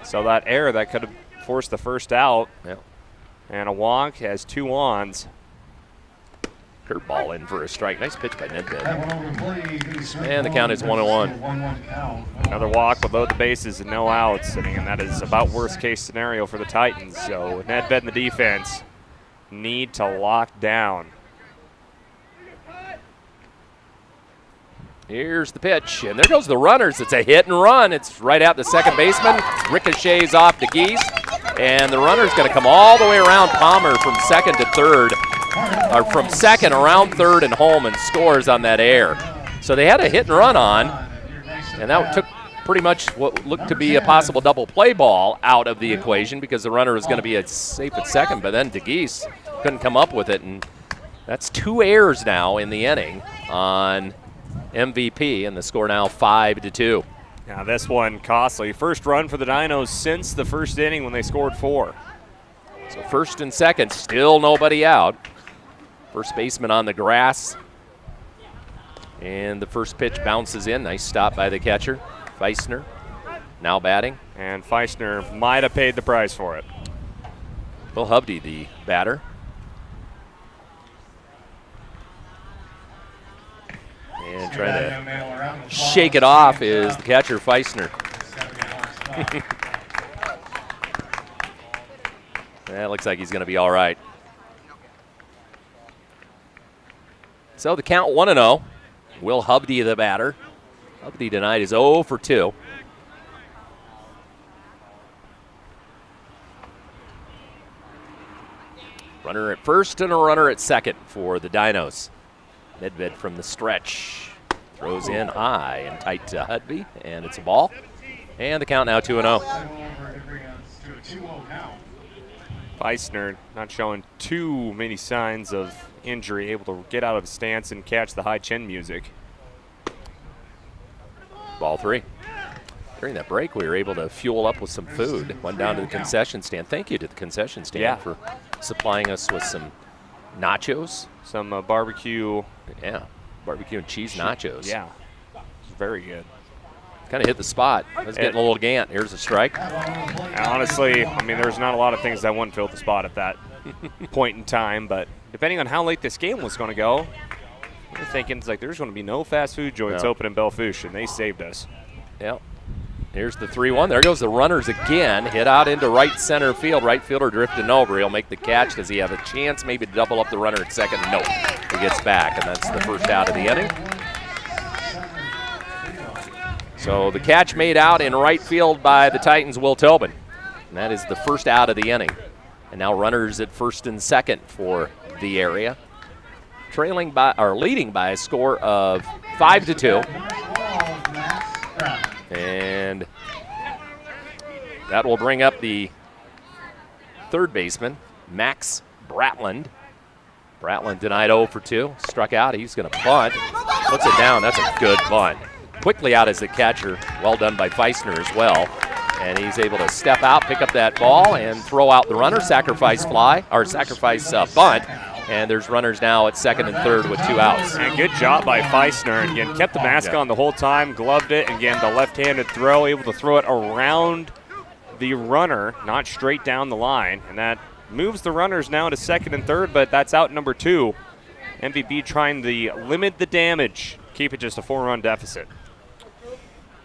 So that error that could have forced the first out. Yep. And a walk has 2 ons. Curveball in for a strike. Nice pitch by Nedved. And the count is 1-1. Another walk with load the bases and no outs. And that is about worst case scenario for the Titans. So Nedved and the defense need to lock down. Here's the pitch, and there goes the runners. It's a hit and run. It's right at the second baseman. Ricochets off to Geese, and the runner's going to come all the way around Palmer from 2nd to 3rd, or from 2nd around 3rd and home, and scores on that air. So they had a hit and run on, and that took pretty much what looked to be a possible double play ball out of the equation because the runner was going to be safe at 2nd, but then DeGeese couldn't come up with it, and that's 2 errors now in the inning on MVP, and the score now 5-2. Now this one costly. First run for the Dinos since the first inning when they scored 4. So 1st and 2nd, still nobody out. First baseman on the grass. And the first pitch bounces in. Nice stop by the catcher, Feisner. Now batting. And Feisner might have paid the price for it. Will Hovde, the batter. And trying to shake it off is the catcher, Feisner. That looks like he's going to be all right. So the count 1-0. Will Hovde, the batter. Hovde tonight is 0 for 2. Runner at 1st and a runner at 2nd for the Dinos. Nedved from the stretch. Throws in high and tight to Hovde, and it's a ball. And the count now 2-0. Feisner not showing too many signs of injury, able to get out of his stance and catch the high chin music. Ball 3. During that break, we were able to fuel up with some food. Went down to the concession stand. Thank you to the concession stand for supplying us with some nachos. Some barbecue. Yeah, barbecue and cheese nachos. Yeah, it's very good. Kind of hit the spot. I was getting a little gant. Here's a strike. Honestly, I mean, there's not a lot of things that wouldn't fill the spot at that point in time, but depending on how late this game was going to go, you're thinking it's like there's going to be no fast food joints open in Belfouche, and they saved us. Yep. Here's the 3-1. There goes the runners again. Hit out into right center field. Right fielder drifting over. He'll make the catch. Does he have a chance maybe to double up the runner at 2nd? No. He gets back, and that's the first out of the inning. So the catch made out in right field by the Titans' Will Tobin. And that is the first out of the inning. And now runners at 1st and 2nd for the area. Leading by a score of 5-2. And that will bring up the 3rd baseman, Max Bratland. Bratland denied 0 for 2. Struck out. He's going to bunt. Puts it down. That's a good bunt. Quickly out as the catcher. Well done by Feisner as well. And he's able to step out, pick up that ball, and throw out the runner. Sacrifice bunt. And there's runners now at 2nd and 3rd with 2 outs. And good job by Feisner. Again, kept the mask on the whole time, gloved it. Again, the left-handed throw, able to throw it around the runner, not straight down the line. And that moves the runners now to 2nd and 3rd, but that's out number 2. MVP trying to limit the damage, keep it just a 4-run deficit.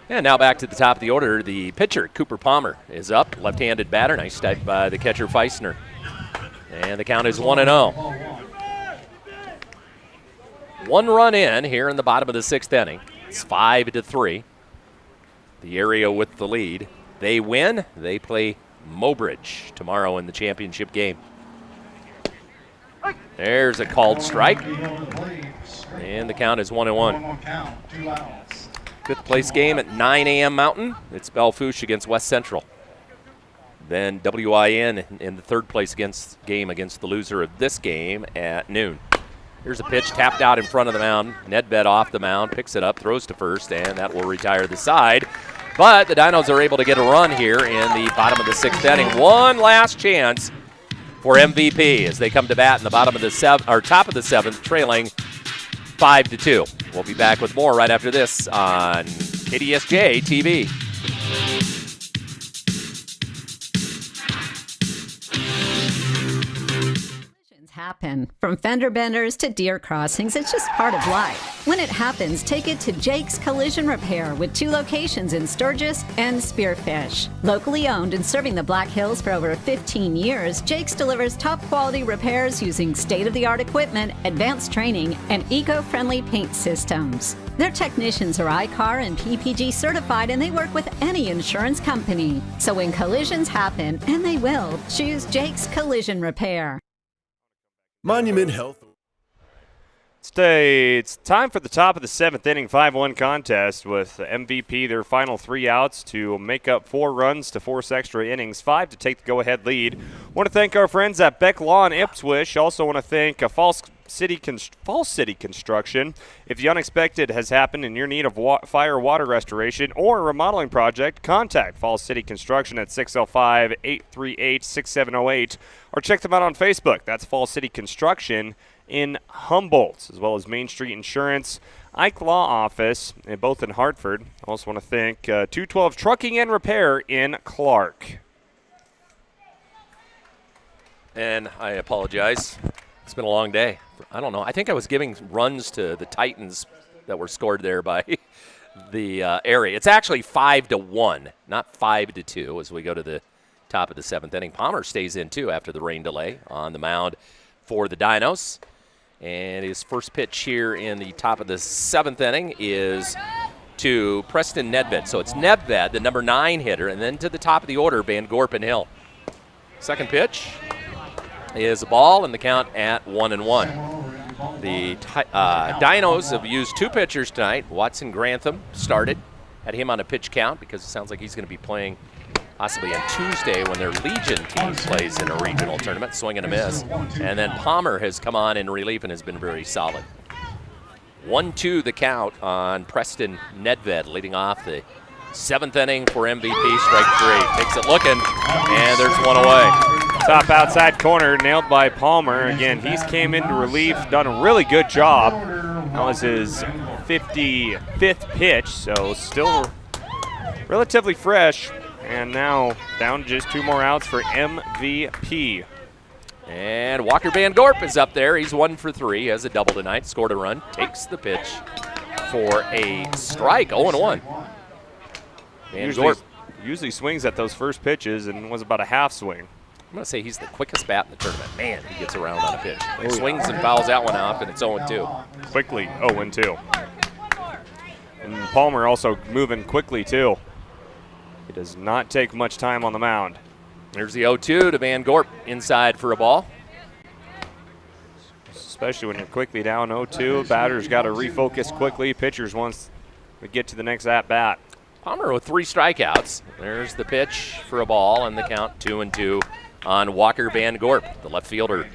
And now back to the top of the order. The pitcher, Cooper Palmer, is up. Left-handed batter. Nice step by the catcher, Feisner. And the count is 1-0. 1 run in here in the bottom of the 6th inning. It's 5-3. the area with the lead. They win. They play Mobridge tomorrow in the championship game. There's a called strike. And the count is 1-1. Fifth place game at 9 a.m. Mountain. It's Belfouche against West Central. Then WIN in the third place game against the loser of this game at noon. Here's a pitch tapped out in front of the mound. Nedved off the mound, picks it up, throws to first, and that will retire the side. But the Dinos are able to get a run here in the bottom of the sixth inning. One last chance for MVP as they come to bat in the bottom of the top of the seventh, trailing 5-2. We'll be back with more right after this on KDSJ-TV. Happen. From fender benders to deer crossings, it's just part of life. When it happens, take it to Jake's Collision Repair with 2 locations in Sturgis and Spearfish. Locally owned and serving the Black Hills for over 15 years, Jake's delivers top quality repairs using state-of-the-art equipment, advanced training, and eco-friendly paint systems. Their technicians are ICAR and PPG certified, and they work with any insurance company. So when collisions happen, and they will, choose Jake's Collision Repair. Monument Health. It's time for the top of the seventh inning 5-1 contest with MVP their final 3 outs to make up 4 runs to force extra innings, 5 to take the go-ahead lead. Want to thank our friends at Beck Law in Ipswich. Also want to thank Falls City Construction. If the unexpected has happened and you're in need of fire water restoration or a remodeling project, contact Falls City Construction at 605-838-6708 or check them out on Facebook. That's Falls City Construction in Humboldt, as well as Main Street Insurance, Ike Law Office, and both in Hartford. Also want to thank 212 Trucking and Repair in Clark. And I apologize. It's been a long day. I don't know. I think I was giving runs to the Titans that were scored there by the area. It's actually 5-1, not 5-2 as we go to the top of the seventh inning. Palmer stays in, too, after the rain delay on the mound for the Dinos. And his first pitch here in the top of the seventh inning is to Preston Nedved. So it's Nedved, the number 9 hitter, and then to the top of the order, Van Gorp and Hill. Second pitch is a ball, and the count at 1-1. The Dinos have used 2 pitchers tonight. Watson Grantham started, had him on a pitch count because it sounds like he's going to be playing possibly on Tuesday when their Legion team plays in a regional tournament, swing and a miss. And then Palmer has come on in relief and has been very solid. 1-2 the count on Preston Nedved, leading off the seventh inning for MVP, strike 3. Takes it looking, and there's one away. Top outside corner, nailed by Palmer. Again, he's came into relief, done a really good job. That was his 55th pitch, so still relatively fresh. And now down to just 2 more outs for MVP. And Walker Van Gorp is up there. He's 1 for 3. Has a double tonight. Scored a run. Takes the pitch for a strike. 0-1. Van Gorp usually swings at those first pitches and was about a half swing. I'm going to say he's the quickest bat in the tournament. Man, he gets around on a pitch. He swings and fouls that one off, and it's 0-2. Quickly, 0-2. And Palmer also moving quickly, too. He does not take much time on the mound. There's the 0-2 to Van Gorp inside for a ball. Especially when you're quickly down 0-2. Batter's got to refocus quickly. Pitchers wants to get to the next at-bat. Palmer with 3 strikeouts. There's the pitch for a ball, and the count 2-2 on Walker Van Gorp, the left fielder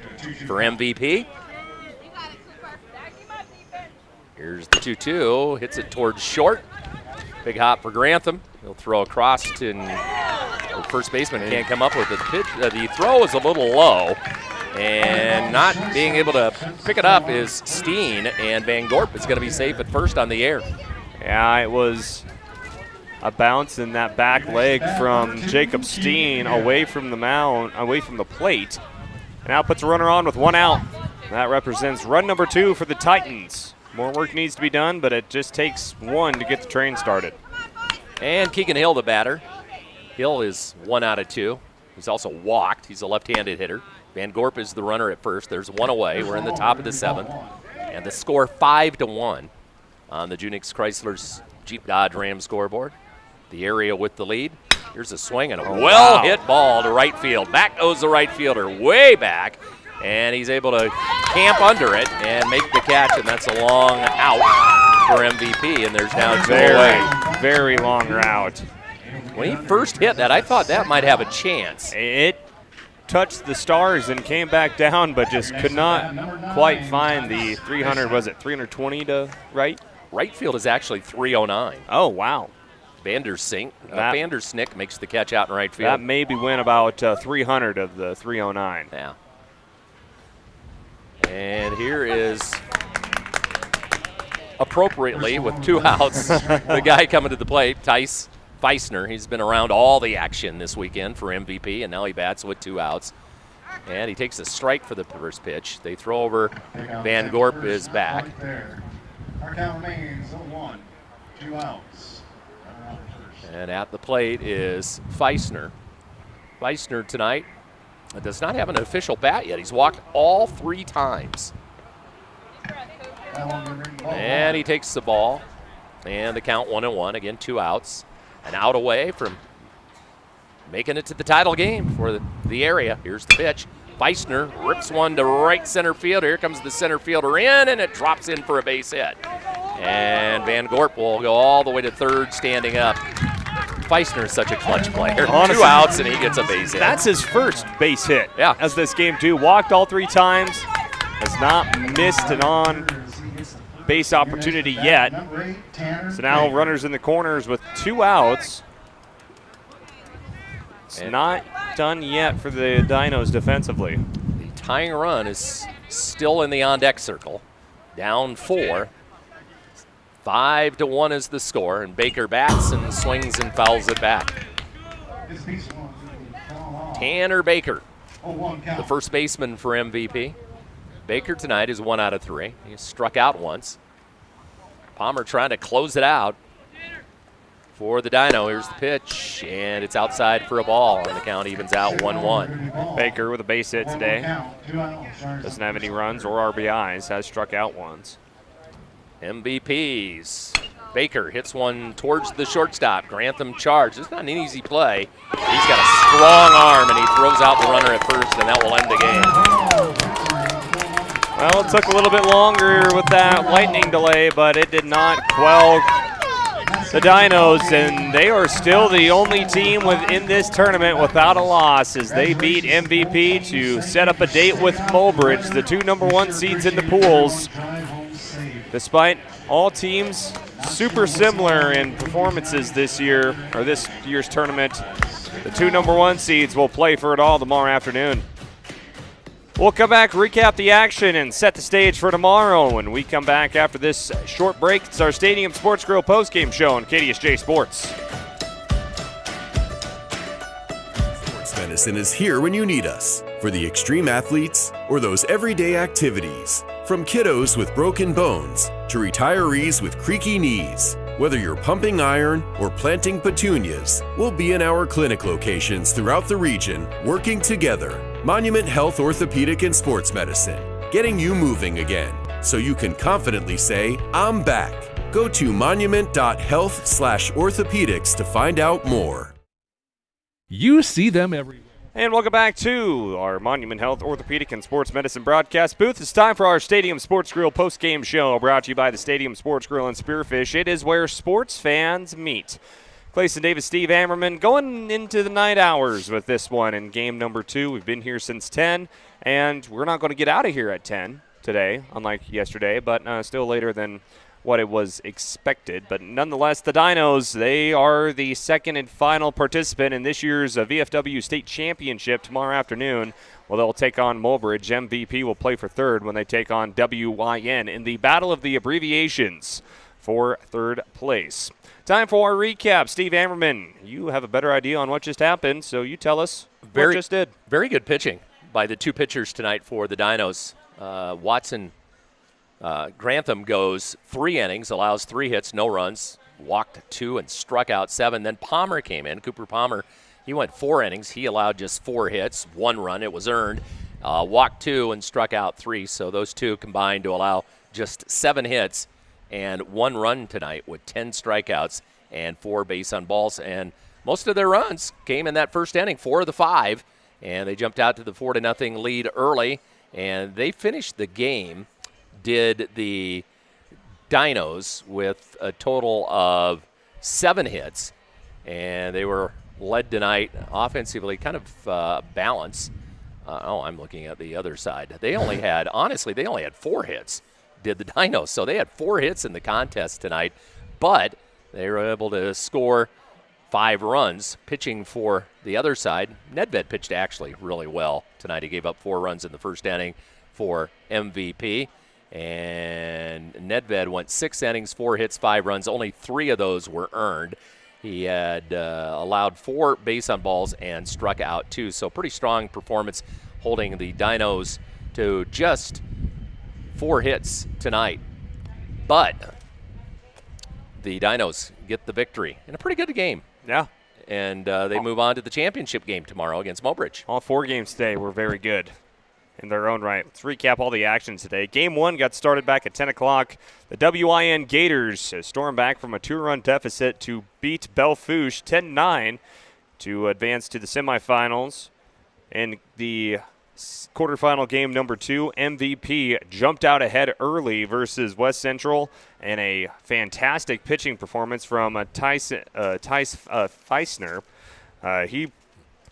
for MVP. Here's the 2-2. Hits it towards short. Big hop for Grantham. He'll throw across to the first baseman. Can't come up with it. The throw is a little low, and not being able to pick it up is Steen, and Van Gorp is going to be safe at first on the air. Yeah, it was a bounce in that back leg from Jacob Steen away from the mound, away from the plate. And now puts a runner on with 1 out. That represents run number 2 for the Titans. More work needs to be done, but it just takes 1 to get the train started. And Keegan Hill, the batter. Hill is 1 out of 2. He's also walked. He's a left-handed hitter. Van Gorp is the runner at first. There's 1 away. We're in the top of the 7th. And the score 5-1 on the Junix Chrysler's Jeep Dodge Ram scoreboard. The area with the lead. Here's a swing and a well-hit ball to right field. Back goes the right fielder, way back, and he's able to camp under it and make the catch, and that's a long out for MVP, and there's now two away. Very long route. When he first hit that, I thought that might have a chance. It touched the stars and came back down, but just could not quite find the 300, was it 320 to right? Right field is actually 309. Oh, wow. Vandersnick makes the catch out in right field. That maybe went about 300 of the 309. Yeah. And here is, appropriately, with 2 outs, the guy coming to the plate, Tice Feisner. He's been around all the action this weekend for MVP, and now he bats with 2 outs. And he takes a strike for the first pitch. They throw over. Van Gorp is back. Our count remains 1, 2 outs. And at the plate is Feisner. Feisner tonight does not have an official bat yet. He's walked all 3 times. And he takes the ball. And the count 1-1. Again, 2 outs. An out away from making it to the title game for the area. Here's the pitch. Feisner rips one to right center field. Here comes the center fielder in, and it drops in for a base hit. And Van Gorp will go all the way to third standing up. Feisner is such a clutch player. Honestly, 2 outs, and he gets a base hit. That's his first base hit as this game, too. Walked all 3 times. Has not missed an on-base opportunity yet. So now runners in the corners with 2 outs. It's not done yet for the Dinos defensively. The tying run is still in the on-deck circle. Down 4. 5-1 is the score, and Baker bats and swings and fouls it back. Tanner Baker, the first baseman for MVP. Baker tonight is 1 out of 3. He struck out once. Palmer trying to close it out for the Dino. Here's the pitch, and it's outside for a ball, and the count evens out 1-1. Baker with a base hit today. Doesn't have any runs or RBIs, has struck out once. MVPs. Baker hits one towards the shortstop. Grantham charge. It's not an easy play. He's got a strong arm, and he throws out the runner at first, and that will end the game. Well, it took a little bit longer with that lightning delay, but it did not quell the Dinos, and they are still the only team within this tournament without a loss as they beat MVP to set up a date with Mulbridge, the 2 #1 seeds in the pools. Despite all teams super similar in performances this year, or this year's tournament, the 2 #1 seeds will play for it all tomorrow afternoon. We'll come back, recap the action, and set the stage for tomorrow. When we come back after this short break, it's our Stadium Sports Grill postgame show on KDSJ Sports. Sports Medicine is here when you need us for the extreme athletes or those everyday activities. From kiddos with broken bones to retirees with creaky knees. Whether you're pumping iron or planting petunias, we'll be in our clinic locations throughout the region working together. Monument Health Orthopedic and Sports Medicine, getting you moving again so you can confidently say, I'm back. Go to monument.health/orthopedics to find out more. You see them everywhere. And welcome back to our Monument Health Orthopedic and Sports Medicine broadcast booth. It's time for our Stadium Sports Grill post-game show, brought to you by the Stadium Sports Grill and Spearfish. It is where sports fans meet. Clayson Davis, Steve Ammerman going into the night hours with this one in game number 2. We've been here since 10, and we're not going to get out of here at 10 today, unlike yesterday, but still later than what it was expected. But nonetheless, the Dinos, they are the second and final participant in this year's VFW State Championship tomorrow afternoon. Well, they'll take on Mulbridge. MVP will play for third when they take on WYN in the battle of the abbreviations for third place. Time for our recap. Steve Ammerman, you have a better idea on what just happened, so you tell us what just did. Very good pitching by the 2 pitchers tonight for the Dinos. Grantham goes 3 innings, allows 3 hits, no runs, walked 2 and struck out 7. Then Palmer came in. Cooper Palmer, he went 4 innings. He allowed just 4 hits, 1 run. It was earned. Walked 2 and struck out 3. So those 2 combined to allow just 7 hits and 1 run tonight with 10 strikeouts and 4 base on balls. And most of their runs came in that first inning, 4 of the 5. And they jumped out to the 4-0 lead early. And they finished the game, did the Dinos, with a total of 7 hits. And they were led tonight offensively, kind of balanced. I'm looking at the other side. They only had 4 hits, did the Dinos. So they had 4 hits in the contest tonight, but they were able to score 5 runs. Pitching for the other side, Nedved pitched actually really well tonight. He gave up 4 runs in the first inning for MVP. And Nedved went 6 innings, 4 hits, 5 runs. Only 3 of those were earned. He had allowed 4 base on balls and struck out 2. So pretty strong performance, holding the Dinos to just 4 hits tonight. But the Dinos get the victory in a pretty good game. Yeah. And they move on to the championship game tomorrow against Mobridge. All 4 games today were very good in their own right. Let's recap all the action today. Game 1 got started back at 10 o'clock. The WIN Gators stormed back from a 2-run deficit to beat Belle-Fourche 10-9 to advance to the semifinals. In the quarterfinal game number 2, MVP jumped out ahead early versus West Central, and a fantastic pitching performance from Tice Feisner. He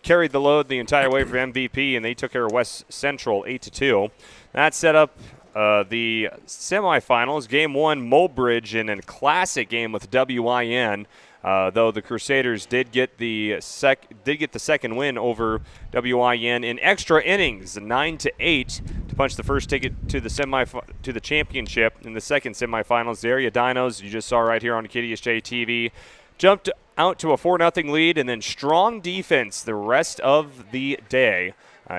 carried the load the entire way for MVP, and they took care of West Central 8-2. That set up the semifinals. Game 1, Mobridge in a classic game with WIN. Though the Crusaders did get the second win over WIN in extra innings, 9-8, to punch the first ticket to the championship. In the second semifinals, the area Dinos, you just saw right here on KDSJ-TV, jumped out to a 4-0 lead, and then strong defense the rest of the day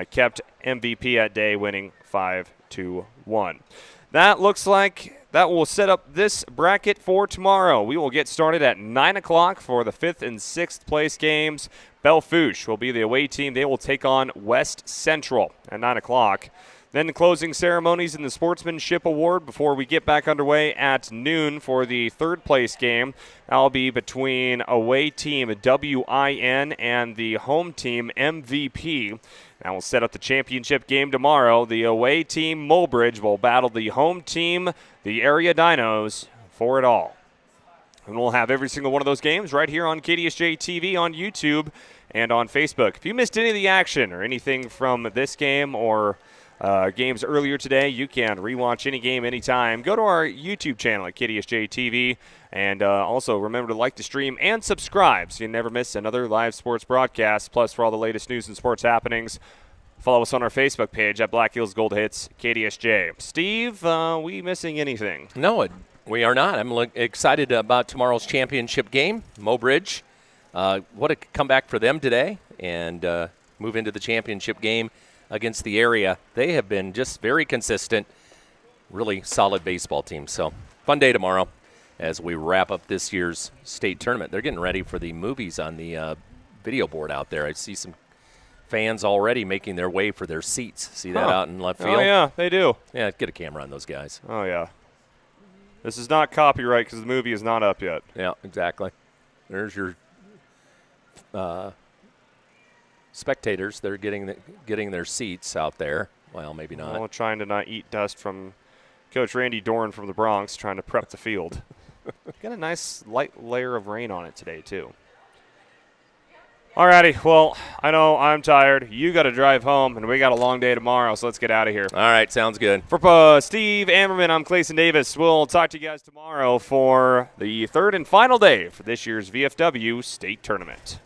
kept MVP at day, winning 5-1. That looks like that will set up this bracket for tomorrow. We will get started at 9 o'clock for the 5th and 6th place games. Belle-Fourche will be the away team. They will take on West Central at 9 o'clock. Then the closing ceremonies in the Sportsmanship Award before we get back underway at noon for the 3rd place game. That'll be between away team WIN and the home team MVP. That will set up the championship game tomorrow. The away team Mobridge will battle the home team, the area Dinos, for it all. And we'll have every single one of those games right here on KDSJ-TV on YouTube and on Facebook. If you missed any of the action or anything from this game or games earlier today, you can rewatch any game anytime. Go to our YouTube channel at KDSJ-TV, and also remember to like the stream and subscribe so you never miss another live sports broadcast. Plus, for all the latest news and sports happenings, follow us on our Facebook page at Black Hills Gold Hits KDSJ. Steve, we missing anything? No, we are not. I'm excited about tomorrow's championship game. Mobridge, what a comeback for them today, and move into the championship game against the area. They have been just very consistent, really solid baseball team. So fun day tomorrow as we wrap up this year's state tournament. They're getting ready for the movies on the video board out there. I see some fans already making their way for their seats. See that out in left field? Oh, yeah, they do. Yeah, get a camera on those guys. Oh, yeah. This is not copyright because the movie is not up yet. Yeah, exactly. There's your spectators. They're getting their seats out there. Well, maybe not. Well, trying to not eat dust from Coach Randy Dorn from the Bronx, trying to prep the field. Got a nice light layer of rain on it today, too. All righty. Well, I know I'm tired. You got to drive home, and we got a long day tomorrow, so let's get out of here. All right. Sounds good. For Steve Ammerman, I'm Clayson Davis. We'll talk to you guys tomorrow for the 3rd and final day for this year's VFW State Tournament.